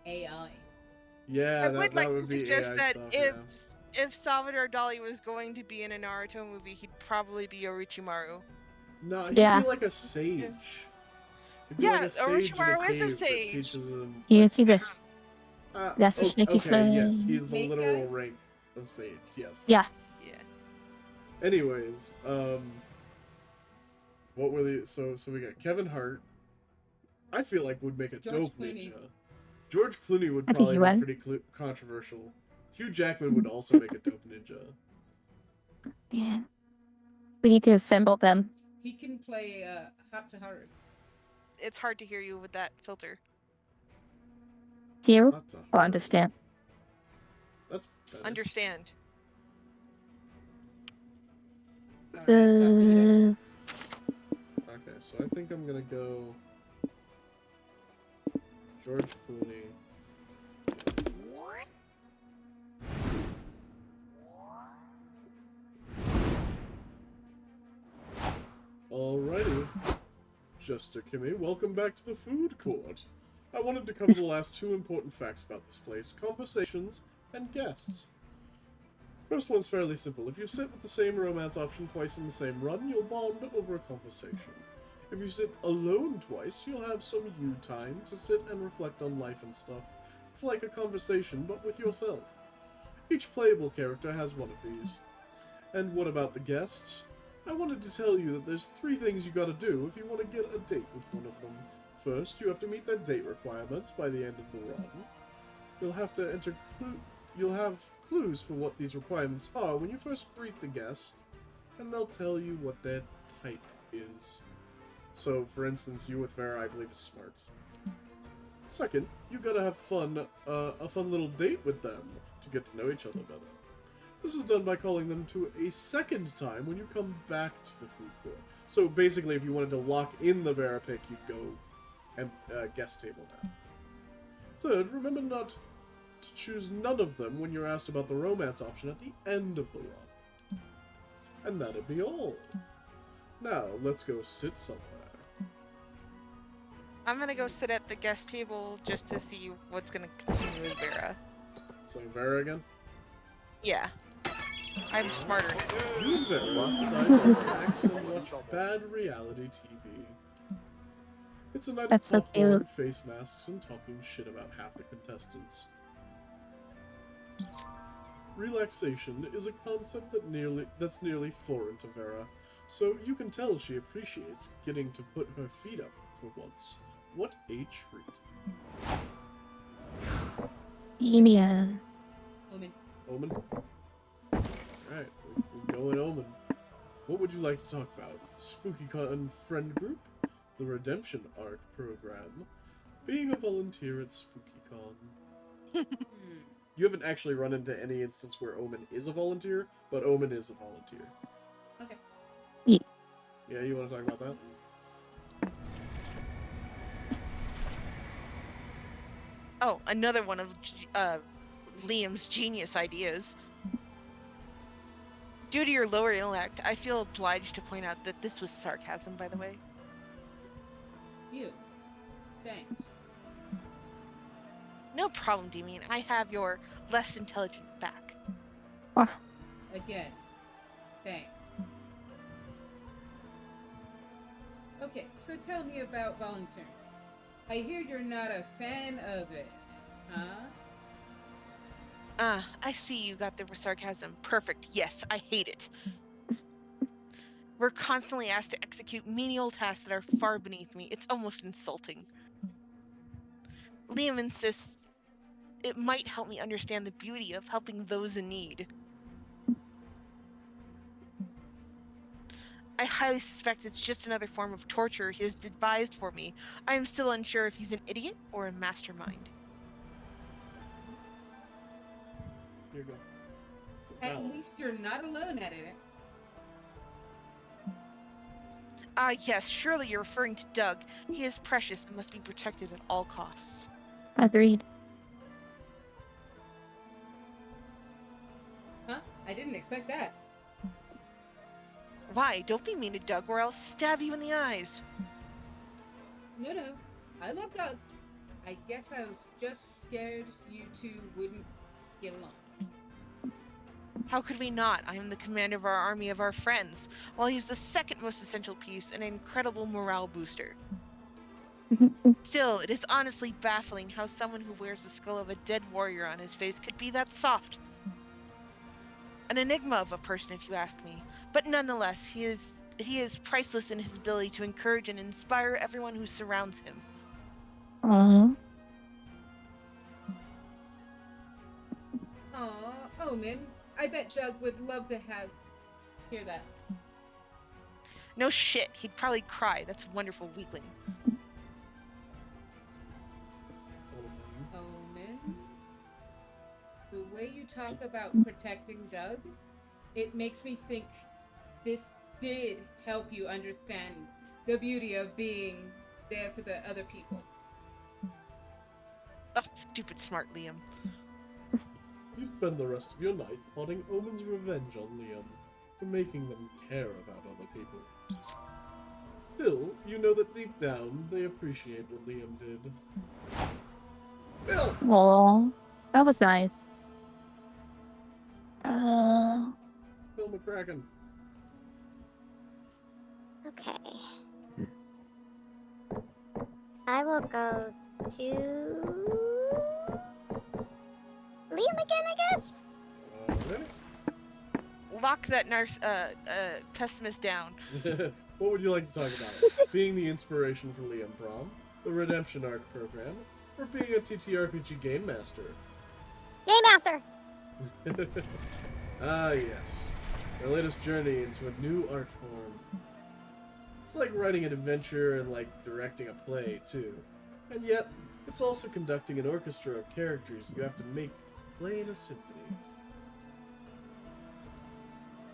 AI. Yeah, I that, would that like would to be suggest AI that stuff, if Salvador Dali was going to be in a Naruto movie, he'd probably be Orochimaru. No, he'd Yeah. be like a sage. He'd be Yeah, like a sage in a Orochimaru is a cave that sage. teaches him. You can see the That's the oh, sneaky okay, yes, flame. he's the Snake literal guy? rank of sage. Yes. Yeah. Yeah. Anyways, what were the so we got Kevin Hart. I feel like would make a George dope Clooney. ninja. George Clooney would I think probably he be would. pretty controversial. Hugh Jackman would also make a dope ninja. Yeah. We need to assemble them. He can play Hatsuharu. It's hard to hear you with that filter. You Not to will understand. That's better. Understand. Alright, copy Okay, so I think I'm gonna go George Clooney. Alrighty. Jester Kimmy, welcome back to the food court. I wanted to cover the last 2 important facts about this place, conversations and guests. First one's fairly simple. If you sit with the same romance option twice in the same run, you'll bond over a conversation. If you sit alone twice, you'll have some you time to sit and reflect on life and stuff. It's like a conversation, but with yourself. Each playable character has one of these. And what about the guests? I wanted to tell you that there's 3 things you gotta do if you want to get a date with one of them. First, you have to meet their date requirements by the end of the run. You'll have to enter you'll have clues for what these requirements are when you first greet the guest, and they'll tell you what their type is. So, for instance, you with Vera, I believe, is smart. Second, you gotta have fun, a fun little date with them to get to know each other better. This is done by calling them to a second time when you come back to the food court. So basically, if you wanted to lock in the Vera pick, you'd go and guest table now. Third, remember to choose none of them when you're asked about the romance option at the end of the run. And that'd be all. Now, let's go sit somewhere. I'm gonna go sit at the guest table just to see what's gonna continue with Vera. Saying Vera again? Yeah. I'm smarter. You and Vera decide to relax and watch bad reality TV. It's a night That's so of popcorn, cute. face masks, and talking shit about half the contestants. Relaxation is a concept that's nearly foreign to Vera, so you can tell she appreciates getting to put her feet up for once. What a treat. Emia. Omen. Omen? Alright, we're going Omen. What would you like to talk about? SpookyCon friend group? The Redemption Arc program? Being a volunteer at SpookyCon? You haven't actually run into any instance where Omen is a volunteer, but Omen is a volunteer. Okay. Yeah, you want to talk about that? Oh, another one of Liam's genius ideas. Due to your lower intellect, I feel obliged to point out that this was sarcasm, by the way. You. Thanks. No problem, Damien. I have your less intelligent back. Again. Thanks. Okay, so tell me about volunteering. I hear you're not a fan of it, huh? I see you got the sarcasm. Perfect. Yes, I hate it. We're constantly asked to execute menial tasks that are far beneath me. It's almost insulting. Liam insists it might help me understand the beauty of helping those in need. I highly suspect it's just another form of torture he has devised for me. I am still unsure if he's an idiot or a mastermind. Here you go. So At now- least you're not alone at it. Yes, surely you're referring to Doug. He is precious and must be protected at all costs. Agreed. Huh? I didn't expect that. Why? Don't be mean to Doug or I'll stab you in the eyes. No. I love Doug. I guess I was just scared you two wouldn't get along. How could we not? I am the commander of our army of our friends, while he's the second most essential piece and an incredible morale booster. Still, it is honestly baffling how someone who wears the skull of a dead warrior on his face could be that soft. An enigma of a person, if you ask me. But nonetheless, he is priceless in his ability to encourage and inspire everyone who surrounds him. Aww. Aw, Omen. I bet Doug would love to hear that. No shit, he'd probably cry. That's a wonderful weakling. Omen? The way you talk about protecting Doug, it makes me think this did help you understand the beauty of being there for the other people. Ugh, stupid smart Liam. You spend the rest of your night plotting Omen's revenge on Liam for making them care about other people. Still, you know that deep down, they appreciate what Liam did. Bill! Aww. That was nice. Bill McCracken. Okay. I will go to Liam again, I guess. Alright. Lock that pessimist down. What would you like to talk about? Being the inspiration for Liam Prom, the Redemption Arc program, or being a TTRPG game master? Game Master! Ah, yes. Our latest journey into a new art form. It's like writing an adventure and like directing a play, too. And yet, it's also conducting an orchestra of characters you have to make play in a symphony.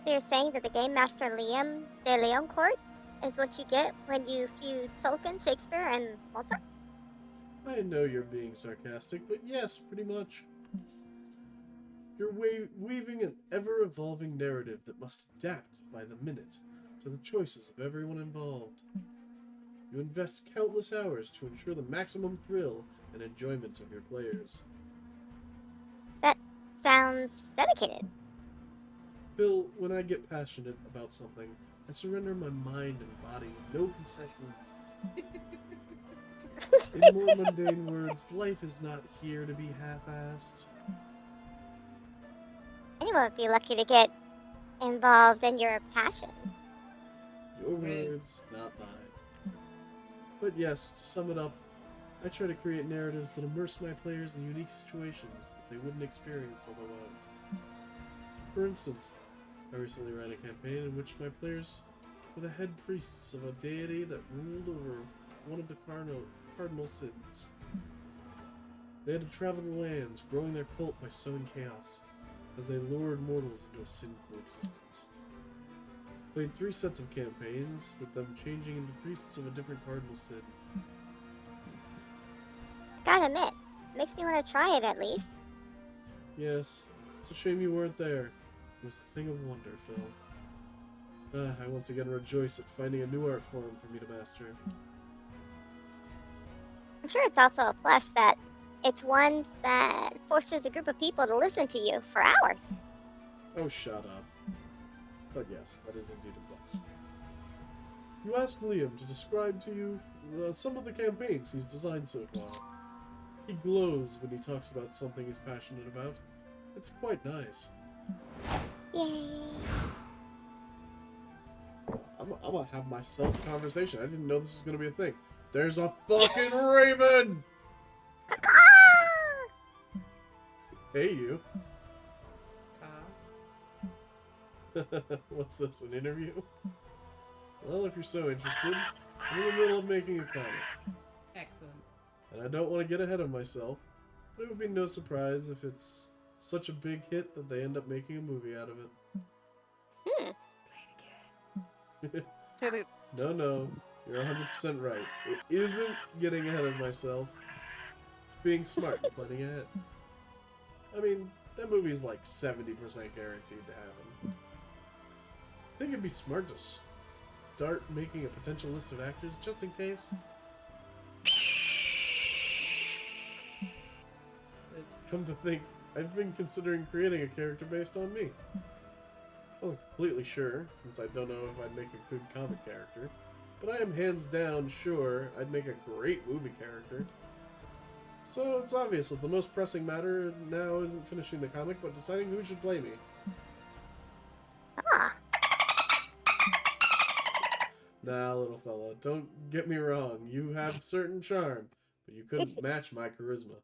So you're saying that the Game Master Liam de Leoncourt is what you get when you fuse Tolkien, Shakespeare, and Mozart? I know you're being sarcastic, but yes, pretty much. You're weaving an ever-evolving narrative that must adapt by the minute to the choices of everyone involved. You invest countless hours to ensure the maximum thrill and enjoyment of your players. That sounds dedicated. Bill, when I get passionate about something, I surrender my mind and body with no concessions. In more mundane words, life is not here to be half-assed. Anyone would be lucky to get involved in your passion. Your Right. words, not mine. But yes, to sum it up, I try to create narratives that immerse my players in unique situations that they wouldn't experience otherwise. For instance, I recently ran a campaign in which my players were the head priests of a deity that ruled over one of the cardinal sins. They had to travel the lands, growing their cult by sowing chaos, as they lured mortals into a sinful existence. Played 3 sets of campaigns, with them changing into priests of a different cardinal sin. Gotta admit, makes me want to try it at least. Yes, it's a shame you weren't there. It was a thing of wonder, Phil. I once again rejoice at finding a new art form for me to master. I'm sure it's also a plus that it's one that forces a group of people to listen to you for hours. Oh, shut up. But yes, that is indeed a plus. You asked Liam to describe to you some of the campaigns he's designed so far. He glows when he talks about something he's passionate about. It's quite nice. Yay. I'm gonna have myself a conversation. I didn't know this was gonna be a thing. There's a fucking raven! Hey, you. What's this, an interview? Well, if you're so interested, I'm in the middle of making a comic. Excellent. And I don't want to get ahead of myself, but it would be no surprise if it's such a big hit that they end up making a movie out of it. Taylor, No, you're 100% right. It isn't getting ahead of myself. It's being smart and planning ahead. I mean, that movie is like 70% guaranteed to happen. I think it'd be smart to start making a potential list of actors just in case. Come to think, I've been considering creating a character based on me. I wasn't completely sure, since I don't know if I'd make a good comic character, but I am hands down sure I'd make a great movie character. So it's obvious that the most pressing matter now isn't finishing the comic, but deciding who should play me. Ah, Nah, little fella, don't get me wrong, you have certain charm, but you couldn't match my charisma.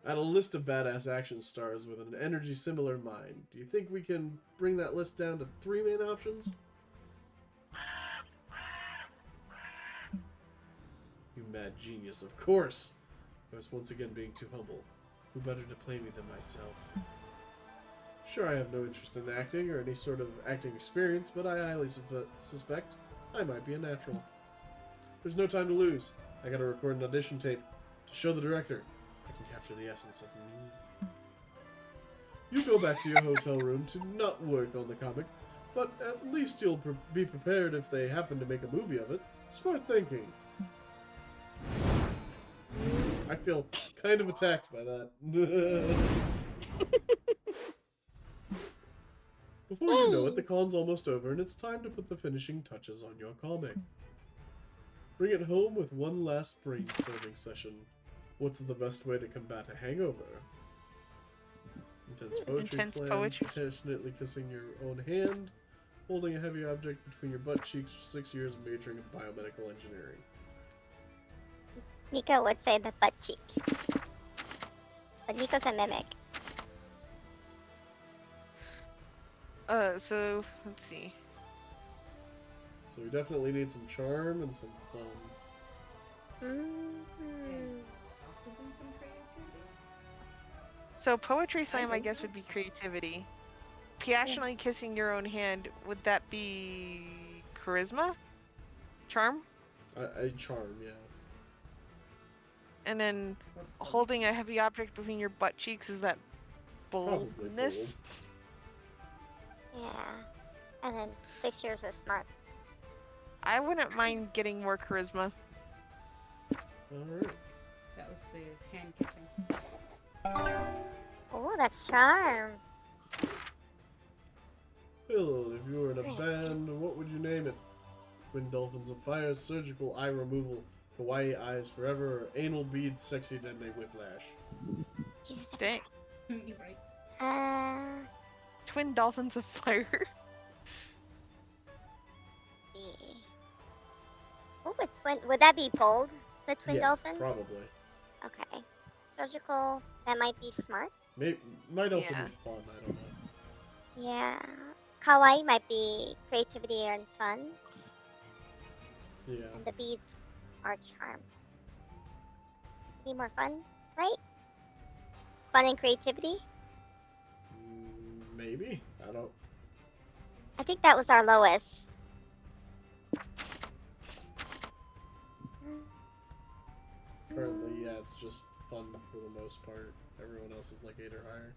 I had a list of badass action stars with an energy similar to mine. Do you think we can bring that list down to 3 main options? You mad genius, of course! I was once again being too humble. Who better to play me than myself? Sure, I have no interest in acting or any sort of acting experience, but I highly suspect I might be a natural. There's no time to lose. I gotta record an audition tape to show the director I can capture the essence of me. You go back to your hotel room to not work on the comic, but at least you'll be prepared if they happen to make a movie of it. Smart thinking. I feel kind of attacked by that. Before you know it, the con's almost over, and it's time to put the finishing touches on your comic. Bring it home with one last brainstorming session. What's the best way to combat a hangover? Intense poetry Intense slam, poetry. passionately kissing your own hand, holding a heavy object between your butt cheeks for 6 years majoring in biomedical engineering. Nico would say the butt cheek. But Nico's a mimic. So let's see. So we definitely need some charm and some fun. Mm-hmm. Possibly some creativity. So poetry slam, I think guess, so. would be creativity. Passionately kissing your own hand, would that be charisma? Charm? A charm, yeah. And then holding a heavy object between your butt cheeks, is that Probably boldness. Yeah. And then 6 years of smart. I wouldn't mind getting more charisma. Alright. That was the hand kissing. Oh, that's charm. Phil, if you were in a Great. band, what would you name it? Twin Dolphins of Fire, Surgical Eye Removal, Kawaii Eyes Forever, or Anal Beads, Sexy Deadly Whiplash. Jesus. Dang. You're right. Twin Dolphins of Fire. Oh, with twin. Would that be bold? The twin Yeah, dolphins? probably. Okay. Surgical. That might be smart. Might also Yeah. be fun, I don't know. Yeah. Kawaii might be creativity and fun. Yeah. And the beads are charm. Need more fun, right? Fun and creativity? Maybe? I don't... I think that was our lowest. Currently, yeah, it's just fun for the most part. Everyone else is like 8 or higher.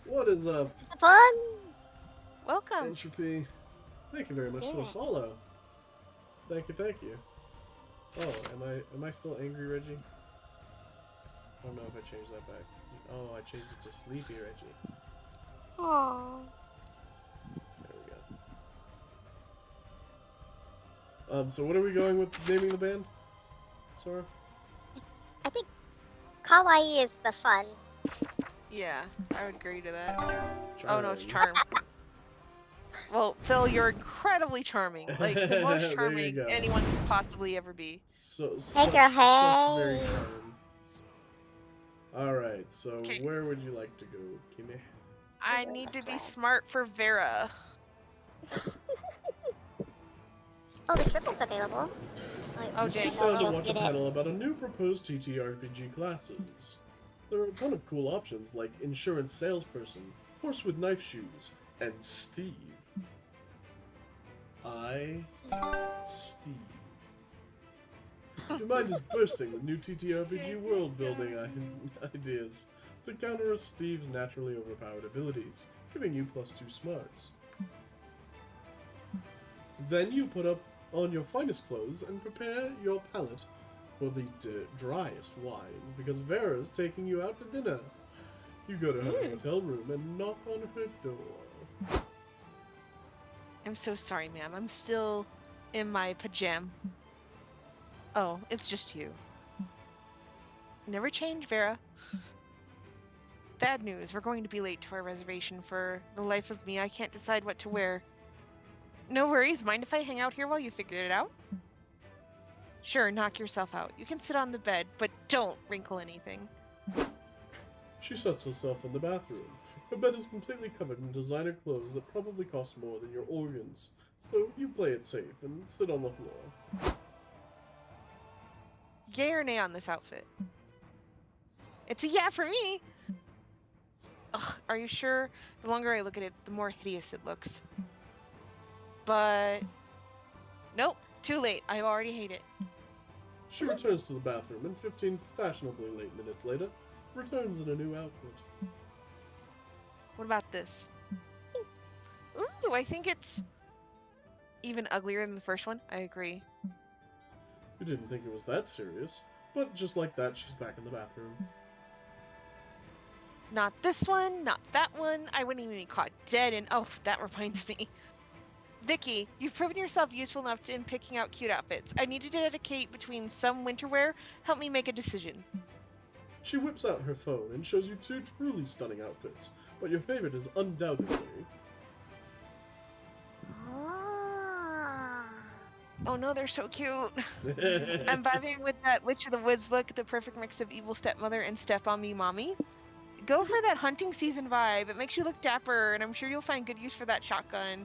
What is up, Fun! Welcome. Entropy? Thank you very much for the Yeah. follow. Thank you, thank you. Oh, am I still angry, Reggie? I don't know if I changed that back. Oh, I changed it to Sleepy Reggie. Aww. There we go. So what are we going with naming the band? Sora? I think Kawaii is the fun. Yeah, I would agree to that. Oh no, it's Charm. charm. Well, Phil, you're incredibly charming. Like the There most you charming go. anyone could possibly ever be. So, Hey, such girl, very hey. charming. Alright, so 'Kay. where would you like to go, Kimi? I need to be smart for Vera. Oh, the triple's available. Oh, You dang. sit down to You'll watch a get it. panel about a new proposed TTRPG classes. There are a ton of cool options like insurance salesperson, horse with knife shoes, and Steve. Steve. Your mind is bursting with new TTRPG world building ideas to counter Steve's naturally overpowered abilities, giving you +2 smarts. Then you put up on your finest clothes and prepare your palate for the driest wines because Vera's taking you out to dinner. You go to her hotel room and knock on her door. I'm so sorry, ma'am. I'm still in my pajam. Oh, it's just you. Never change, Vera. Bad news. We're going to be late to our reservation. For the life of me, I can't decide what to wear. No worries. Mind if I hang out here while you figure it out? Sure, knock yourself out. You can sit on the bed, but don't wrinkle anything. She sets herself in the bathroom. Her bed is completely covered in designer clothes that probably cost more than your organs. So you play it safe and sit on the floor. Yay or nay on this outfit? It's a yeah for me! Ugh, are you sure? The longer I look at it, the more hideous it looks. But... Nope, too late. I already hate it. She returns to the bathroom and 15 fashionably late minutes later, returns in a new outfit. What about this? Ooh, I think it's even uglier than the first one. I agree. You didn't think it was that serious, but just like that, she's back in the bathroom. Not this one, not that one. I wouldn't even be caught dead in... Oh, that reminds me. Vicky, you've proven yourself useful enough in picking out cute outfits. I need to dedicate between some winter wear. Help me make a decision. She whips out her phone and shows you 2 truly stunning outfits, but your favorite is undoubtedly... Ah. Oh no, they're so cute. I'm vibing with that Witch of the Woods look, the perfect mix of evil stepmother and step on me mommy. Go for that hunting season vibe. It makes you look dapper, and I'm sure you'll find good use for that shotgun.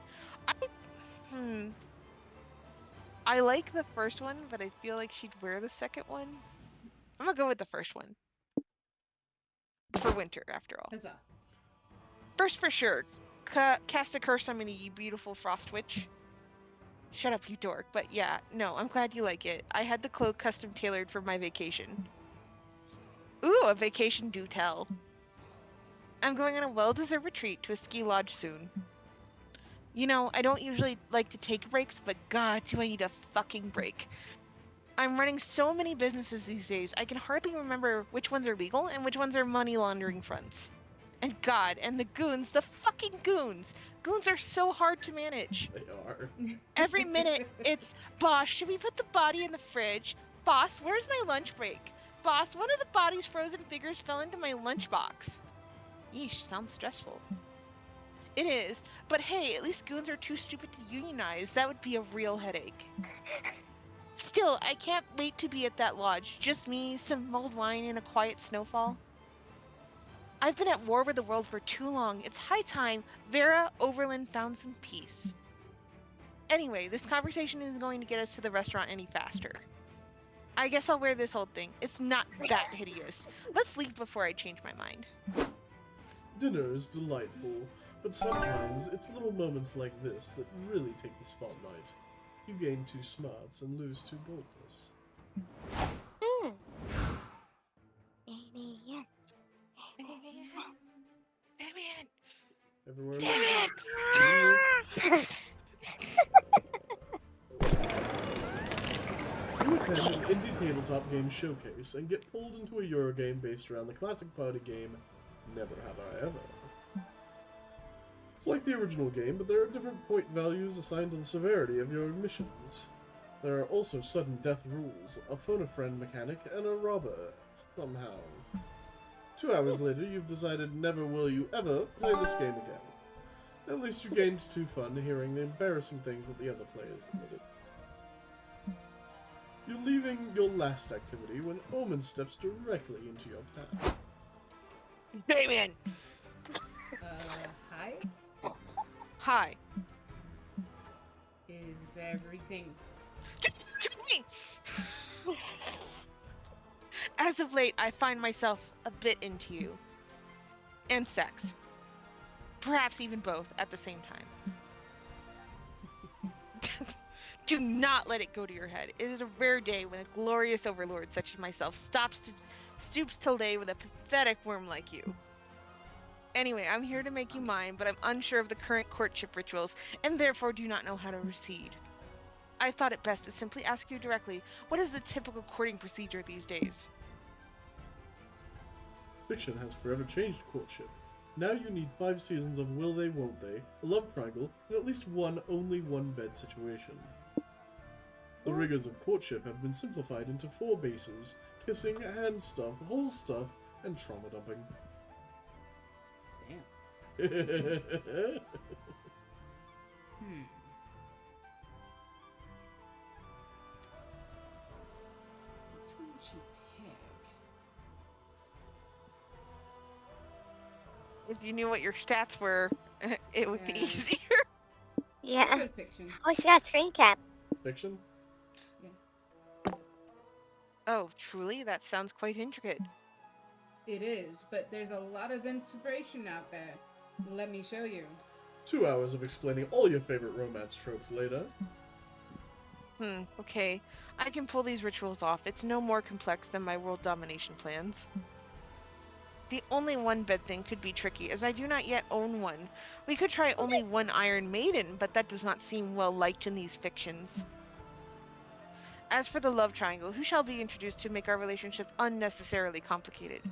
I like the first one, but I feel like she'd wear the second one. I'm gonna go with the first one. It's for winter, after all. Huzzah. First for sure. Cast a curse on me, you beautiful frost witch. Shut up, you dork. But yeah, no, I'm glad you like it. I had the cloak custom tailored for my vacation. Ooh, a vacation do tell. I'm going on a well-deserved retreat to a ski lodge soon. You know, I don't usually like to take breaks, but God, do I need a fucking break. I'm running so many businesses these days, I can hardly remember which ones are legal and which ones are money laundering fronts. And God, and the goons, the fucking goons! Goons are so hard to manage. They are. Every minute, it's, boss, should we put the body in the fridge? Boss, where's my lunch break? Boss, one of the body's frozen figures fell into my lunchbox. Yeesh, sounds stressful. It is, but hey, at least goons are too stupid to unionize. That would be a real headache. Still, I can't wait to be at that lodge. Just me, some mulled wine, and a quiet snowfall. I've been at war with the world for too long. It's high time Vera Overland found some peace. Anyway, this conversation isn't going to get us to the restaurant any faster. I guess I'll wear this old thing. It's not that hideous. Let's leave before I change my mind. Dinner is delightful, but sometimes it's little moments like this that really take the spotlight. You gain 2 smarts and lose 2 boldness. Hmm. Damien. Damien! Everywhere Damien! You attend an indie tabletop game showcase and get pulled into a Eurogame based around the classic party game Never Have I Ever. It's like the original game, but there are different point values assigned to the severity of your missions. There are also sudden death rules, a phone-a-friend mechanic, and a robber, somehow. 2 hours later, you've decided never will you ever play this game again. At least you gained 2 fun hearing the embarrassing things that the other players admitted. You're leaving your last activity when Omen steps directly into your path. Damien! Hi? Hi. Is everything... As of late, I find myself a bit into you. And sex. Perhaps even both at the same time. Do not let it go to your head. It is a rare day when a glorious overlord such as myself stoops to lay with a pathetic worm like you. Anyway, I'm here to make you mine, but I'm unsure of the current courtship rituals, and therefore do not know how to proceed. I thought it best to simply ask you directly, what is the typical courting procedure these days? Fiction has forever changed courtship. Now you need 5 seasons of will they, won't they, a love triangle, and at least one only one-bed situation. The rigors of courtship have been simplified into 4 bases: kissing, hand stuff, whole stuff, and trauma dumping. Damn. Hmm. Which one should pick? If you knew what your stats were, it would be Yeah. easier. Yeah. Good fiction. Oh, she got screen cap. Fiction? Oh, truly? That sounds quite intricate. It is, but there's a lot of inspiration out there. Let me show you. 2 hours of explaining all your favorite romance tropes later. Okay. I can pull these rituals off. It's no more complex than my world domination plans. The only one bed thing could be tricky, as I do not yet own one. We could try only one Iron Maiden, but that does not seem well liked in these fictions. As for the love triangle, who shall be introduced to make our relationship unnecessarily complicated?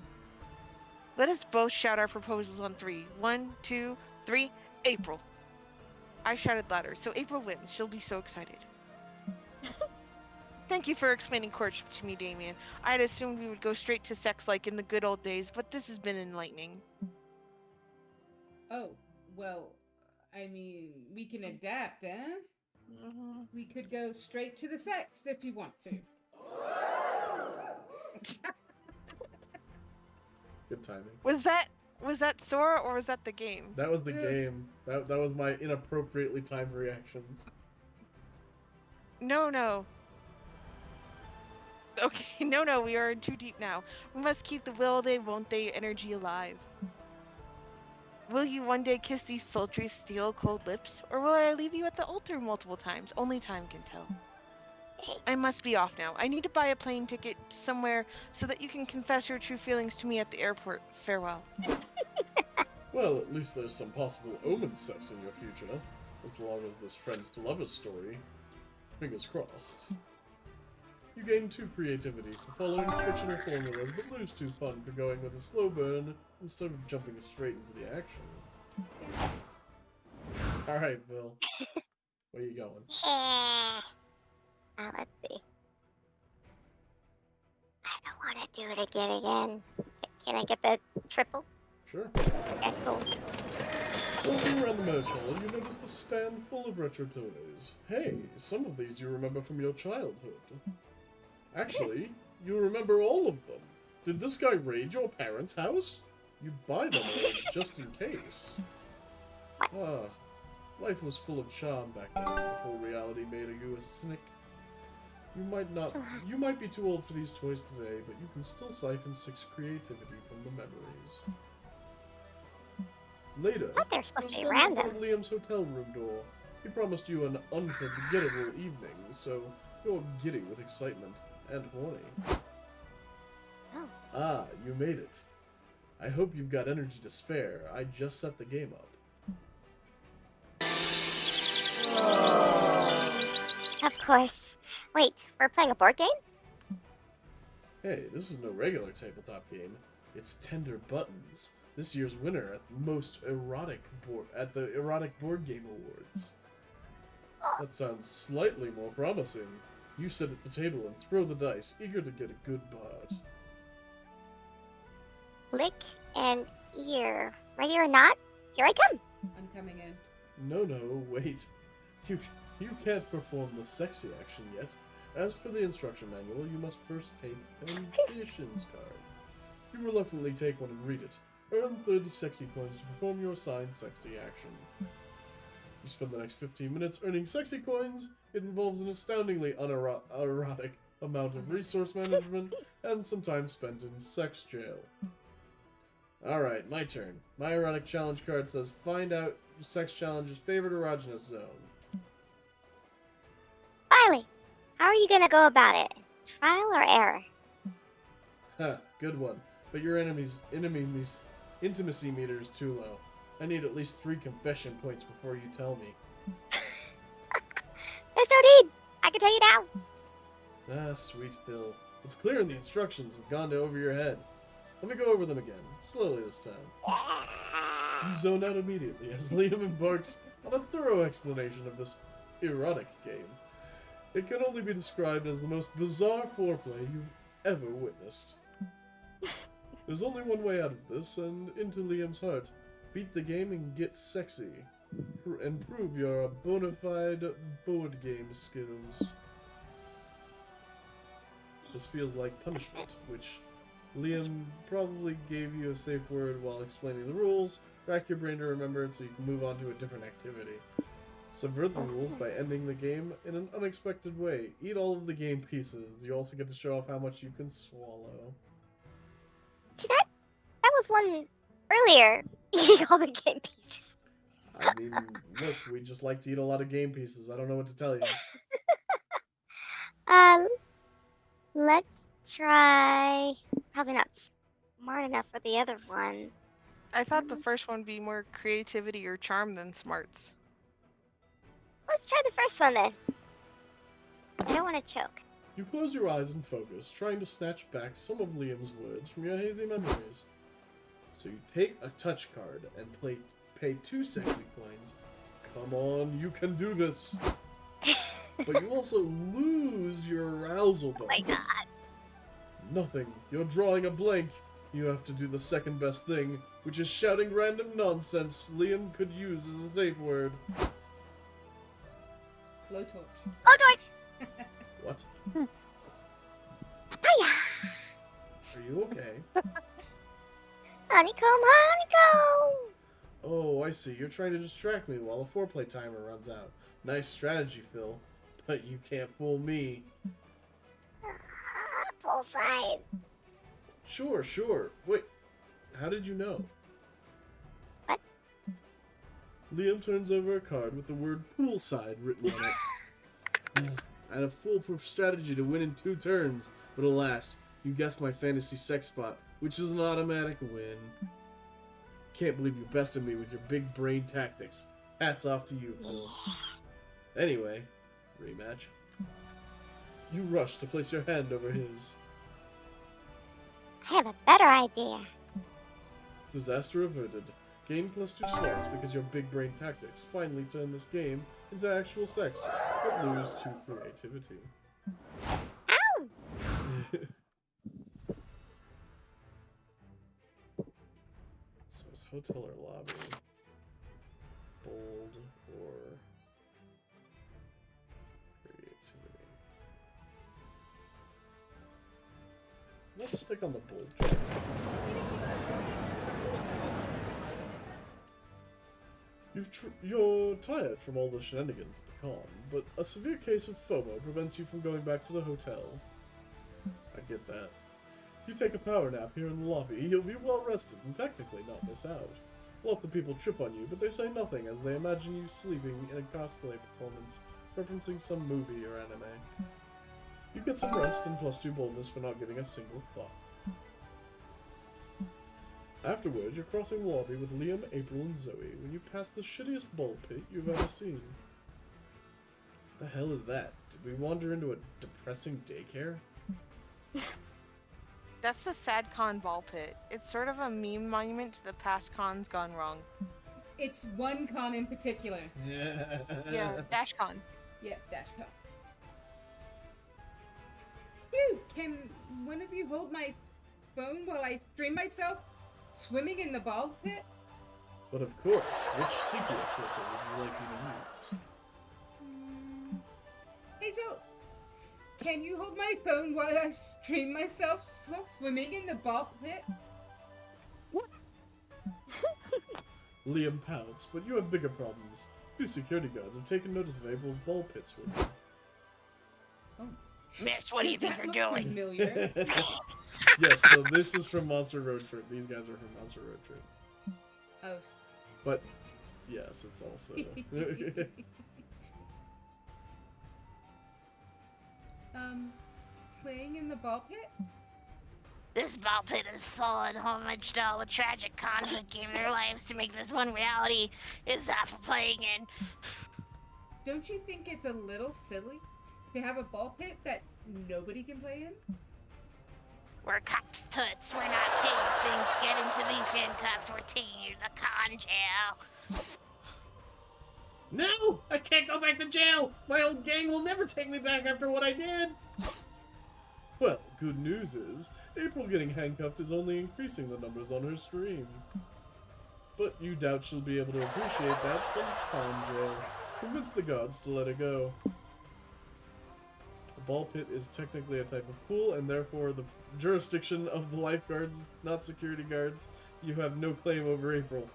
Let us both shout our proposals on 3. 1, 2, 3, April. I shouted louder, so April wins. She'll be so excited. Thank you for explaining courtship to me, Damien. I had assumed we would go straight to sex like in the good old days, but this has been enlightening. Oh, well, I mean, we can adapt, eh? We could go straight to the sex if you want to. Good timing. Was that Sora or was that the game? That was the Ugh. game. That was my inappropriately timed reactions. No. Okay, no, we are in too deep now. We must keep the will they, won't they energy alive. Will you one day kiss these sultry, steel-cold lips, or will I leave you at the altar multiple times? Only time can tell. I must be off now. I need to buy a plane ticket somewhere so that you can confess your true feelings to me at the airport. Farewell. Well, at least there's some possible omen sex in your future, as long as this friends to lovers story. Fingers crossed. You gain 2 creativity for following fictional formulas, but lose 2 fun for going with a slow burn instead of jumping straight into the action. Alright, Bill. Where you going? Yeah. Let's see. I don't want to do it again. Can I get the triple? Sure. That's cool. Walking around the merch hall, you notice a stand full of retro toys. Hey, some of these you remember from your childhood. Actually, you remember all of them. Did this guy raid your parents' house? You'd buy them all just in case. Ah, life was full of charm back then, before reality made you a cynic. You might be too old for these toys today, but you can still siphon 6 creativity from the memories. Later, I thought they were you're supposed to be standing in front random. of Liam's hotel room door. He promised you an unforgettable evening, so you're giddy with excitement and horny. Oh. Ah, you made it. I hope you've got energy to spare. I just set the game up. Of course. Wait, we're playing a board game? Hey, this is no regular tabletop game. It's Tender Buttons, this year's winner at the Erotic Board Game Awards. That sounds slightly more promising. You sit at the table and throw the dice, eager to get a good part. Lick and ear. Ready or not? Here I come. I'm coming in. No, wait. You can't perform the sexy action yet. As per the instruction manual, you must first take conditions card. You reluctantly take one and read it. Earn 30 sexy coins to perform your assigned sexy action. You spend the next 15 minutes earning sexy coins. It involves an astoundingly unerotic amount of resource management and some time spent in sex jail. Alright, my turn. My erotic challenge card says find out your sex challenge's favorite erogenous zone. Riley, how are you gonna go about it? Trial or error? Ha, good one. But your intimacy meter is too low. I need at least 3 confession points before you tell me. There's no need. I can tell you now. Ah, sweet Bill. It's clear in the instructions have gone over your head. Let me go over them again, slowly this time. You zone out immediately as Liam embarks on a thorough explanation of this erotic game. It can only be described as the most bizarre foreplay you've ever witnessed. There's only one way out of this, and into Liam's heart. Beat the game and get sexy. And prove your bona fide board game skills. This feels like punishment, which Liam probably gave you a safe word while explaining the rules. Rack your brain to remember it so you can move on to a different activity. Subvert the rules by ending the game in an unexpected way. Eat all of the game pieces. You also get to show off how much you can swallow. See that? That was one earlier. Eating all the game pieces. I mean, look, we just like to eat a lot of game pieces. I don't know what to tell you. Let's try. Probably not smart enough for the other one. I thought the first one would be more creativity or charm than smarts. Let's try the first one then. I don't want to choke. You close your eyes and focus, trying to snatch back some of Liam's words from your hazy memories. So you take a touch card and pay 2 sexy coins. Come on, you can do this! But you also lose your arousal bonus. Oh my god. Nothing. You're drawing a blank. You have to do the second best thing, which is shouting random nonsense Liam could use as a safe word. Blowtorch. Oh, George! What? Hiya! Are you okay? Honeycomb, honeycomb! Oh, I see. You're trying to distract me while a foreplay timer runs out. Nice strategy, Phil. But you can't fool me. Poolside. Sure. Wait, how did you know? What? Liam turns over a card with the word poolside written on it. I had a foolproof strategy to win in 2 turns, but alas, you guessed my fantasy sex spot, which is an automatic win. Can't believe you bested me with your big brain tactics. Hats off to you, Phil. Anyway, rematch. You rush to place your hand over his. I have a better idea. Disaster averted. Gain +2 slots because your big brain tactics finally turn this game into actual sex, but lose 2 creativity. Ow! So it's hotel or lobby? Bold or creativity? Let's stick on the bold track. You're tired from all the shenanigans at the con, but a severe case of FOMO prevents you from going back to the hotel. I get that. If you take a power nap here in the lobby, you'll be well rested and technically not miss out. Lots of people trip on you, but they say nothing as they imagine you sleeping in a cosplay performance referencing some movie or anime. You get some rest and +2 boldness for not getting a single thought. Afterward, you're crossing the lobby with Liam, April, and Zoe when you pass the shittiest ball pit you've ever seen. The hell is that? Did we wander into a depressing daycare? That's the Sad Con ball pit. It's sort of a meme monument to the past cons gone wrong. It's one con in particular. Yeah, Dash Con. Yep, Dash Con. Phew, can one of you hold my phone while I stream myself swimming in the ball pit? But of course, which sepia filter would you like me to use? Hey, so, can you hold my phone while I stream myself swimming in the ball pit? Liam pouts, but you have bigger problems. 2 security guards have taken notice of April's ball pit swimming. Miss, what do you think That you're looked doing? familiar. Yes, so this is from Monster Road Trip. These guys are from Monster Road Trip. Oh. But, yes, it's also... Playing in the ball pit? This ball pit is solid homage to all the tragic cons that gave their lives to make this one reality is that for playing in. Don't you think it's a little silly to have a ball pit that nobody can play in? We're cops toots, we're not kids, things get into these handcuffs, we're taking you to the con jail. No! I can't go back to jail! My old gang will never take me back after what I did! Well, good news is, April getting handcuffed is only increasing the numbers on her stream. But you doubt she'll be able to appreciate that from con jail. Convince the gods to let her go. A ball pit is technically a type of pool, and therefore the jurisdiction of the lifeguards, not security guards. You have no claim over April.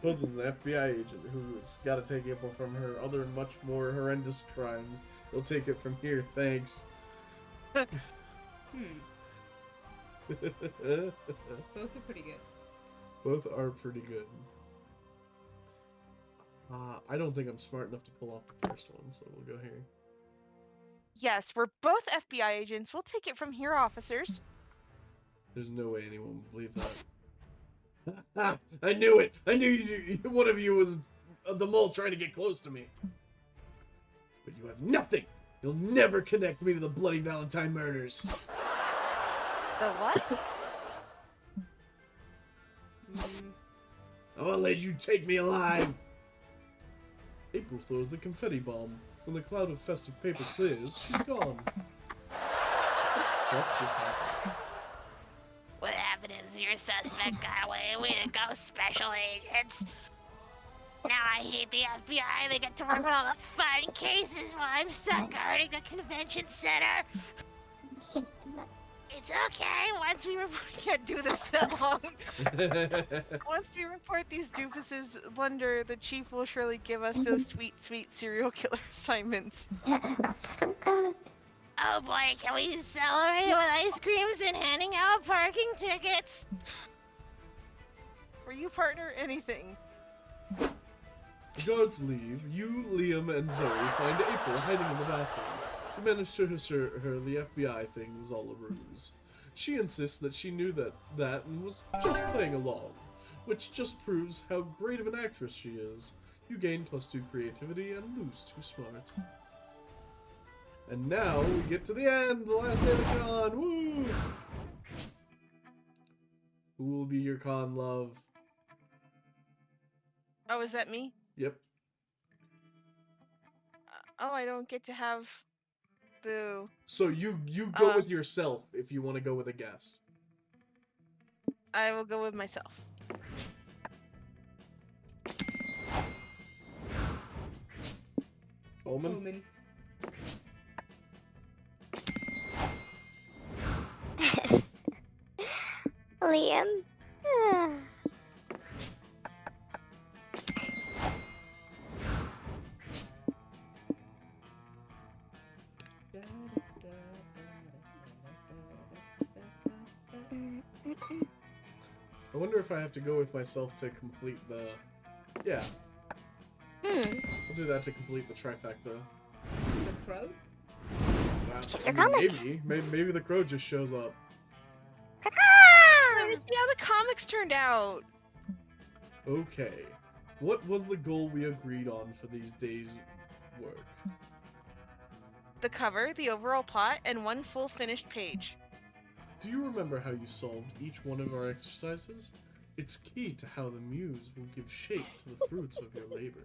Posen's an FBI agent who's got to take April from her other much more horrendous crimes. He'll take it from here, thanks. Both are pretty good. Both are pretty good. I don't think I'm smart enough to pull off the first one, so we'll go here. Yes, we're both FBI agents. We'll take it from here, officers. There's no way anyone would believe that. I knew it! I knew one of you was the mole trying to get close to me. But you have nothing! You'll never connect me to the Bloody Valentine murders. The what? I won't let you take me alive! April throws the confetti bomb. When the cloud of festive paper clears, she's gone. What just happened? What happened is your suspect got away. Way to go, special agents. Now I hate the FBI. They get to work on all the fun cases while I'm stuck guarding a convention center. It's okay once we Can't do this that long. Once we report these doofuses under, the chief will surely give us those sweet, sweet serial killer assignments. Oh boy, can we celebrate with ice creams and handing out parking tickets? For you, partner, anything. The guards leave. You, Liam, and Zoe find April hiding in the bathroom. You manage to assure her the FBI thing was all a ruse. She insists that she knew that and was just playing along. which just proves how great of an actress she is. You gain +2 creativity and lose 2 smarts. And now we get to the end, the last day of the con. Woo! Who will be your con love? Oh, is that me? Yep. Oh, I don't get to have. Boo. So you go with yourself if you want to go with a guest. I will go with myself. Omen? Omen. Liam. I wonder if I have to go with myself to complete the... Yeah, I'll do that to complete the trifecta. The crow? Check I your mean, maybe the crow just shows up. Let me see how the comics turned out. Okay, what was the goal we agreed on for these days' work? The cover, the overall plot, and 1 full finished page. Do you remember how you solved each one of our exercises? It's key to how the muse will give shape to the fruits of your labor.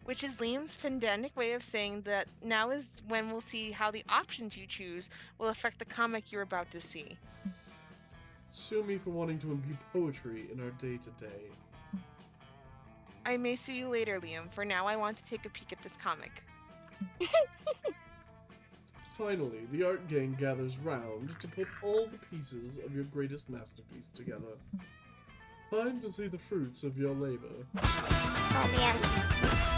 Which is Liam's pedantic way of saying that now is when we'll see how the options you choose will affect the comic you're about to see. Sue me for wanting to imbue poetry in our day-to-day. I may sue you later, Liam. For now, I want to take a peek at this comic. Finally, the art gang gathers round to put all the pieces of your greatest masterpiece together. Time to see the fruits of your labor. Oh man.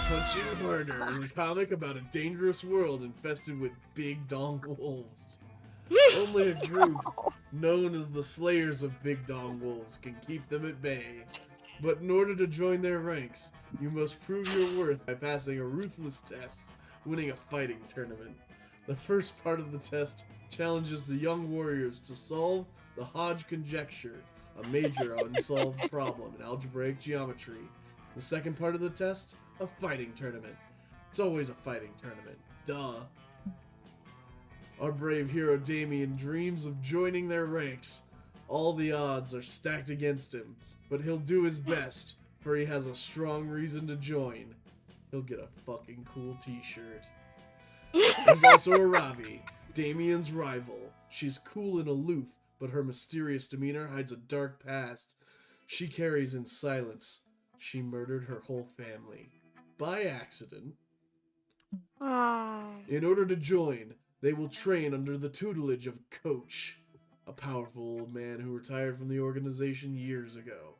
Punching Murder, a comic about a dangerous world infested with big dong wolves. Only a group known as the Slayers of Big Dong Wolves can keep them at bay. But in order to join their ranks, you must prove your worth by passing a ruthless test, winning a fighting tournament. The first part of the test challenges the young warriors to solve the Hodge conjecture, a major unsolved problem in algebraic geometry. The second part of the test, a fighting tournament. It's always a fighting tournament. Duh. Our brave hero Damien dreams of joining their ranks. All the odds are stacked against him, but he'll do his best, for he has a strong reason to join. He'll get a fucking cool t-shirt. There's also Aravi, Damien's rival. She's cool and aloof, but her mysterious demeanor hides a dark past. She carries in silence. She murdered her whole family. By accident. Oh. In order to join, they will train under the tutelage of Coach, a powerful old man who retired from the organization years ago.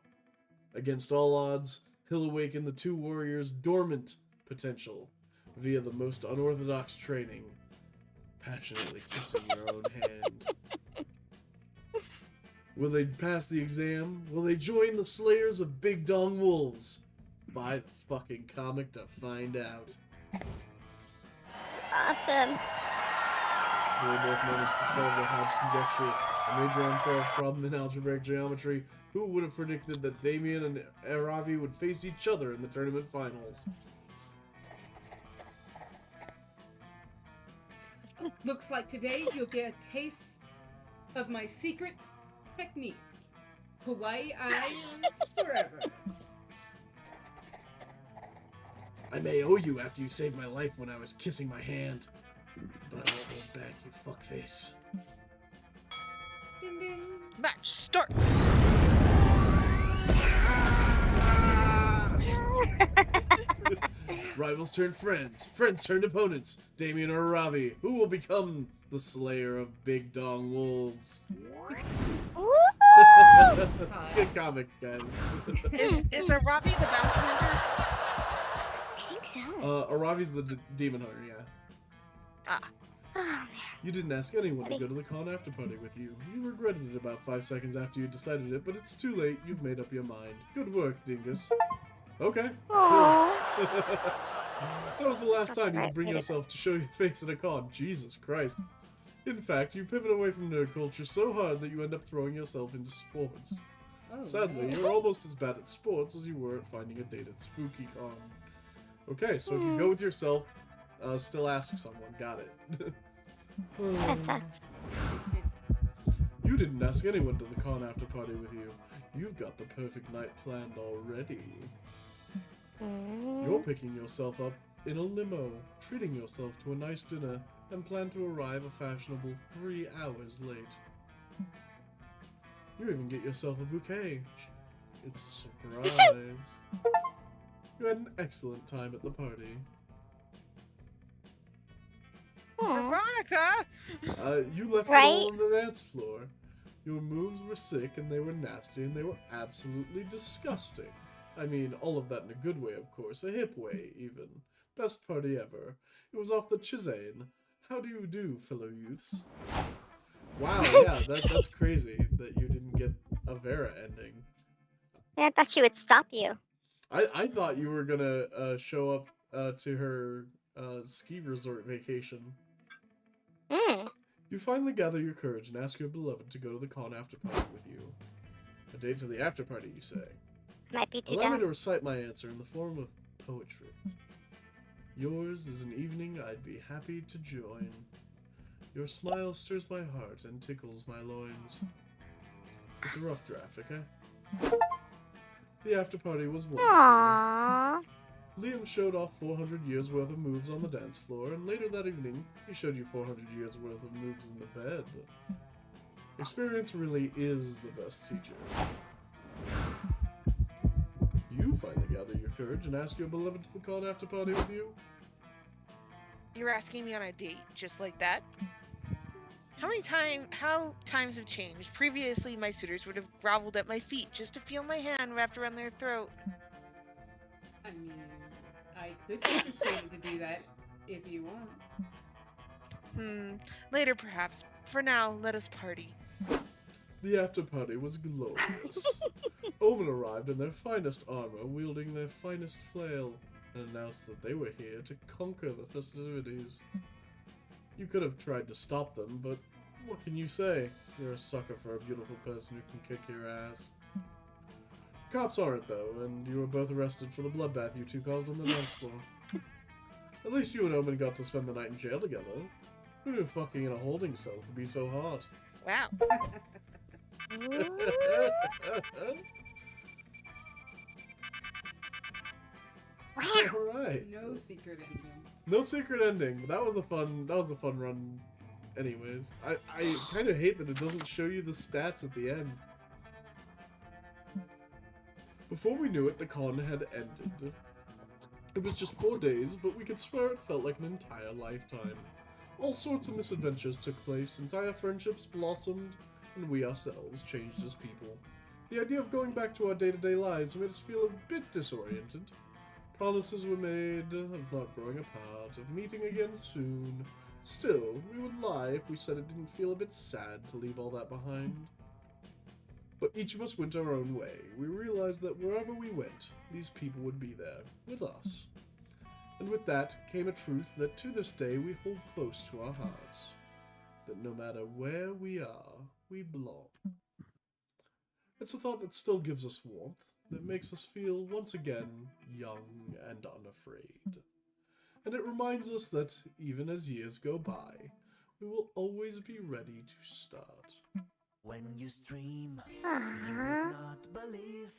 Against all odds, he'll awaken the two warriors' dormant potential via the most unorthodox training, passionately kissing your own hand. Will they pass the exam? Will they join the Slayers of Big Dong Wolves? Buy the fucking comic to find out. Awesome. They both managed to solve the Hodge conjecture, a major unsolved problem in algebraic geometry. Who would have predicted that Damien and Aravi would face each other in the tournament finals? Looks like today you'll get a taste of my secret technique. Hawaii Islands forever. I may owe you after you saved my life when I was kissing my hand, but I won't hold back, you fuckface. Ding ding. Match start! Rivals turn friends, friends turn opponents. Damien or Aravi, who will become the Slayer of Big Dong Wolves? Woo! Good comic, guys. Is Aravi the bounty hunter? I think so. Aravi's the demon hunter, yeah. Ah. Oh man. You didn't ask anyone to go to the con after party with you. You regretted it about 5 seconds after you decided it, but it's too late. You've made up your mind. Good work, Dingus. Okay. Aww. That was the last time you would bring yourself to show your face at a con. Jesus Christ. In fact, you pivot away from nerd culture so hard that you end up throwing yourself into sports. Oh, Sadly, no. you're almost as bad at sports as you were at finding a date at SpookyCon. Okay, so if you go with yourself, still ask someone. Got it. That sucks. You didn't ask anyone to the con after party with you. You've got the perfect night planned already. You're picking yourself up in a limo, treating yourself to a nice dinner, and plan to arrive a fashionable 3 hours late. You even get yourself a bouquet. It's a surprise. You had an excellent time at the party. Aw. Veronica! You left it Right? all on the dance floor. Your moves were sick and they were nasty and they were absolutely disgusting. I mean, all of that in a good way, of course, a hip way, even. Best party ever. It was off the Chisane. How do you do, fellow youths? Wow, yeah, that's crazy that you didn't get a Vera ending. Yeah, I thought she would stop you. I thought you were gonna show up to her ski resort vacation. Mm. You finally gather your courage and ask your beloved to go to the con after party with you. A date to the after party, you say? Might be too Allow me dumb. to recite my answer in the form of poetry. Yours is an evening I'd be happy to join. Your smile stirs my heart and tickles my loins. It's a rough draft, okay? The after party was wonderful. Aww. Liam showed off 400 years worth of moves on the dance floor, and later that evening, he showed you 400 years worth of moves in the bed. Experience really is the best teacher. You finally gather your courage and ask your beloved to the con after party with you. You're asking me on a date just like that? How times have changed. Previously, my suitors would have groveled at my feet just to feel my hand wrapped around their throat. I mean, I could be persuaded to do that if you want. Later perhaps. For now, let us party. The after party was glorious. Omen arrived in their finest armor, wielding their finest flail, and announced that they were here to conquer the festivities. You could have tried to stop them, but what can you say? You're a sucker for a beautiful person who can kick your ass. Cops aren't, though, and you were both arrested for the bloodbath you two caused on the dance floor. At least you and Omen got to spend the night in jail together. Who knew fucking in a holding cell could be so hot? Wow. Alright. No secret ending. No secret ending, but that was the fun run anyways. I kind of hate that it doesn't show you the stats at the end. Before we knew it, the con had ended. It was just 4 days, but we could swear it felt like an entire lifetime. All sorts of misadventures took place, entire friendships blossomed, and we ourselves changed as people. The idea of going back to our day-to-day lives made us feel a bit disoriented. Promises were made of not growing apart, of meeting again soon. Still, we would lie if we said it didn't feel a bit sad to leave all that behind. But each of us went our own way. We realized that wherever we went, these people would be there, with us. And with that came a truth that to this day we hold close to our hearts. That no matter where we are, we belong. It's a thought that still gives us warmth, that makes us feel once again young and unafraid. And it reminds us that even as years go by, we will always be ready to start. When you stream, you Aww. would not believe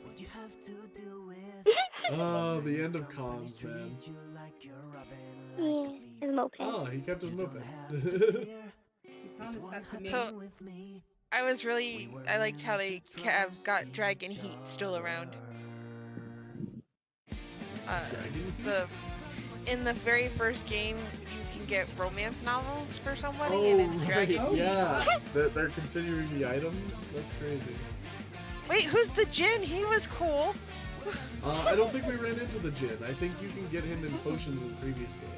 what you have to deal with. Ah, the end of cons, man. Treat you like you're robbing, Yeah, like a thief. his moped. Ah, he kept his You moped. don't have to fear. You promised that to me. So- With me. I liked how they have got Dragon Heat still around. In the very first game, you can get romance novels for somebody, and it's Dragon. Oh, yeah. They're continuing the items? That's crazy. Wait, who's the Jin? He was cool. I don't think we ran into the Jin. I think you can get him in potions in previous games.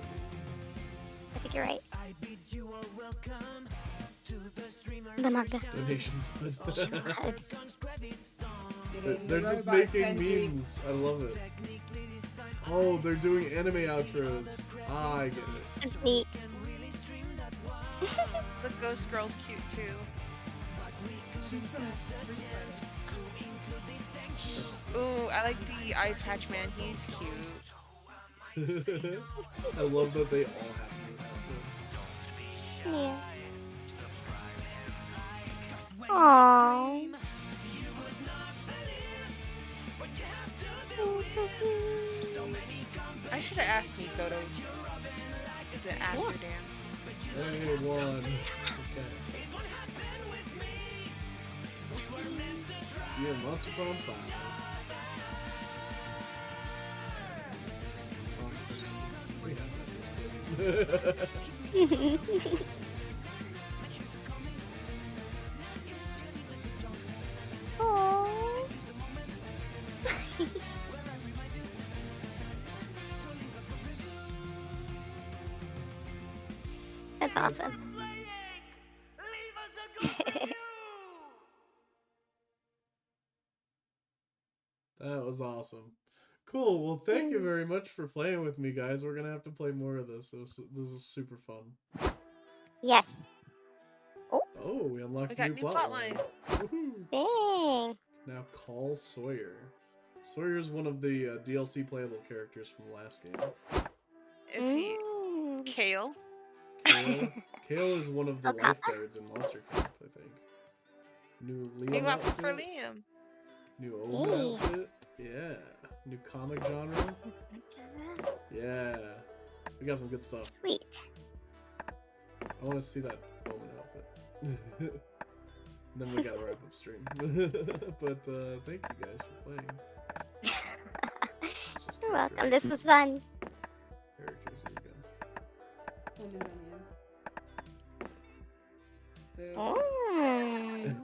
I think you're right. I bid you all welcome to the streamer. The manga. Donation blood. God. Getting They're the just robot making Senji. memes. I love it. Oh, they're doing anime outros. Ah, I get it. That's neat. The Ghost Girl's cute too. She's from Street Fighter. Ooh, I like the eye patch man. He's cute. I love that they all have new outfits. Yeah. Aww. I should have asked Nico to the after dance. Hey, one. Okay. Yeah, Monster Bomb 5. We have that Discord. Aww. That's awesome. That was awesome. Cool. Well, thank you very much for playing with me, guys. We're gonna have to play more of this. This is super fun. Yes. Oh, we unlocked We a got new new plotline. plotline. Woohoo! Dang. Now call Sawyer. Sawyer is one of the DLC playable characters from the last game. Is he Mm. Kale? Kale, Kale is one of the Okay. lifeguards in Monster Camp, I think. New Liam Big waffle outfit. for Liam. New Omen Hey. outfit. Yeah. New comic genre. Yeah. We got some good stuff. Sweet. I want to see that Omen outfit. Then we gotta wrap up stream. But thank you guys for playing. It's just You're character welcome. This was fun. characters. Here we go. Boo. Mm.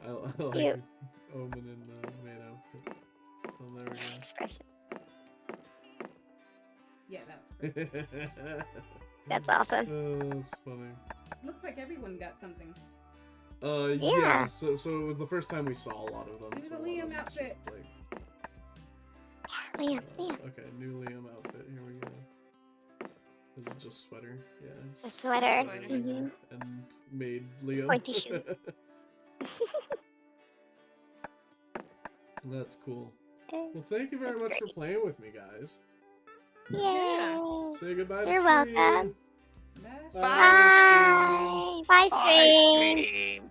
I like Cute. Omen and main outfit. Oh, there we Expression. Yeah, that go. That's awesome. Oh, that's funny. looks like everyone got something. Yeah. Yeah. So it was the first time we saw a lot of them. Do so the a lot of Liam them was outfit. just like, Liam, Liam. okay, new Liam outfit. Here we go. Is it just sweater? Yeah. It's A sweater. Sweater. Mhm. And made Leo. Pointy shoes. That's cool. Well, thank you very much for playing with me, guys. Yay. Say goodbye to You're stream. welcome. Bye. Bye. Bye. Bye, stream. Stream.